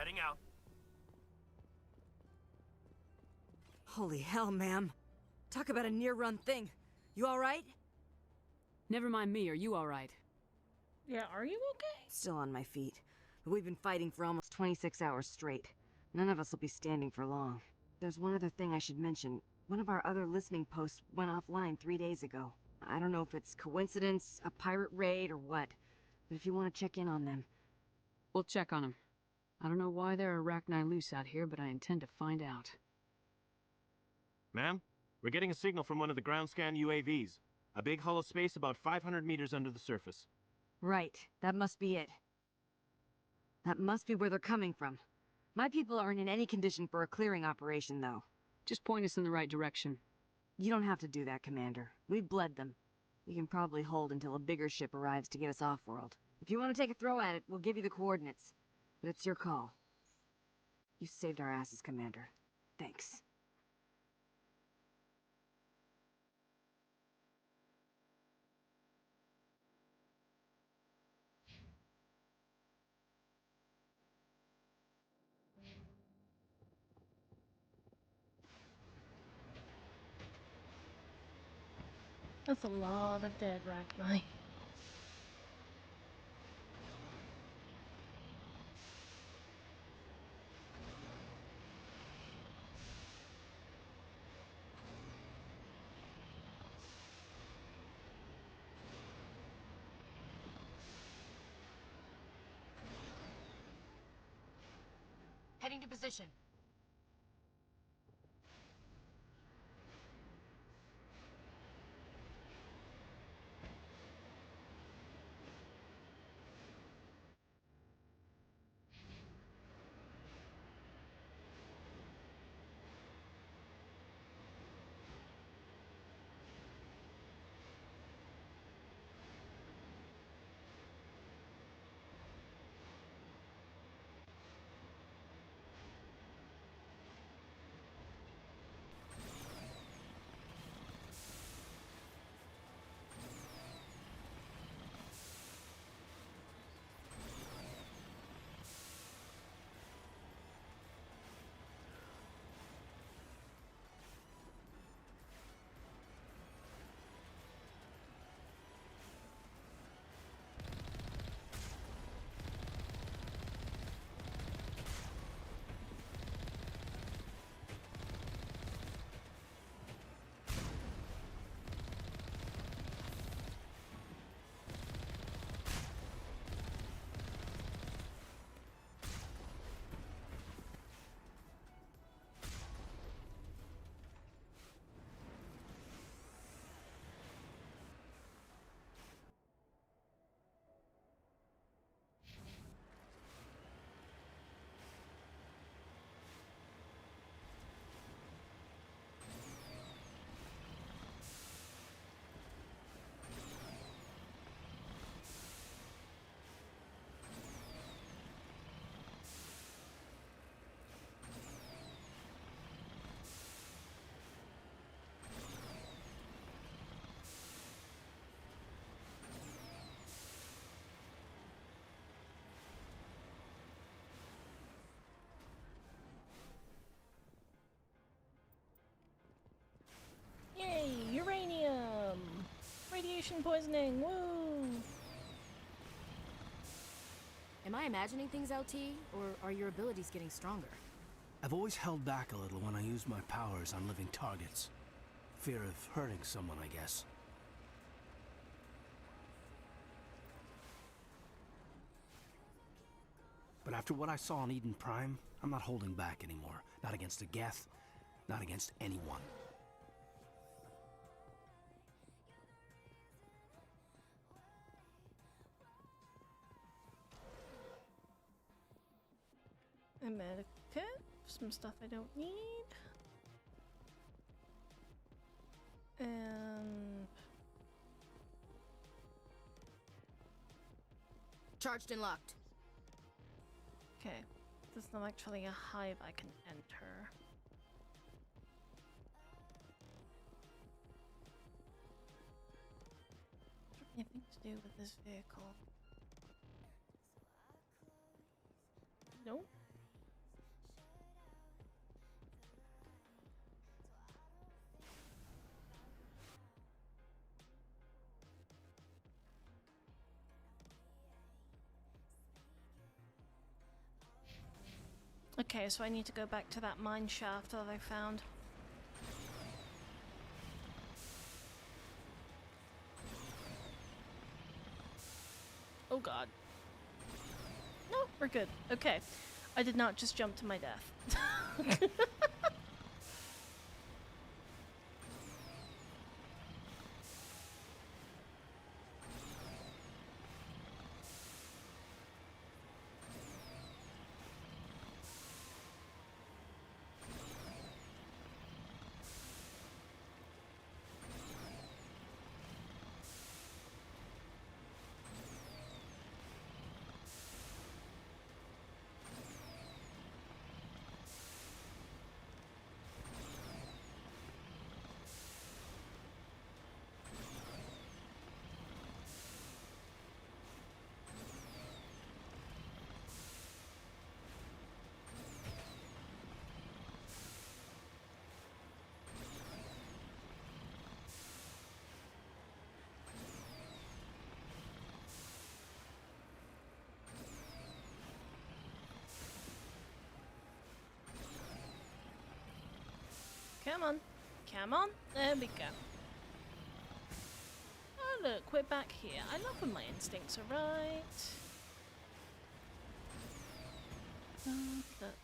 [SPEAKER 9] Heading out.
[SPEAKER 14] Holy hell, ma'am. Talk about a near-run thing. You alright?
[SPEAKER 5] Never mind me, are you alright?
[SPEAKER 1] Yeah, are you okay?
[SPEAKER 14] Still on my feet. But we've been fighting for almost 26 hours straight. None of us will be standing for long. There's one other thing I should mention. One of our other listening posts went offline 3 days ago. I don't know if it's coincidence, a pirate raid, or what. But if you want to check in on them...
[SPEAKER 5] We'll check on them. I don't know why there are arachni loose out here, but I intend to find out.
[SPEAKER 9] Ma'am, we're getting a signal from one of the ground scan UAVs. A big hollow space about 500 meters under the surface.
[SPEAKER 14] Right. That must be it. That must be where they're coming from. My people aren't in any condition for a clearing operation, though.
[SPEAKER 5] Just point us in the right direction.
[SPEAKER 14] You don't have to do that, Commander. We've bled them. We can probably hold until a bigger ship arrives to get us off-world. If you want to take a throw at it, we'll give you the coordinates. But it's your call. You saved our asses, Commander. Thanks.
[SPEAKER 1] That's a lot of dead Rachni.
[SPEAKER 20] Heading to position.
[SPEAKER 1] Yay! Uranium! Radiation poisoning! Woo!
[SPEAKER 20] Am I imagining things, LT? Or are your abilities getting stronger?
[SPEAKER 6] I've always held back a little when I use my powers on living targets. Fear of hurting someone, I guess. But after what I saw on Eden Prime, I'm not holding back anymore. Not against the Geth, not against anyone.
[SPEAKER 1] A medikit, some stuff I don't need. And...
[SPEAKER 20] Charged and locked.
[SPEAKER 1] Okay, there's not actually a hive I can enter. Anything to do with this vehicle? Nope. Okay, so I need to go back to that mine shaft that I found. Oh god. No, we're good. Okay. I did not just jump to my death. Come on. Come on. There we go. Oh look, we're back here. I love when my instincts are right.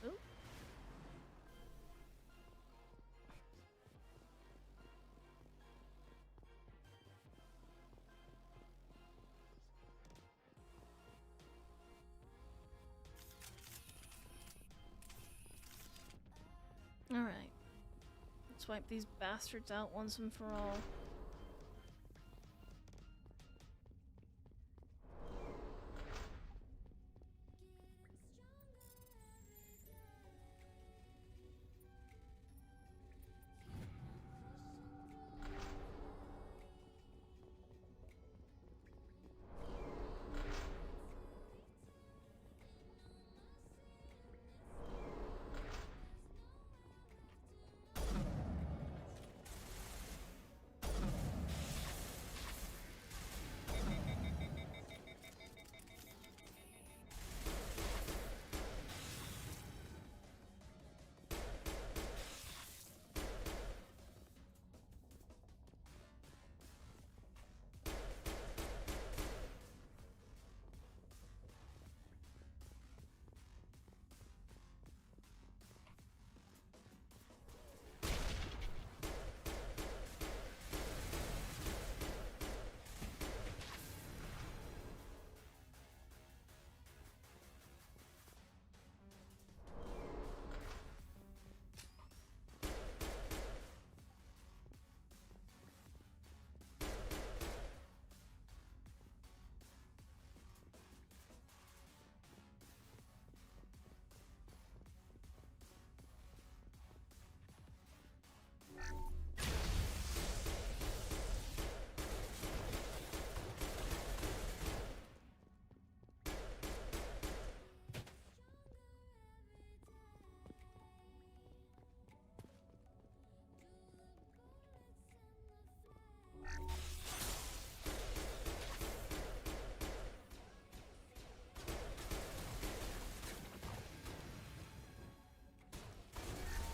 [SPEAKER 1] Ooh. Alright. Let's wipe these bastards out once and for all.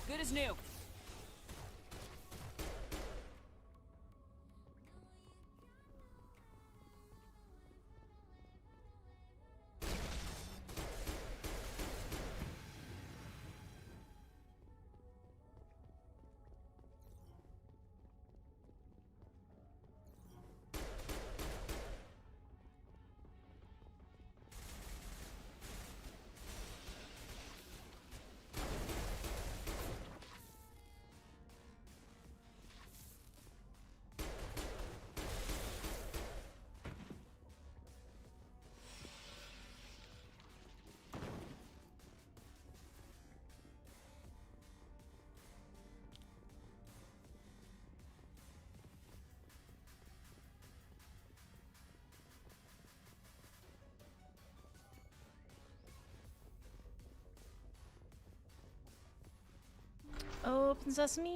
[SPEAKER 5] Good as new.
[SPEAKER 1] Open sesame.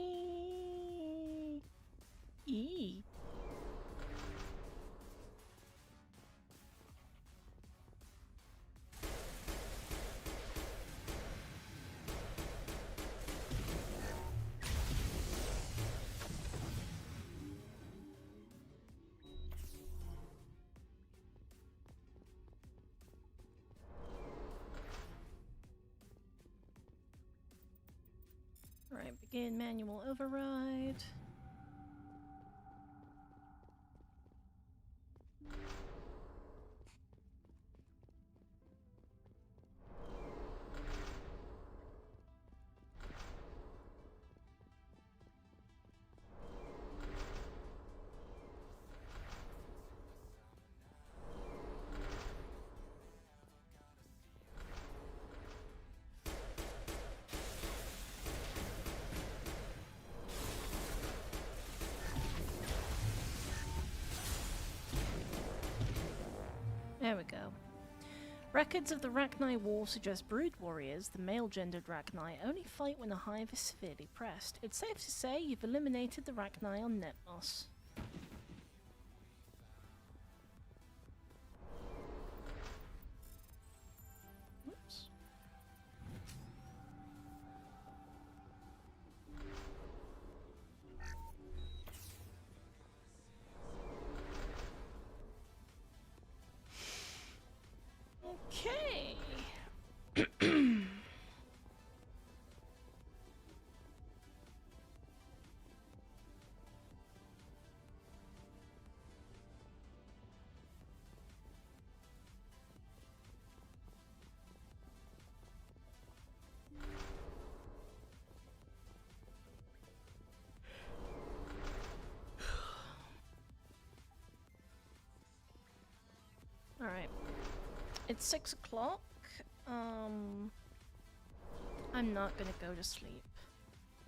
[SPEAKER 1] E. Begin manual override. There we go. Records of the Rachni War suggest brood warriors, the male-gendered Rachni, only fight when a hive is severely pressed. It's safe to say you've eliminated the Rachni on Netmos. Whoops. Okay. All right. It's 6 o'clock. I'm not gonna go to sleep.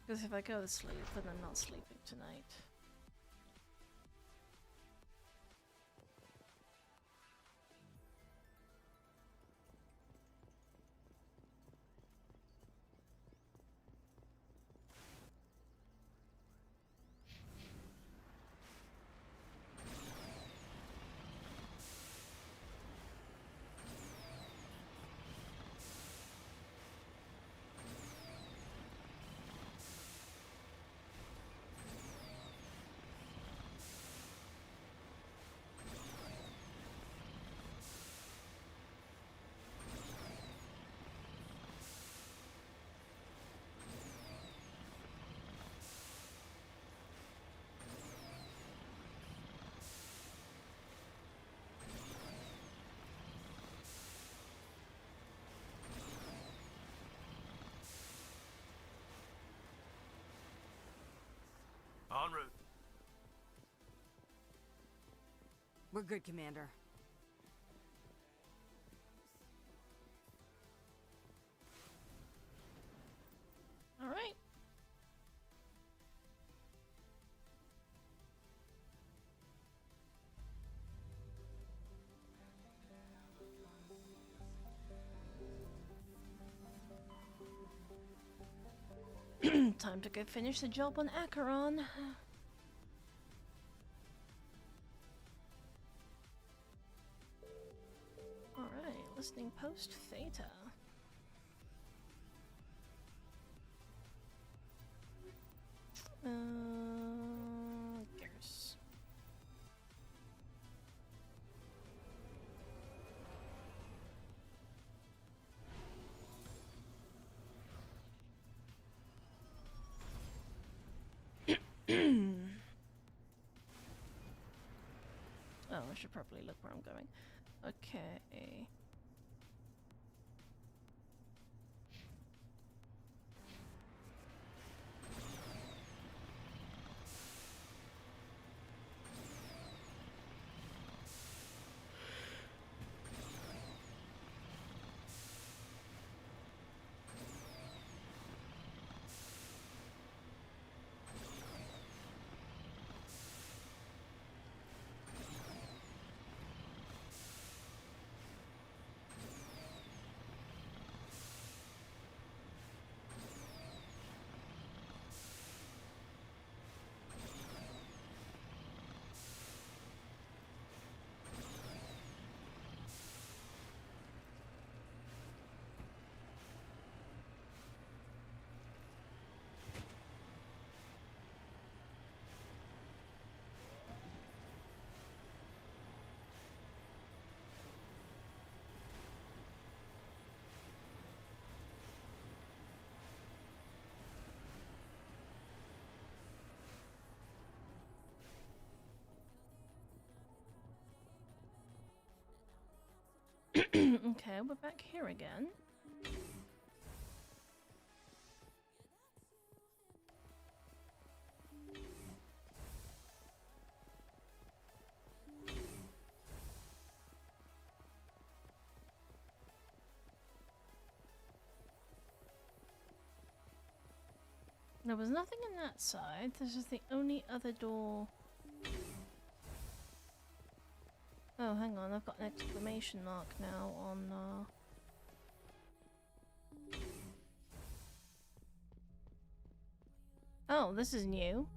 [SPEAKER 1] Because if I go to sleep, then I'm not sleeping tonight.
[SPEAKER 6] En route.
[SPEAKER 14] We're good, Commander.
[SPEAKER 1] All right. Time to go finish the job on Acheron. Alright, listening post Theta. Gears. Oh, I should probably look where I'm going. Okay. Okay, we're back here again. There was nothing on that side. This is the only other door. Oh, hang on. I've got an exclamation mark now on, Oh, this is new.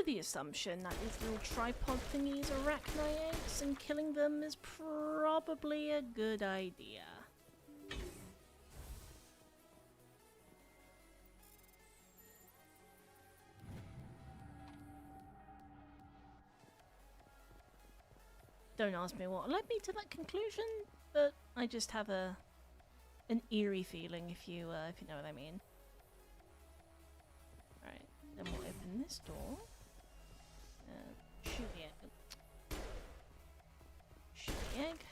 [SPEAKER 1] The assumption that these little tripod thingies are arachniates and killing them is probably a good idea. Don't ask me what led me to that conclusion, but I just have an eerie feeling, if you know what I mean. Alright, then we'll open this door. Shoot the egg. Shoot the egg.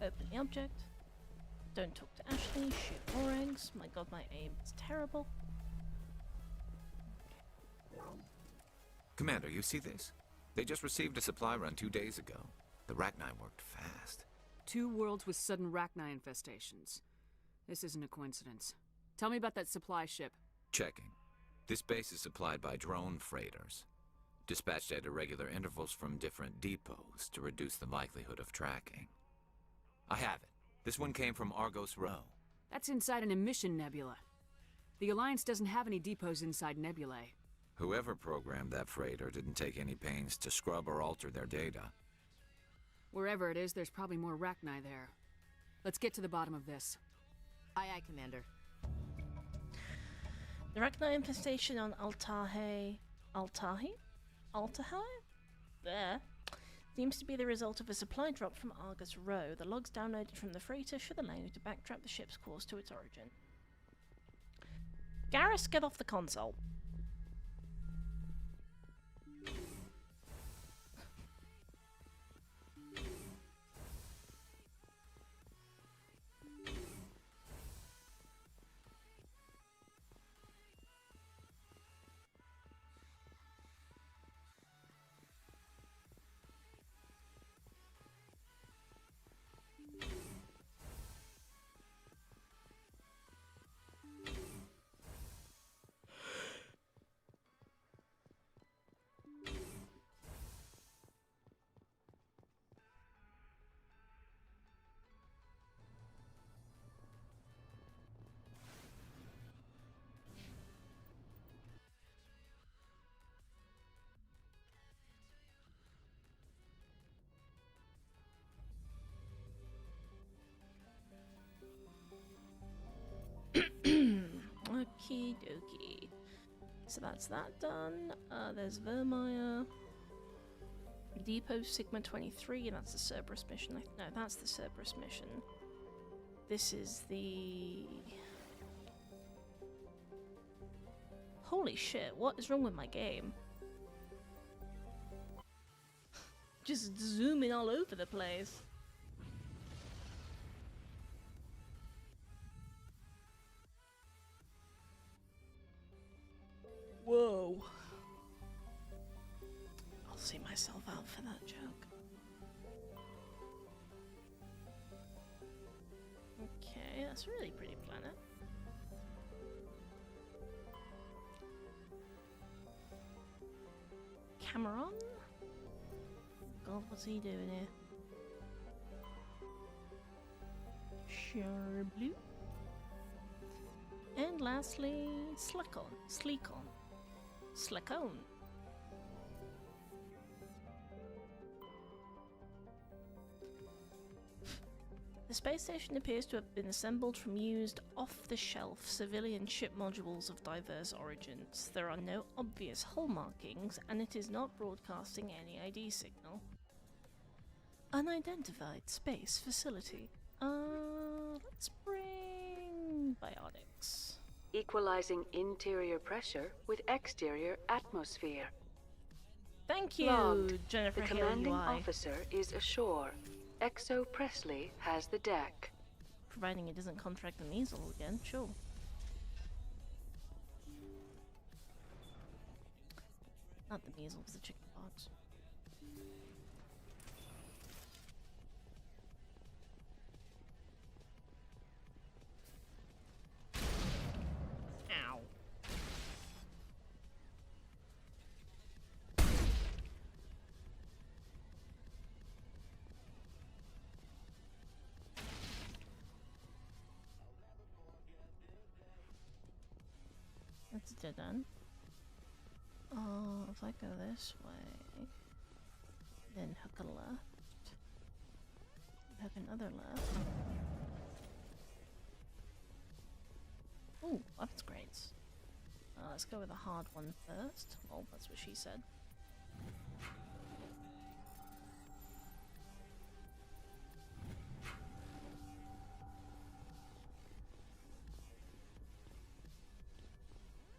[SPEAKER 1] Open the object. Don't talk to Ashley. Shoot more eggs. My god, my aim is terrible.
[SPEAKER 15] Commander, you see this? They just received a supply run 2 days ago. The Rachni worked fast.
[SPEAKER 5] 2 worlds with sudden Rachni infestations. This isn't a coincidence. Tell me about that supply ship.
[SPEAKER 15] Checking. This base is supplied by drone freighters, dispatched at irregular intervals from different depots to reduce the likelihood of tracking. I have it. This one came from Argos Row.
[SPEAKER 5] That's inside an emission nebula. The Alliance doesn't have any depots inside nebulae.
[SPEAKER 15] Whoever programmed that freighter didn't take any pains to scrub or alter their data.
[SPEAKER 5] Wherever it is, there's probably more Rachni there. Let's get to the bottom of this.
[SPEAKER 20] Aye, aye, Commander.
[SPEAKER 1] The Rachni infestation on Altahi? There. Seems to be the result of a supply drop from Argus Row. The logs downloaded from the freighter should allow you to backtrack the ship's course to its origin. Garrus, get off the console. Okie dokie. So that's that done. There's Vermeer. Depot Sigma 23, that's the Cerberus mission. No, that's the Cerberus mission. This is the... Holy shit, what is wrong with my game? Just zooming all over the place. Whoa. I'll see myself out for that joke. Okay, that's a really pretty planet. Cameron? God, what's he doing here? Sure blue. And lastly, Sleekon. The space station appears to have been assembled from used off-the-shelf civilian ship modules of diverse origins. There are no obvious hull markings, and it is not broadcasting any ID signal. Unidentified space facility. Let's bring biotics.
[SPEAKER 16] Equalizing interior pressure with exterior atmosphere.
[SPEAKER 1] Thank you,
[SPEAKER 16] Logged.
[SPEAKER 1] Jennifer
[SPEAKER 16] The
[SPEAKER 1] Hale
[SPEAKER 16] commanding
[SPEAKER 1] UI.
[SPEAKER 16] officer is ashore. Exo Presley has the deck.
[SPEAKER 1] Providing it doesn't contract the measles again, sure. Not the measles, the chickenpox. Ow. That's a dead end. Oh, if I go this way, then hook a left, hook another left. Ooh, weapons grades. Let's go with the hard one first. Well, that's what she said.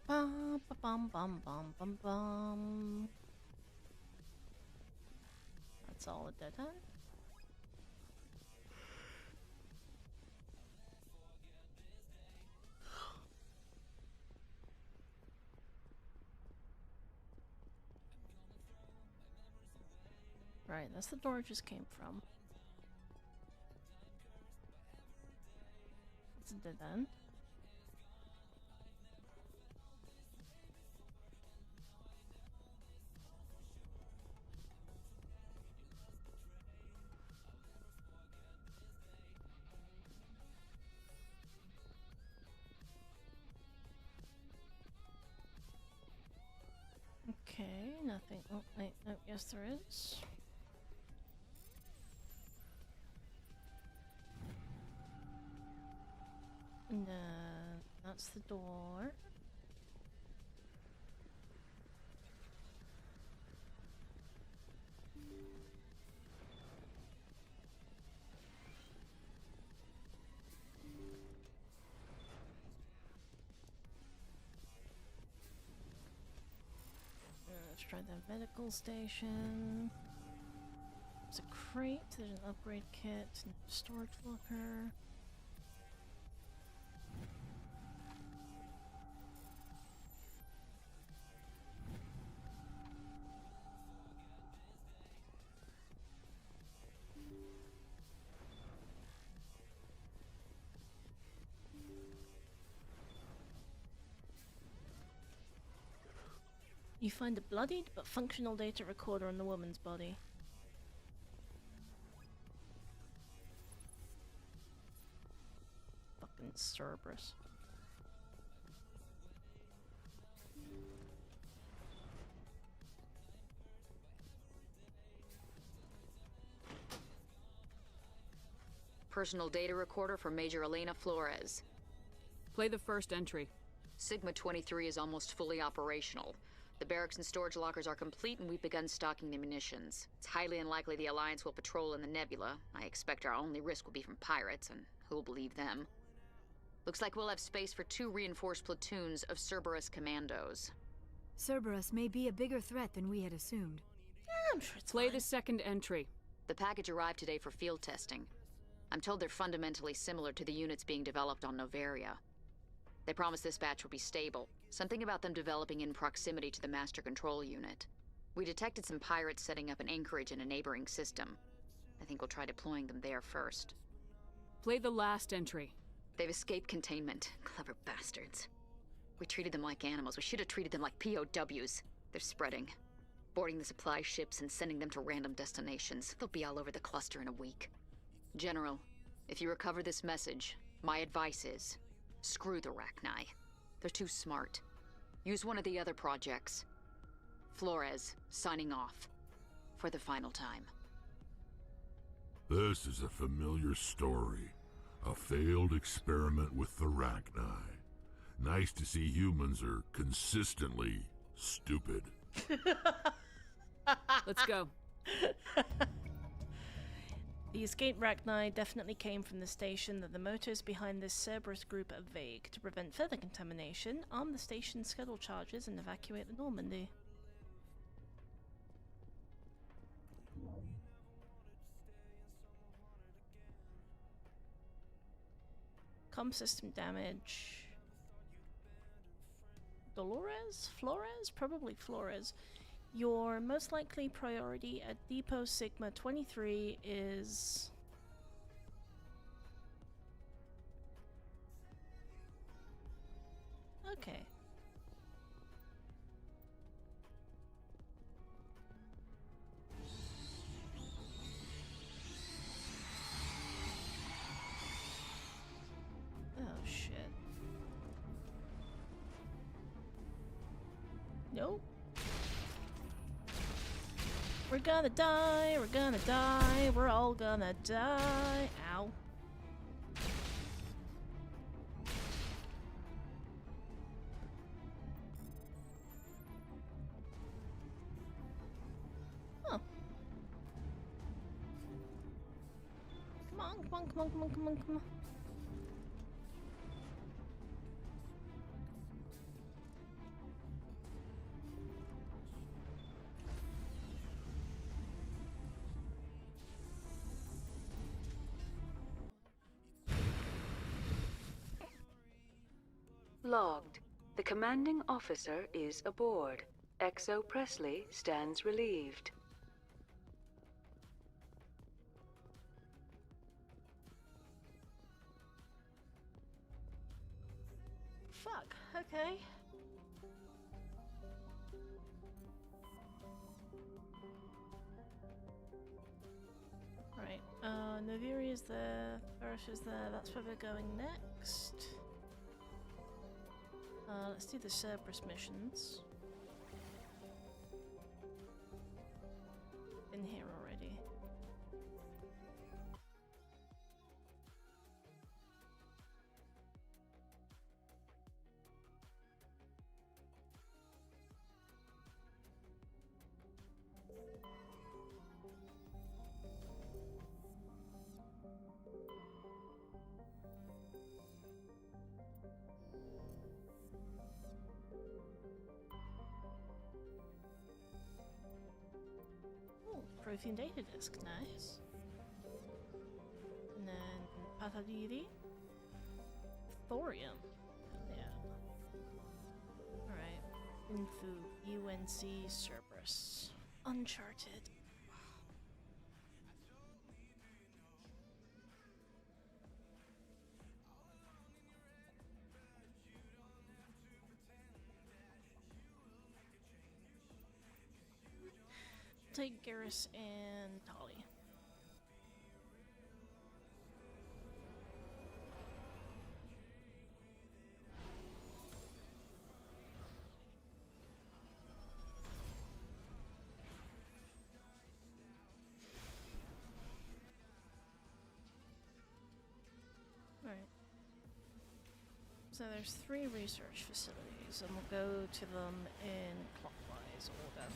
[SPEAKER 1] Bum bum bum bum bum bum. That's all a dead end. Right, that's the door it just came from. It's a dead end. Okay, nothing. Oh, wait, no, yes, there is. And that's the door. Let's try the medical station. There's a crate, there's an upgrade kit, and a storage locker. You find a bloodied but functional data recorder on the woman's body. Fucking Cerberus.
[SPEAKER 17] Personal data recorder for Major Elena Flores.
[SPEAKER 5] Play the first entry.
[SPEAKER 17] Sigma 23 is almost fully operational. The barracks and storage lockers are complete, and we've begun stocking the munitions. It's highly unlikely the Alliance will patrol in the nebula. I expect our only risk will be from pirates, and who'll believe them? Looks like we'll have space for 2 reinforced platoons of Cerberus commandos.
[SPEAKER 2] Cerberus may be a bigger threat than we had assumed.
[SPEAKER 1] I'm sure it's
[SPEAKER 5] Play the second entry.
[SPEAKER 17] The package arrived today for field testing. I'm told they're fundamentally similar to the units being developed on Noveria. They promise this batch will be stable. Something about them developing in proximity to the master control unit. We detected some pirates setting up an anchorage in a neighboring system. I think we'll try deploying them there first.
[SPEAKER 5] Play the last entry.
[SPEAKER 17] They've escaped containment. Clever bastards. We treated them like animals. We should have treated them like POWs. They're spreading. Boarding the supply ships and sending them to random destinations. They'll be all over the cluster in a week. General, if you recover this message, my advice is, screw the Rachni. They're too smart. Use one of the other projects. Flores, signing off. For the final time.
[SPEAKER 3] This is a familiar story. A failed experiment with the Rachni. Nice to see humans are consistently stupid.
[SPEAKER 5] Let's go.
[SPEAKER 1] The escaped Rachni definitely came from the station. That the motives behind this Cerberus group are vague. To prevent further contamination, arm the station's schedule charges and evacuate the Normandy. Comm system damage. Dolores? Flores? Probably Flores. Your most likely priority at Depot Sigma 23 is... Okay. Oh, shit. Nope. We're gonna die, we're gonna die, we're all gonna die. Ow. Oh. Come on, come on, come on, come on, come on, come on.
[SPEAKER 16] Logged. The commanding officer is aboard. XO Presley stands relieved.
[SPEAKER 1] Fuck, okay. Right, Naviri is there, Farish is there, that's where we're going next. Let's do the Cerberus missions. In here already. Prothean data disk, nice. And then Patadiri. Thorium. Yeah. Alright. Infu, UNC, Cerberus. Uncharted. Take Garrus and Tali. Alright. So there's 3 research facilities, and we'll go to them in clockwise order.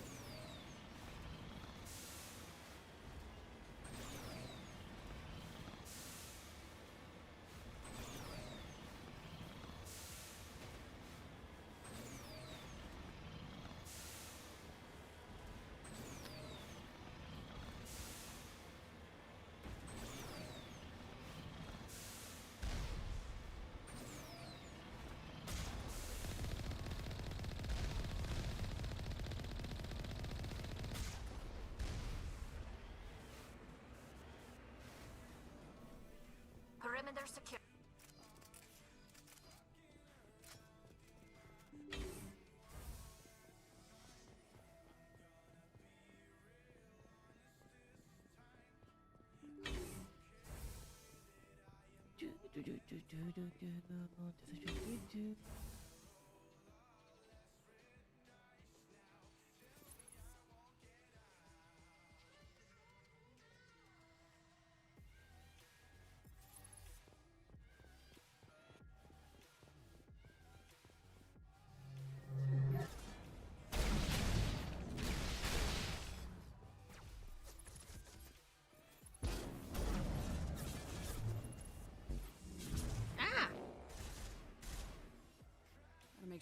[SPEAKER 19] Perimeter secure.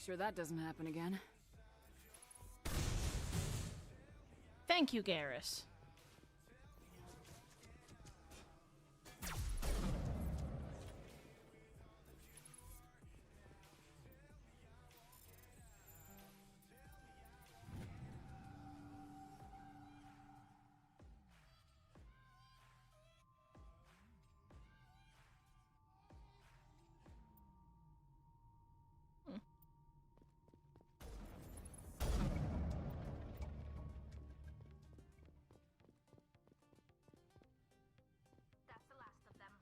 [SPEAKER 5] sure that doesn't happen again.
[SPEAKER 1] Thank you, Garrus.
[SPEAKER 19] That's the last of them.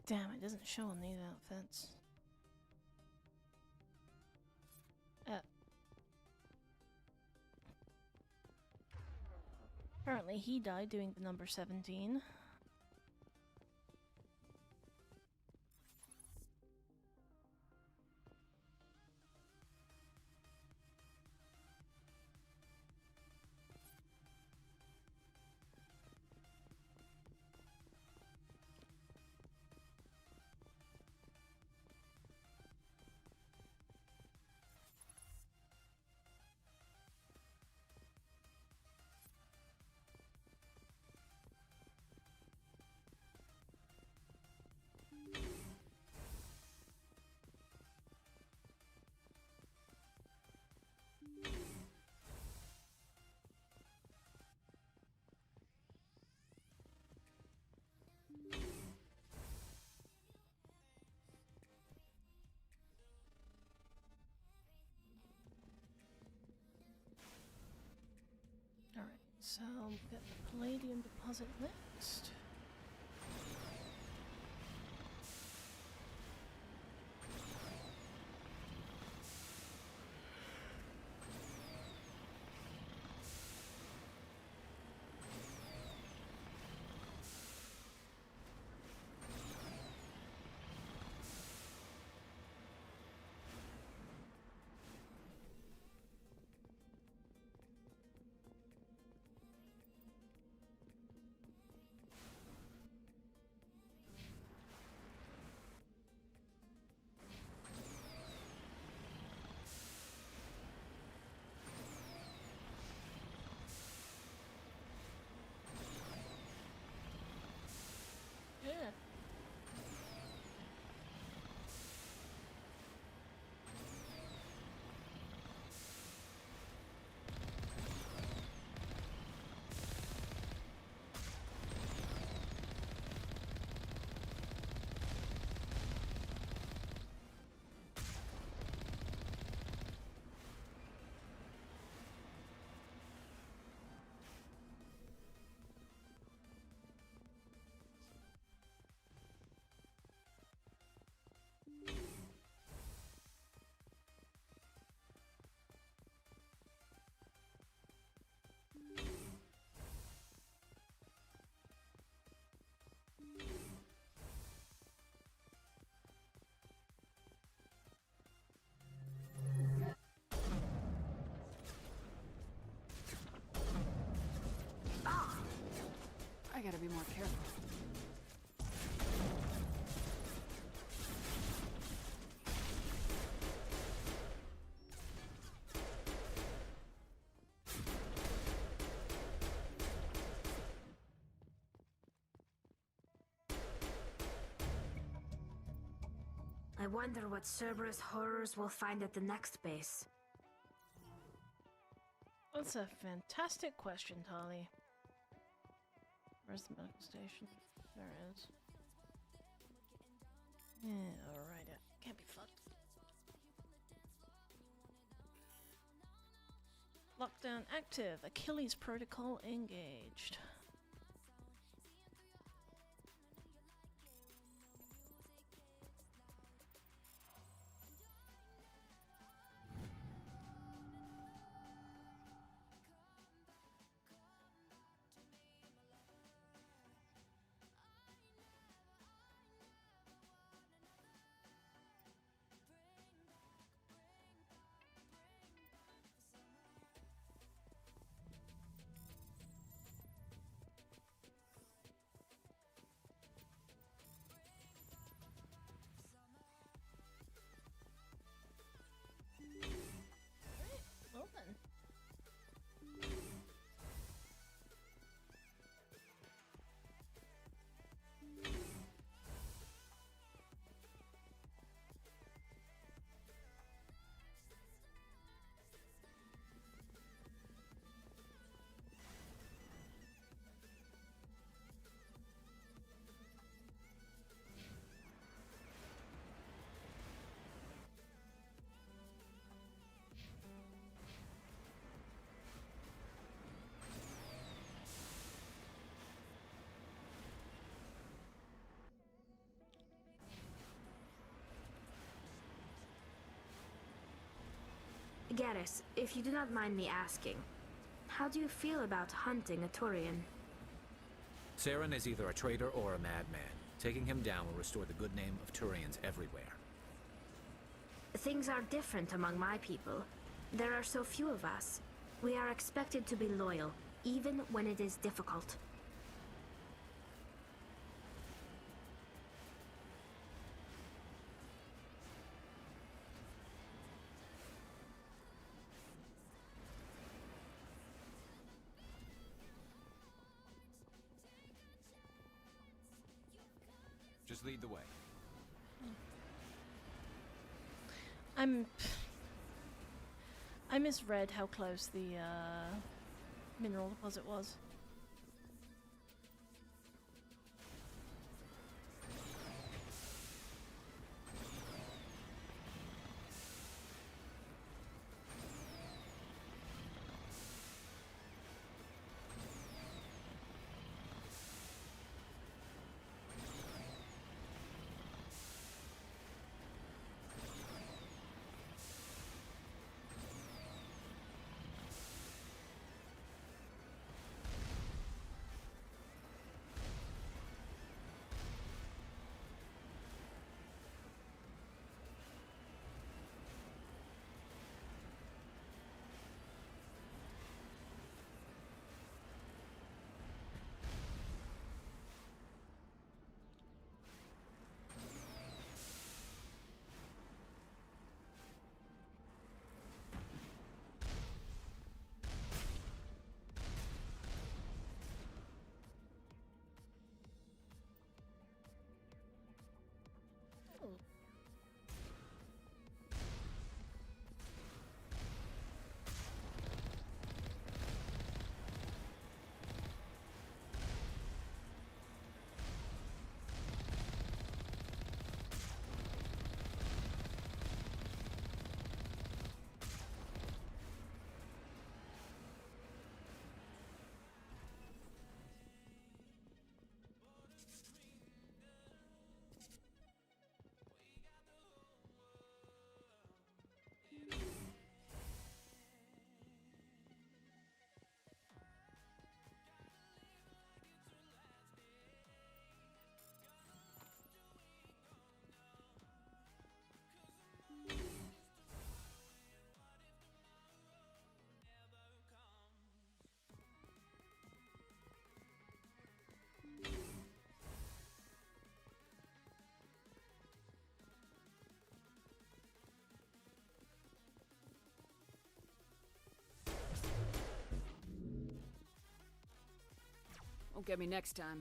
[SPEAKER 1] Damn, it doesn't show on these outfits. Apparently he died doing the number 17. Alright, so we've got the Palladium deposit next. Yeah.
[SPEAKER 5] I gotta be more careful.
[SPEAKER 19] I wonder what Cerberus horrors we'll find at the next base.
[SPEAKER 1] That's a fantastic question, Tali. Where's the medical station? There it is. Yeah, alright, it can't be fucked. Lockdown active. Achilles protocol engaged.
[SPEAKER 19] Garrus, if you do not mind me asking, how do you feel about hunting a Turian?
[SPEAKER 11] Saren is either a traitor or a madman. Taking him down will restore the good name of Turians everywhere.
[SPEAKER 19] Things are different among my people. There are so few of us. We are expected to be loyal, even when it is difficult.
[SPEAKER 11] Just lead the way.
[SPEAKER 1] I misread how close the mineral deposit was.
[SPEAKER 5] Won't get me next time.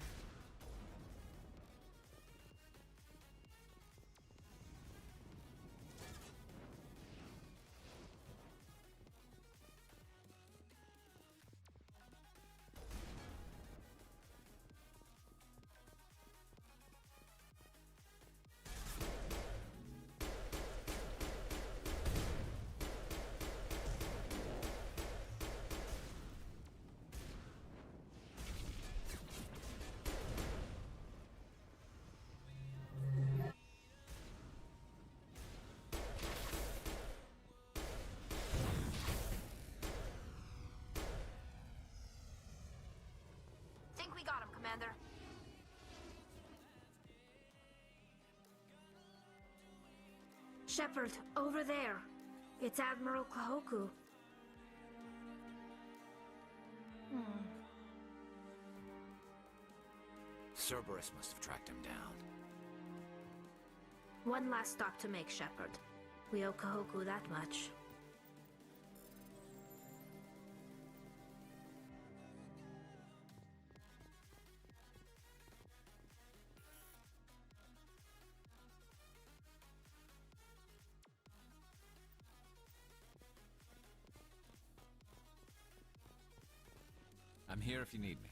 [SPEAKER 19] Think we got him, Commander. Shepard, over there. It's Admiral Kahoku.
[SPEAKER 11] Cerberus must have tracked him down.
[SPEAKER 19] One last stop to make, Shepard. We owe Kahoku that much.
[SPEAKER 11] I'm here if you need me.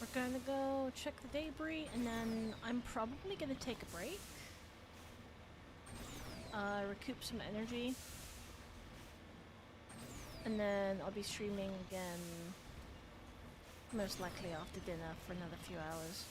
[SPEAKER 1] We're gonna go check the debris, and then I'm probably gonna take a break. Recoup some energy. And then I'll be streaming again, most likely after dinner, for another few hours.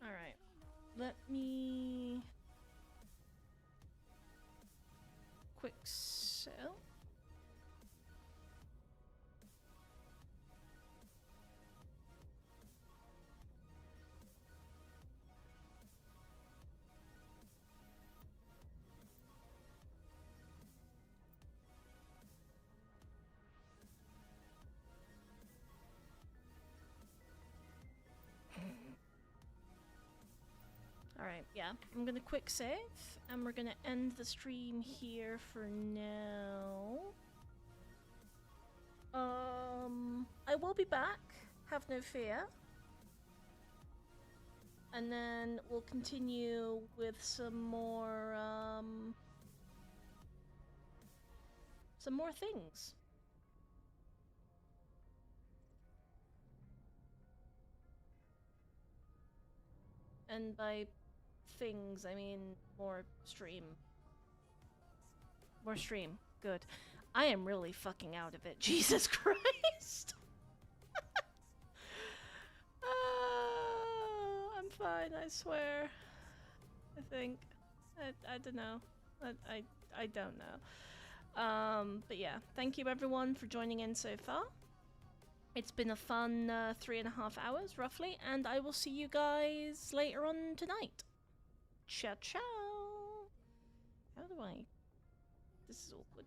[SPEAKER 1] Alright, let me quick sell. Alright, yeah, I'm gonna quick save, and we're gonna end the stream here for now. I will be back, have no fear. And then we'll continue with some more things. And by things, I mean more stream. More stream. Good. I am really fucking out of it. Jesus Christ! I'm fine, I swear. I think. I don't know. I don't know. But yeah, thank you everyone for joining in so far. It's been a fun 3.5 hours, roughly, and I will see you guys later on tonight. Ciao, ciao! How do I... This is awkward.